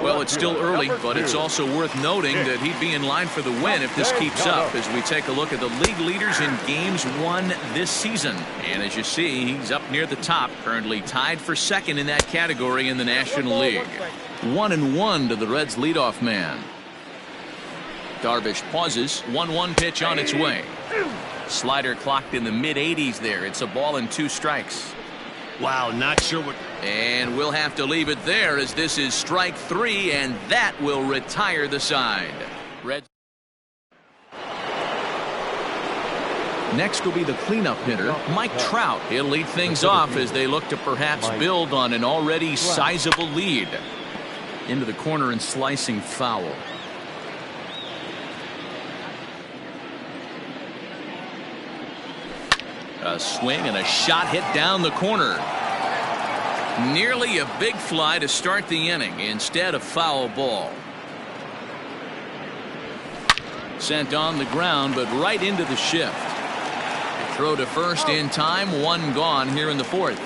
Well, it's still early, but it's also worth noting that he'd be in line for the win if this keeps up as we take a look at the league leaders in games won this season. And as you see, he's up near the top, currently tied for second in that category in the National League. 1-1 to the Reds' leadoff man. Darvish pauses. 1-1 pitch on its way. Slider clocked in the mid-80s there. It's a ball and 2 strikes. Wow, not sure what. And we'll have to leave it there as this is strike 3, and that will retire the side. Reds. Next will be the cleanup hitter, Mike Trout. He'll lead things off as they look to perhaps build on an already sizable lead. Into the corner and slicing foul. A swing and a shot hit down the corner. Nearly a big fly to start the inning. Instead, a foul ball. Sent on the ground, but right into the shift. Throw to first in time. 1 gone here in the 4th.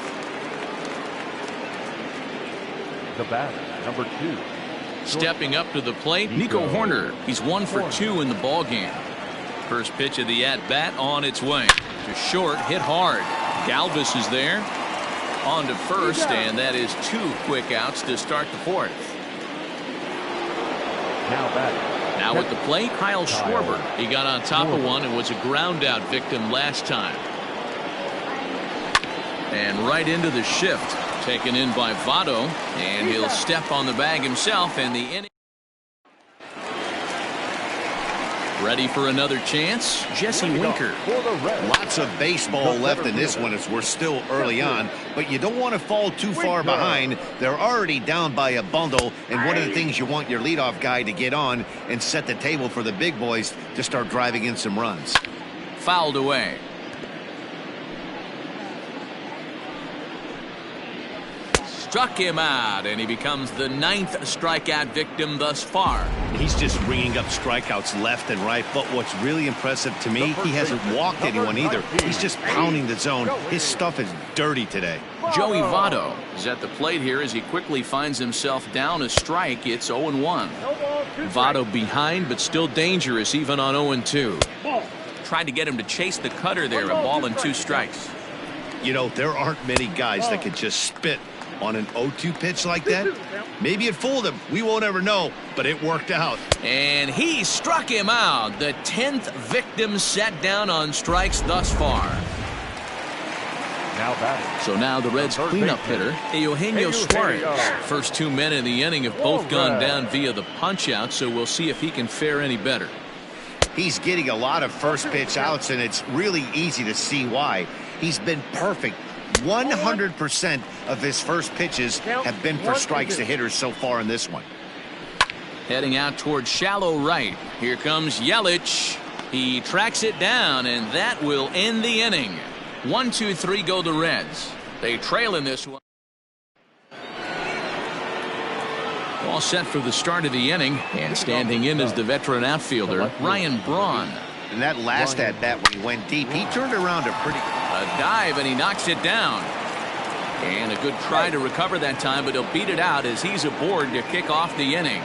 the batter, number 2. Stepping up to the plate, Nico Horner. He's 1 for 2 in the ball game. First pitch of the at-bat on its way. To short, hit hard. Galvis is there. On to first, and that is 2 quick outs to start the 4th. Now at the plate, Kyle Schwarber. He got on top of one and was a ground out victim last time. And right into the shift. Taken in by Votto, and he'll step on the bag himself, and the inning. Ready for another chance, Jesse Winker. Lots of baseball left in this one as we're still early on, but you don't want to fall too far behind. They're already down by a bundle, and one of the things you want your leadoff guy to get on and set the table for the big boys to start driving in some runs. Fouled away. Struck him out, and he becomes the 9th strikeout victim thus far. He's just ringing up strikeouts left and right, but what's really impressive to me, he hasn't walked anyone either. He's just pounding the zone. His stuff is dirty today. Joey Votto is at the plate here as he quickly finds himself down a strike. It's 0-1. Votto behind, but still dangerous even on 0-2. Tried to get him to chase the cutter there, a ball and 2 strikes. You know, there aren't many guys that could just spit on an 0-2 pitch like that. Maybe it fooled him. We won't ever know, but it worked out. And he struck him out. The 10th victim set down on strikes thus far. So now the Reds cleanup hitter, Eugenio Suarez. First 2 men in the inning have both gone down via the punch out, so we'll see if he can fare any better. He's getting a lot of first pitch outs, and it's really easy to see why. He's been perfect. 100% of his first pitches have been for strikes to hitters so far in this one. Heading out towards shallow right. Here comes Yelich. He tracks it down, and that will end the inning. 1-2-3 go the Reds. They trail in this one. All set for the start of the inning, and standing in is the veteran outfielder, Ryan Braun. And that last at-bat when he went deep, he turned around a dive, and he knocks it down. And a good try to recover that time, but he'll beat it out as he's aboard to kick off the inning.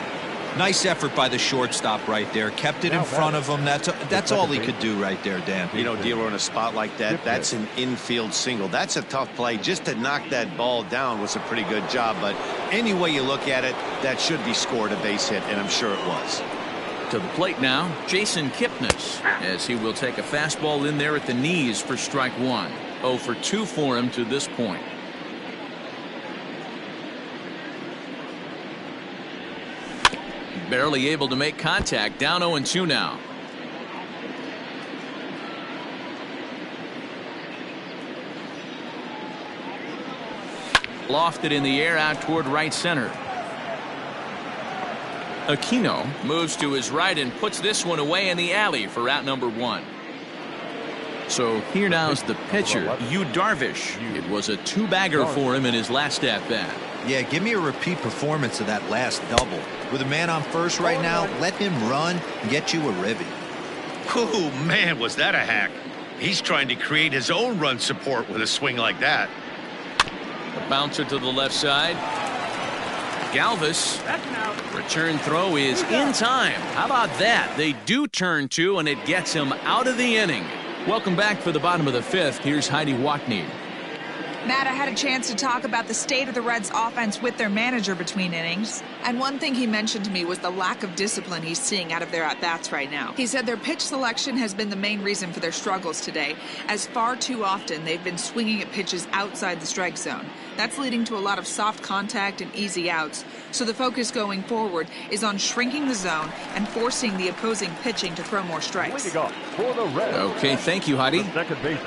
Nice effort by the shortstop right there. Kept it in front of him. That's all he could do right there, Dan. You know, dealer in a spot like that, that's an infield single. That's a tough play. Just to knock that ball down was a pretty good job, but any way you look at it, that should be scored a base hit, and I'm sure it was. To the plate now, Jason Kipnis, as he will take a fastball in there at the knees for strike 1. 0 for 2 for him to this point. barely able to make contact. Down 0-2 now. Lofted in the air out toward right center. Aquino moves to his right and puts this one away in the alley for out number 1. So here now's the pitcher, Yu Darvish. It was a 2-bagger for him in his last at-bat. Yeah, give me a repeat performance of that last double. With a man on first right now, let him run and get you a ribby. Oh, man, was that a hack. He's trying to create his own run support with a swing like that. A bouncer to the left side. Galvis. Return throw is in time. How about that? They do turn 2, and it gets him out of the inning. Welcome back for the bottom of the 5th. Here's Heidi Watney. Matt, I had a chance to talk about the state of the Reds offense with their manager between innings. And one thing he mentioned to me was the lack of discipline he's seeing out of their at-bats right now. He said their pitch selection has been the main reason for their struggles today, as far too often they've been swinging at pitches outside the strike zone. That's leading to a lot of soft contact and easy outs. So the focus going forward is on shrinking the zone and forcing the opposing pitching to throw more strikes. Okay, thank you, Heidi.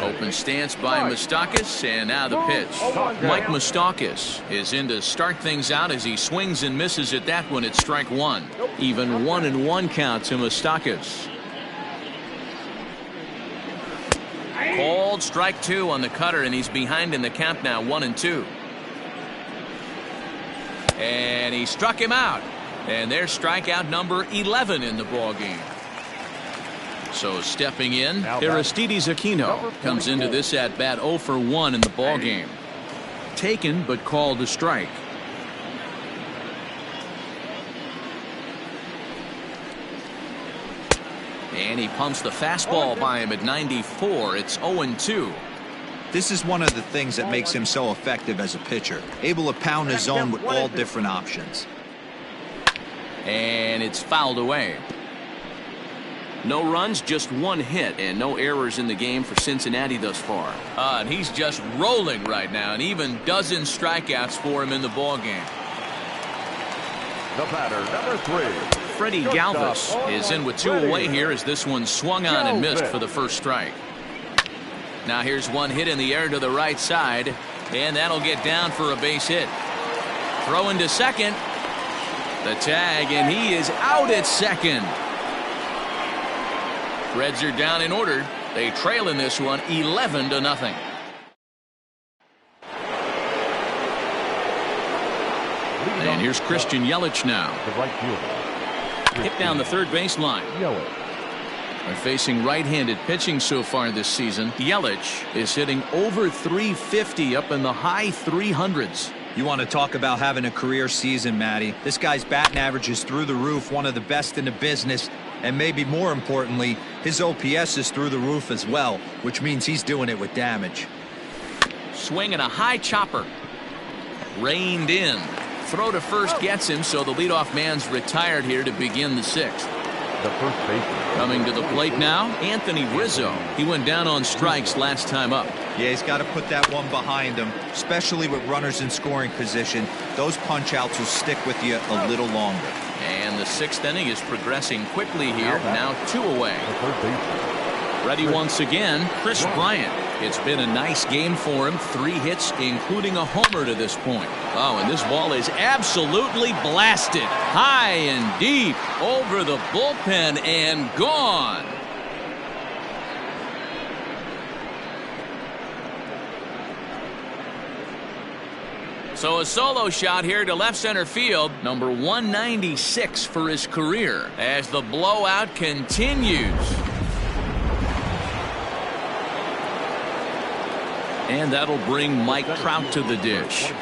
Open stance by Moustakas, and now the pitch. Mike Moustakas is in to start things out as he swings and misses at that one at strike 1. Even 1-1 count to Moustakas. Called strike 2 on the cutter, and he's behind in the count now, 1-2. And he struck him out. And there's strikeout number 11 in the ballgame. So stepping in, Aristides Aquino comes into this at-bat 0 for 1 in the ballgame. Taken, but called a strike. And he pumps the fastball by him at 94. It's 0-2. This is one of the things that makes him so effective as a pitcher. Able to pound his zone with all different options. And it's fouled away. No runs, just 1 hit, and no errors in the game for Cincinnati thus far. And he's just rolling right now, and even dozen strikeouts for him in the ballgame. The batter, number 3. Freddie Galvis is in with 2 away here as this one swung on and missed for the first strike. Now here's one hit in the air to the right side, and that'll get down for a base hit. Throw into second. The tag, and he is out at second. Reds are down in order. They trail in this one 11-0. And here's Christian Yelich now. The right fielder. Hit down the third baseline. They're facing right-handed pitching so far this season. Yelich is hitting over 350, up in the high 300s. You want to talk about having a career season, Matty. This guy's batting average is through the roof, one of the best in the business. And maybe more importantly, his OPS is through the roof as well, which means he's doing it with damage. Swinging a high chopper. Reined in. Throw to first gets him, so the leadoff man's retired here to begin the 6th. The first baseman. Coming to the plate now, Anthony Rizzo. He went down on strikes last time up. Yeah, he's got to put that one behind him, especially with runners in scoring position. Those punch-outs will stick with you a little longer. And the 6th inning is progressing quickly here. Now 2 away. The first baseman. Ready once again, Chris Bryant. It's been a nice game for him. 3 hits, including a homer to this point. Oh, and this ball is absolutely blasted. High and deep over the bullpen and gone. So a solo shot here to left center field. Number 196 for his career as the blowout continues. And that'll bring Mike Trout to the dish.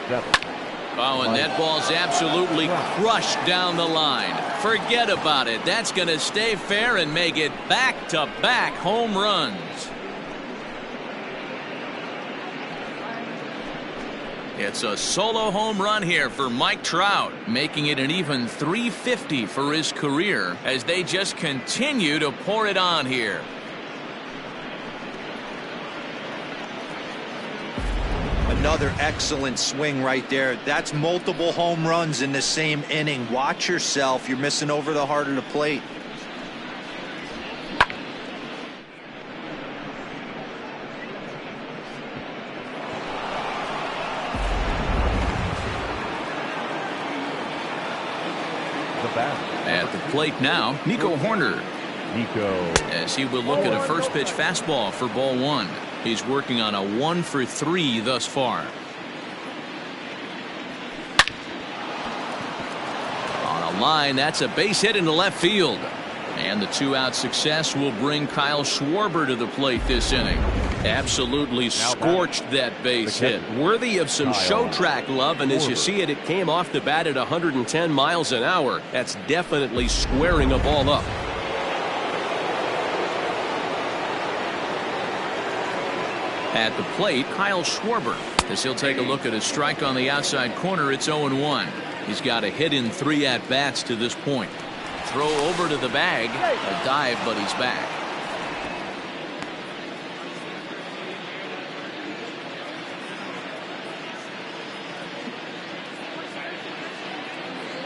Oh, and that ball's absolutely crushed down the line. Forget about it. That's going to stay fair and make it back-to-back home runs. It's a solo home run here for Mike Trout, making it an even 350 for his career as they just continue to pour it on here. another excellent swing right there. That's multiple home runs in the same inning. Watch yourself. You're missing over the heart of the plate. At the plate now, Nico Horner. As he will look at a first pitch fastball for ball one. He's working on a 1-for-3 thus far. On a line, that's a base hit into left field. And the 2-out success will bring Kyle Schwarber to the plate this inning. Absolutely scorched that base hit. Worthy of some show track love, and as you see it, it came off the bat at 110 miles an hour. That's definitely squaring a ball up. At the plate, Kyle Schwarber, as he'll take a look at a strike on the outside corner. It's 0-1. He's got a hit in 3 at-bats to this point. Throw over to the bag, a dive, but he's back.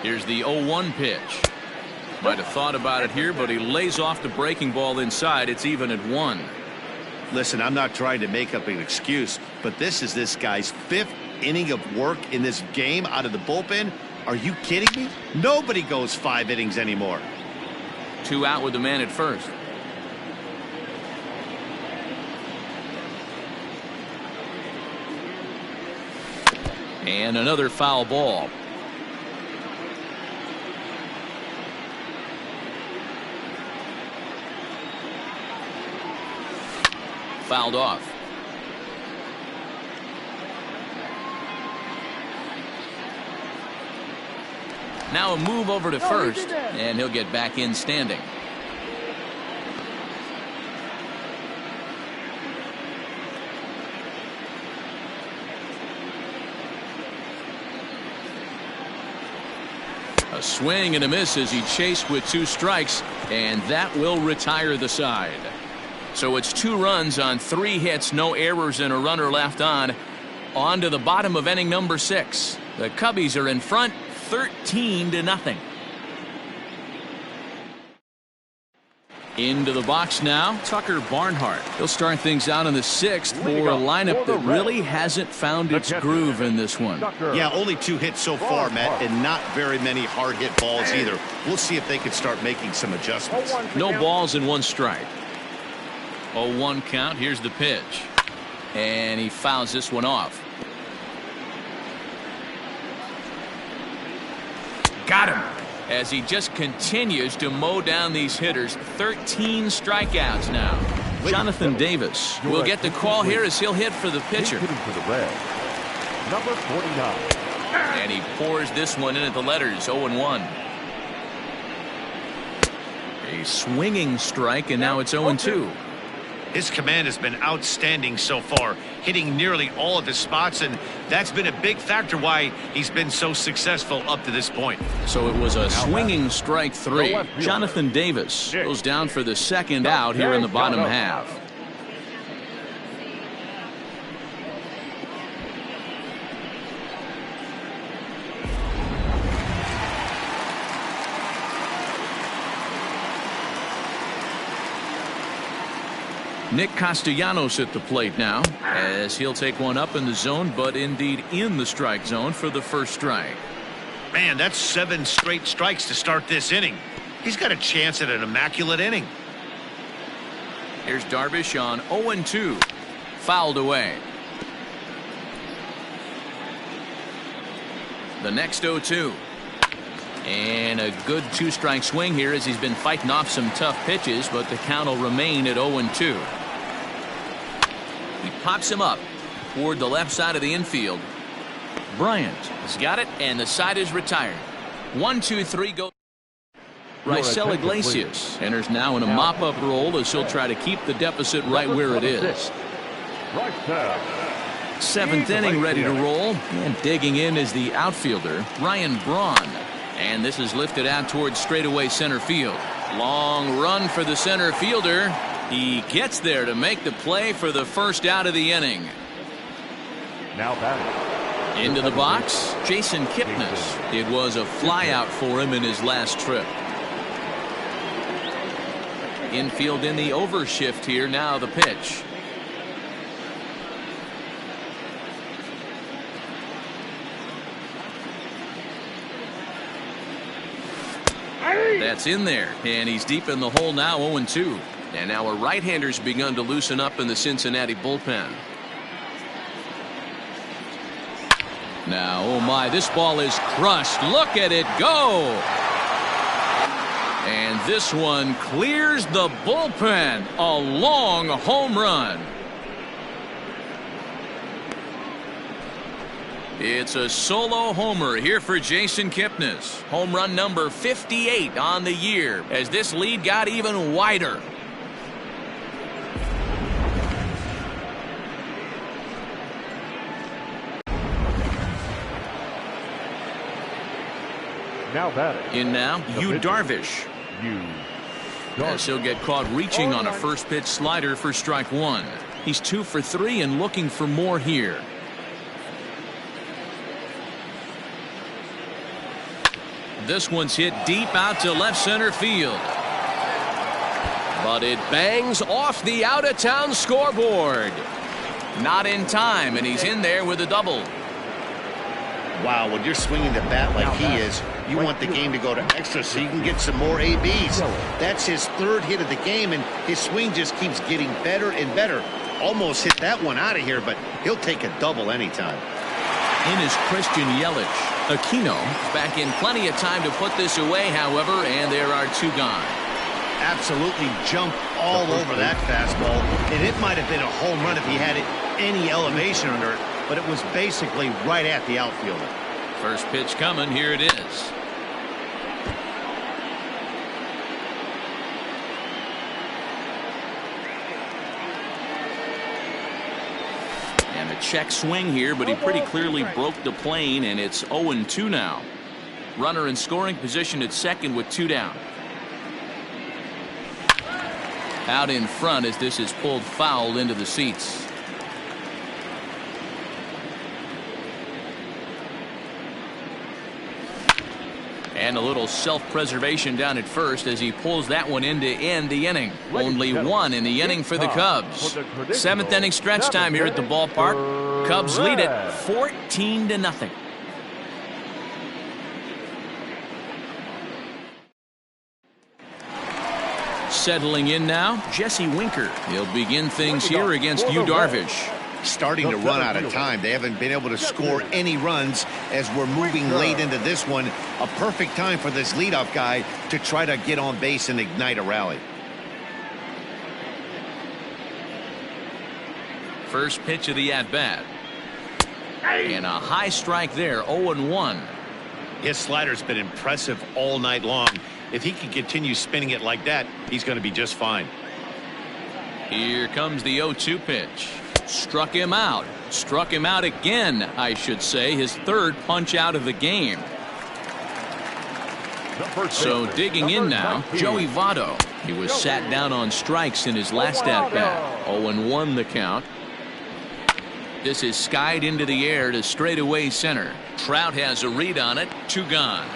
Here's the 0-1 pitch. Might have thought about it here, but he lays off the breaking ball inside. It's even at 1. Listen, I'm not trying to make up an excuse, but this is this guy's 5th inning of work in this game out of the bullpen. Are you kidding me? Nobody goes 5 innings anymore. 2 out with the man at first. And another foul ball. Fouled off. Now a move over to first, and he'll get back in standing. A swing and a miss as he chased with 2 strikes, and that will retire the side. So it's 2 runs on 3 hits, no errors, and a runner left on. On to the bottom of inning number 6. The Cubbies are in front, 13-0. Into the box now, Tucker Barnhart. He'll start things out in the 6th for a lineup that really hasn't found its groove in this one. Yeah, only 2 hits so far, Matt, and not very many hard hit balls either. We'll see if they can start making some adjustments. No balls and 1 strike. 0-1 count. Here's the pitch. And he fouls this one off. Got him. As he just continues to mow down these hitters. 13 strikeouts now. Jonathan Davis will get the call here as he'll hit for the pitcher. Number 49. And he pours this one in at the letters. 0-1. A swinging strike, and now it's 0-2. His command has been outstanding so far, hitting nearly all of his spots, and that's been a big factor why he's been so successful up to this point. So it was a swinging strike 3. Jonathan Davis goes down for the 2nd out here in the bottom half. Nick Castellanos at the plate now, as he'll take one up in the zone, but indeed in the strike zone for the first strike. Man, that's 7 straight strikes to start this inning. He's got a chance at an immaculate inning. Here's Darvish on 0-2. Fouled away. The next 0-2. And a good 2-strike swing here as he's been fighting off some tough pitches, but the count will remain at 0-2. He pops him up toward the left side of the infield. Bryant has got it, and the side is retired. 1-2-3 go. Raisel Iglesias enters now in a mop-up role as he'll try to keep the deficit right where it is. 7th inning ready to roll, and digging in is the outfielder Ryan Braun. And this is lifted out towards straightaway center field. Long run for the center fielder. He gets there to make the play for the first out of the inning. Now batting. Into the box, Jason Kipnis. It was a flyout for him in his last trip. Infield in the overshift here. Now the pitch. That's in there, and he's deep in the hole now, 0-2. And now a right-hander's begun to loosen up in the Cincinnati bullpen. Now, oh my, this ball is crushed. Look at it go. And this one clears the bullpen. A long home run. It's a solo homer here for Jason Kipnis. Home run number 58 on the year as this lead got even wider. Now batting. In now, Yu Darvish. As he'll get caught reaching on a first pitch slider for strike one. He's 2 for 3 and looking for more here. This one's hit deep out to left center field. But it bangs off the out-of-town scoreboard. Not in time, and he's in there with a double. Wow, when you're swinging the bat like he is, you want the game to go to extra so you can get some more ABs. That's his 3rd hit of the game, and his swing just keeps getting better and better. Almost hit that one out of here, but he'll take a double anytime. In is Christian Yelich. Aquino back in plenty of time to put this away, however, and there are 2 gone. Absolutely jumped all over that fastball, and it might have been a home run if he had any elevation under it, but it was basically right at the outfielder. First pitch coming. Here it is. And a check swing here, but he pretty clearly broke the plane, and it's 0-2 now. Runner in scoring position at second with 2 down. Out in front as this is pulled foul into the seats. And a little self-preservation down at first as he pulls that one in to end the inning. Only 1 in the inning for the Cubs. 7th inning stretch time here at the ballpark. Cubs lead it 14-0. Settling in now, Jesse Winker. He'll begin things here against Yu Darvish. Starting to run out of time. They haven't been able to score any runs as we're moving late into this one. A perfect time for this leadoff guy to try to get on base and ignite a rally. First pitch of the at-bat. And a high strike there, 0-1. His slider's been impressive all night long. If he can continue spinning it like that, he's going to be just fine. Here comes the 0-2 pitch. Struck him out. Struck him out again, I should say. His 3rd punch out of the game. So digging in now, Joey Votto. He was sat down on strikes in his last at-bat. 0-1 the count. This is skied into the air to straightaway center. Trout has a read on it. 2 gone.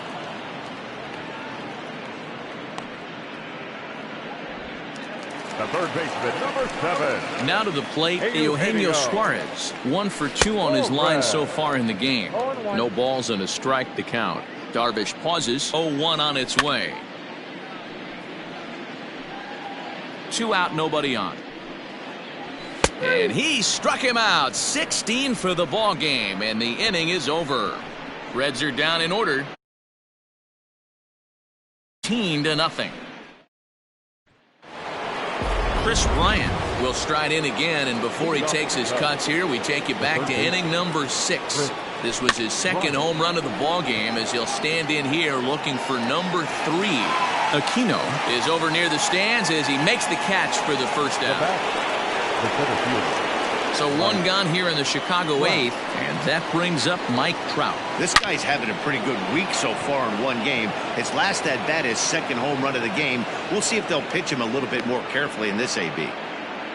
The third baseman, number 7. Now to the plate, Eugenio Suarez. 1 for 2 on his line so far in the game. No balls and a strike to count. Darvish pauses. 0-1 on its way. 2 out, nobody on. And he struck him out. 16 for the ball game, and the inning is over. Reds are down in order. 14-0. Chris Bryant will stride in again, and before he takes his cuts here, we take you back to inning number 6. This was his 2nd home run of the ball game as he'll stand in here looking for number 3. Aquino is over near the stands as he makes the catch for the first out. So 1 gone here in the Chicago 8th, and that brings up Mike Trout. This guy's having a pretty good week so far in 1 game. His last at bat, his 2nd home run of the game. We'll see if they'll pitch him a little bit more carefully in this AB.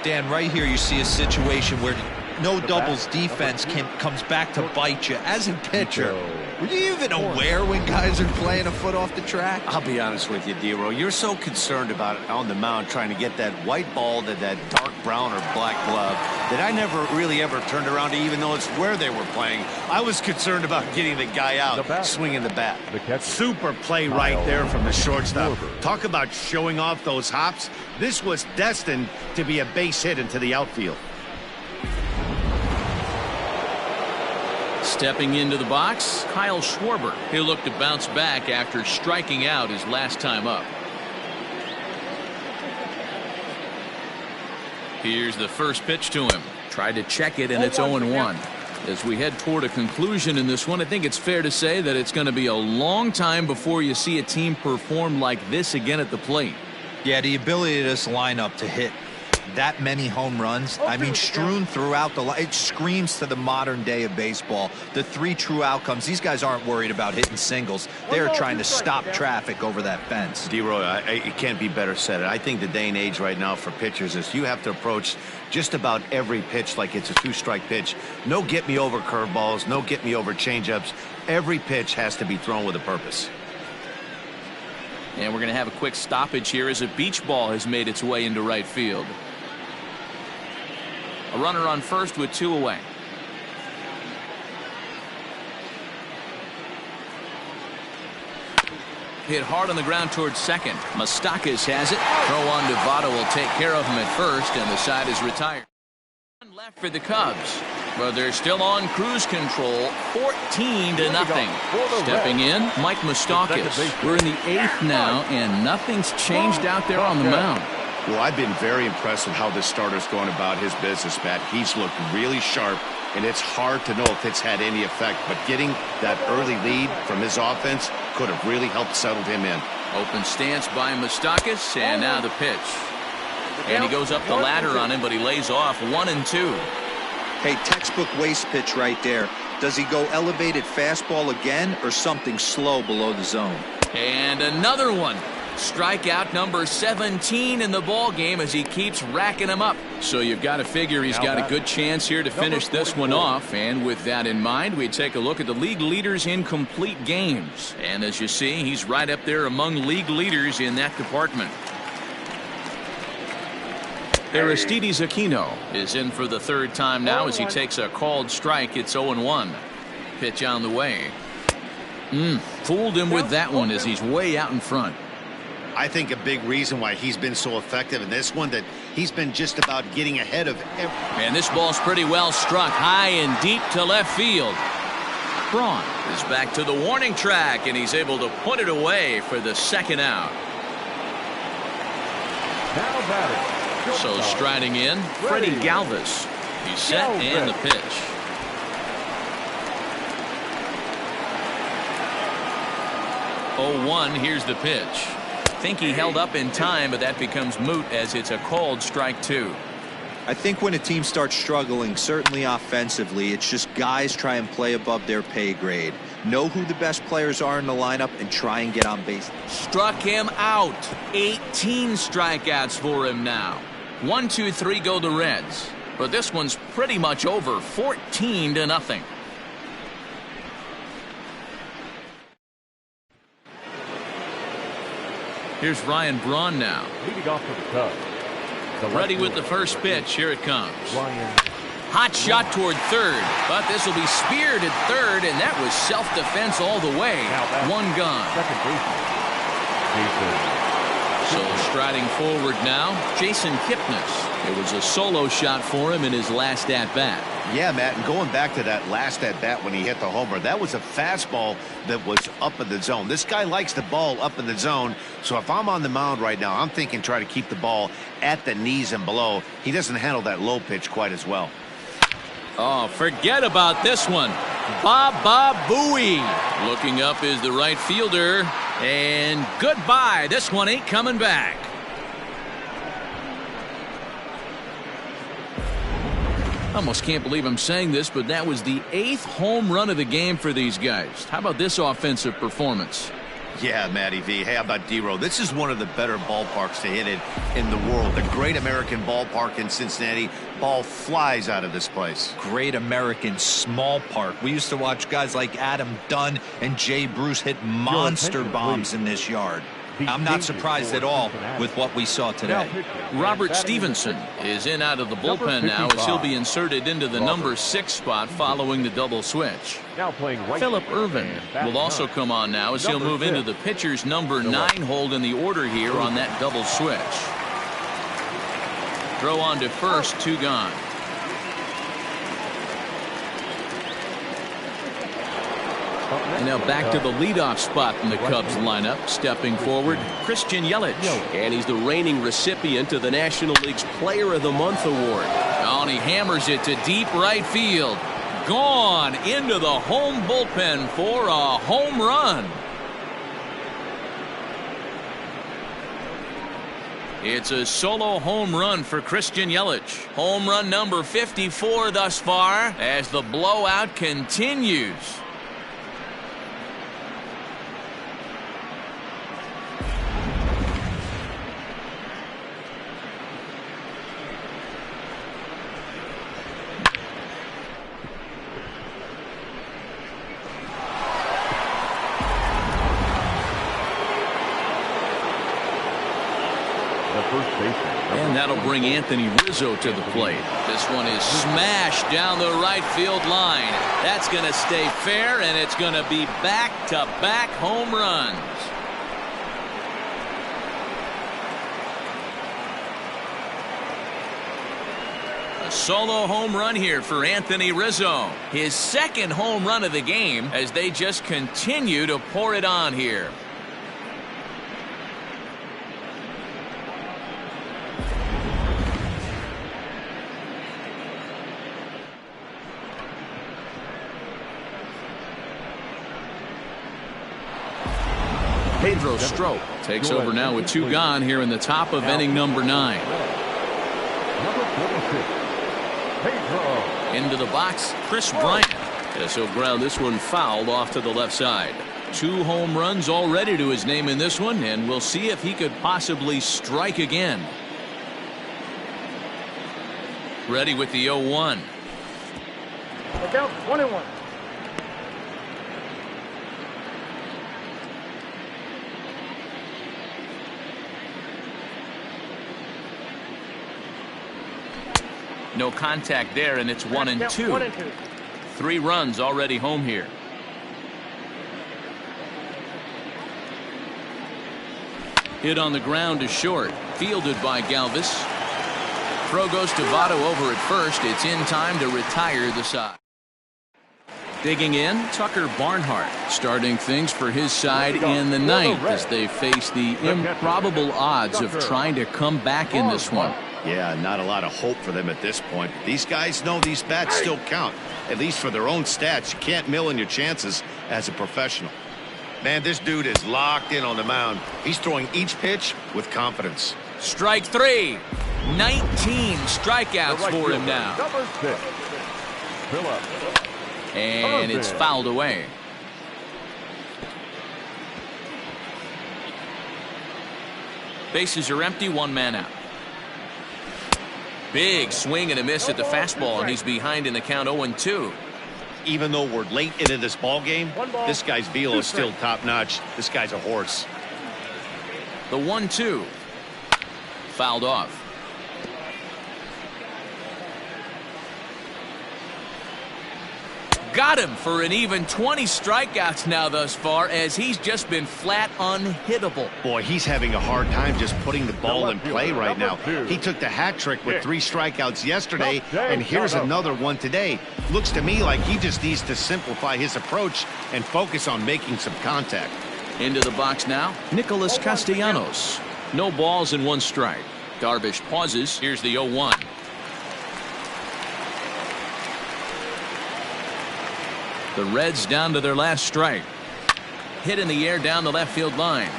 Dan, right here you see a situation where no doubles defense comes back to bite you. As a pitcher, were you even aware when guys are playing a foot off the track? I'll be honest with you, D-Row. You're so concerned about it on the mound trying to get that white ball to that dark brown or black glove that I never really ever turned around to even notice where they were playing. I was concerned about getting the guy out, swinging the bat. Super play right there from the shortstop. Talk about showing off those hops. This was destined to be a base hit into the outfield. Stepping into the box, Kyle Schwarber. He'll look to bounce back after striking out his last time up. Here's the first pitch to him. Tried to check it, and it's 0-1. As we head toward a conclusion in this one, I think it's fair to say that it's going to be a long time before you see a team perform like this again at the plate. Yeah, the ability of this lineup to hit that many home runs, I mean, strewn throughout the line, it screams to the modern day of baseball. The 3 true outcomes. These guys aren't worried about hitting singles. They're trying to stop traffic over that fence. D-Roy, it can't be better said. I think the day and age right now for pitchers is you have to approach just about every pitch like it's a 2-strike pitch. No get-me-over curveballs, no get-me-over changeups. Every pitch has to be thrown with a purpose. And we're going to have a quick stoppage here as a beach ball has made its way into right field. A runner on first with 2 away. Hit hard on the ground towards second. Moustakas has it. Throw on to Votto will take care of him at first, and the side is retired. One left for the Cubs, but they're still on cruise control, 14-0. Stepping in, Mike Moustakas. We're in the 8th now, and nothing's changed out there on the mound. Well, I've been very impressed with how this starter's going about his business, Matt. He's looked really sharp, and it's hard to know if it's had any effect. But getting that early lead from his offense could have really helped settle him in. Open stance by Moustakas, and now the pitch. And he goes up the ladder on him, but he lays off 1-2. Hey, textbook waste pitch right there. Does he go elevated fastball again or something slow below the zone? And another one. Strikeout number 17 in the ball game as he keeps racking them up. So you've got to figure he's got a good chance here to finish this one off. And with that in mind, we take a look at the league leaders in complete games. And as you see, he's right up there among league leaders in that department. Aristides Aquino is in for the 3rd time now as he takes a called strike. It's 0-1. Pitch on the way. Fooled him with that one as he's way out in front. I think a big reason why he's been so effective in this one that he's been just about getting ahead of every. And this ball's pretty well struck high and deep to left field. Braun is back to the warning track, and he's able to put it away for the 2nd out. Now batting. So striding in, Freddie Galvis. He's set and the pitch. 0-1. Here's the pitch. Think he held up in time, but that becomes moot as it's a called strike 2. I think when a team starts struggling, certainly offensively, it's just guys try and play above their pay grade. Know who the best players are in the lineup and try and get on base. Struck him out. 18 strikeouts for him now. 1, 2, 3 go the Reds. But this one's pretty much over, 14-0. Here's Ryan Braun now. Leading off for the Cubs. Ready with the first pitch. Here it comes. Hot shot toward third, but this will be speared at third, and that was self-defense all the way. 1 gone. Second baseman. So striding forward now, Jason Kipnis. It was a solo shot for him in his last at-bat. Yeah, Matt, and going back to that last at-bat when he hit the homer, that was a fastball that was up in the zone. This guy likes the ball up in the zone, so if I'm on the mound right now, I'm thinking try to keep the ball at the knees and below. He doesn't handle that low pitch quite as well. Oh, forget about this one. Baba Booey. Looking up is the right fielder. And goodbye. This one ain't coming back. Almost can't believe I'm saying this, but that was the 8th home run of the game for these guys. How about this offensive performance? Yeah, Matty V. Hey, how about D-Row? This is one of the better ballparks to hit it in the world. The Great American Ballpark in Cincinnati. Ball flies out of this place. Great American small park. We used to watch guys like Adam Dunn and Jay Bruce hit monster bombs in this yard. I'm not surprised at all with what we saw today. Robert Stevenson is in out of the bullpen now as he'll be inserted into the number 6 spot following the double switch. Now playing right. Philip Irvin will also come on now as he'll move into the pitcher's number 9 hold in the order here on that double switch. Throw on to first, 2 gone. And now back to the leadoff spot in the Cubs lineup. Stepping forward, Christian Yelich. And he's the reigning recipient of the National League's Player of the Month award. Oh, and he hammers it to deep right field. Gone into the home bullpen for a home run. It's a solo home run for Christian Yelich. Home run number 54 thus far as the blowout continues. And that'll bring Anthony Rizzo to the plate. This one is smashed down the right field line. That's going to stay fair, and it's going to be back-to-back home runs. A solo home run here for Anthony Rizzo. His second home run of the game as they just continue to pour it on here. Pedro Strop takes over now with 2 gone here in the top of inning number 9. Into the box, Chris Bryant. Yes, he'll ground this one fouled off to the left side. 2 home runs already to his name in this one, and we'll see if he could possibly strike again. Ready with the 0-1. Look out, 1-1. No contact there, and it's 1-2. 1-2. 3 runs already home here. Hit on the ground to short. Fielded by Galvis. Throw goes to Votto over at first. It's in time to retire the side. Digging in, Tucker Barnhart starting things for his side in the 9th as they face the improbable odds of trying to come back in this one. Yeah, not a lot of hope for them at this point. These guys know these bats still count, at least for their own stats. You can't mill in your chances as a professional. Man, this dude is locked in on the mound. He's throwing each pitch with confidence. Strike 3. 19 strikeouts for him now. Number 6. Philip. And it's fouled away. Bases are empty, 1 man out. Big swing and a miss at the fastball, and he's behind in the count 0-2. Even though we're late into this ball game, this guy's velo is still top-notch. This guy's a horse. The 1-2. Fouled off. Got him for an even 20 strikeouts now thus far, as he's just been flat unhittable. Boy, he's having a hard time just putting the ball in play right now. He took the hat trick with 3 strikeouts yesterday, and here's another one today. Looks to me like he just needs to simplify his approach and focus on making some contact. Into the box now, Nicholas Castellanos. No balls and 1 strike. Darvish pauses. Here's the 0-1. The Reds down to their last strike. Hit in the air down the left field line.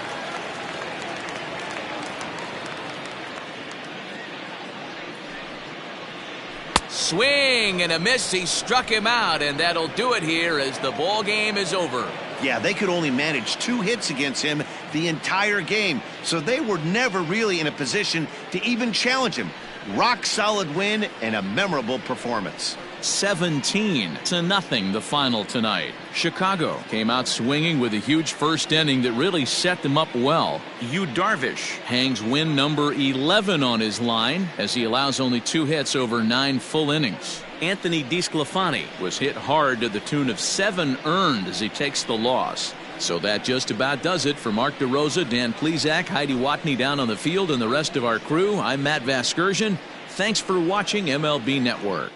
Swing and a miss. He struck him out, and that'll do it here as the ball game is over. Yeah, they could only manage 2 hits against him the entire game, so they were never really in a position to even challenge him. Rock solid win and a memorable performance. 17-0 the final tonight. Chicago came out swinging with a huge first inning that really set them up well. Yu Darvish hangs win number 11 on his line as he allows only 2 hits over 9 full innings. Anthony DeSclafani was hit hard to the tune of 7 earned as he takes the loss. So that just about does it for Mark DeRosa, Dan Plesac, Heidi Watney down on the field, and the rest of our crew. I'm Matt Vasgersian. Thanks for watching MLB Network.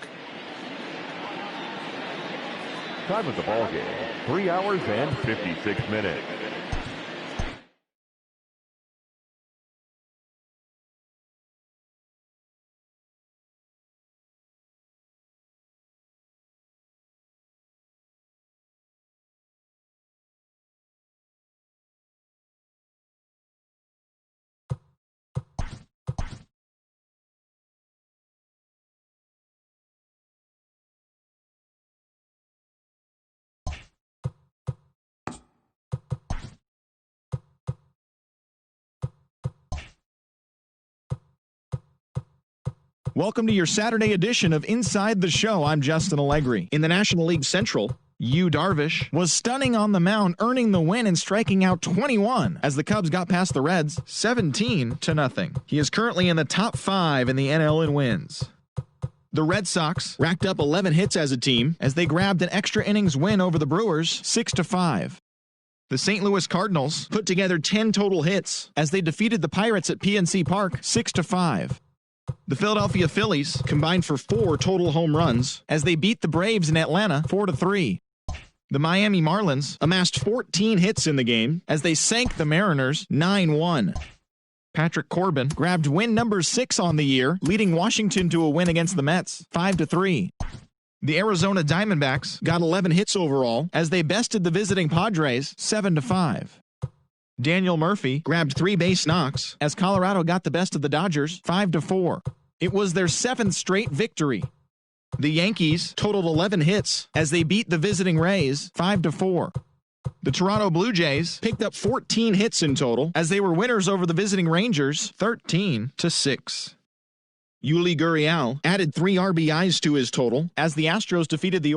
Time of the ball game, 3 hours and 56 minutes. Welcome to your Saturday edition of Inside the Show. I'm Justin Allegri. In the National League Central, Yu Darvish was stunning on the mound, earning the win and striking out 21 as the Cubs got past the Reds 17-0. He is currently in the top 5 in the NL in wins. The Red Sox racked up 11 hits as a team as they grabbed an extra innings win over the Brewers 6-5. The St. Louis Cardinals put together 10 total hits as they defeated the Pirates at PNC Park 6-5. The Philadelphia Phillies combined for 4 total home runs as they beat the Braves in Atlanta 4-3. The Miami Marlins amassed 14 hits in the game as they sank the Mariners 9-1. Patrick Corbin grabbed win number 6 on the year, leading Washington to a win against the Mets 5-3. The Arizona Diamondbacks got 11 hits overall as they bested the visiting Padres 7-5. Daniel Murphy grabbed 3 base knocks as Colorado got the best of the Dodgers 5-4. It was their 7th straight victory. The Yankees totaled 11 hits as they beat the visiting Rays 5-4. The Toronto Blue Jays picked up 14 hits in total as they were winners over the visiting Rangers 13-6. Yuli Gurriel added 3 RBIs to his total as the Astros defeated the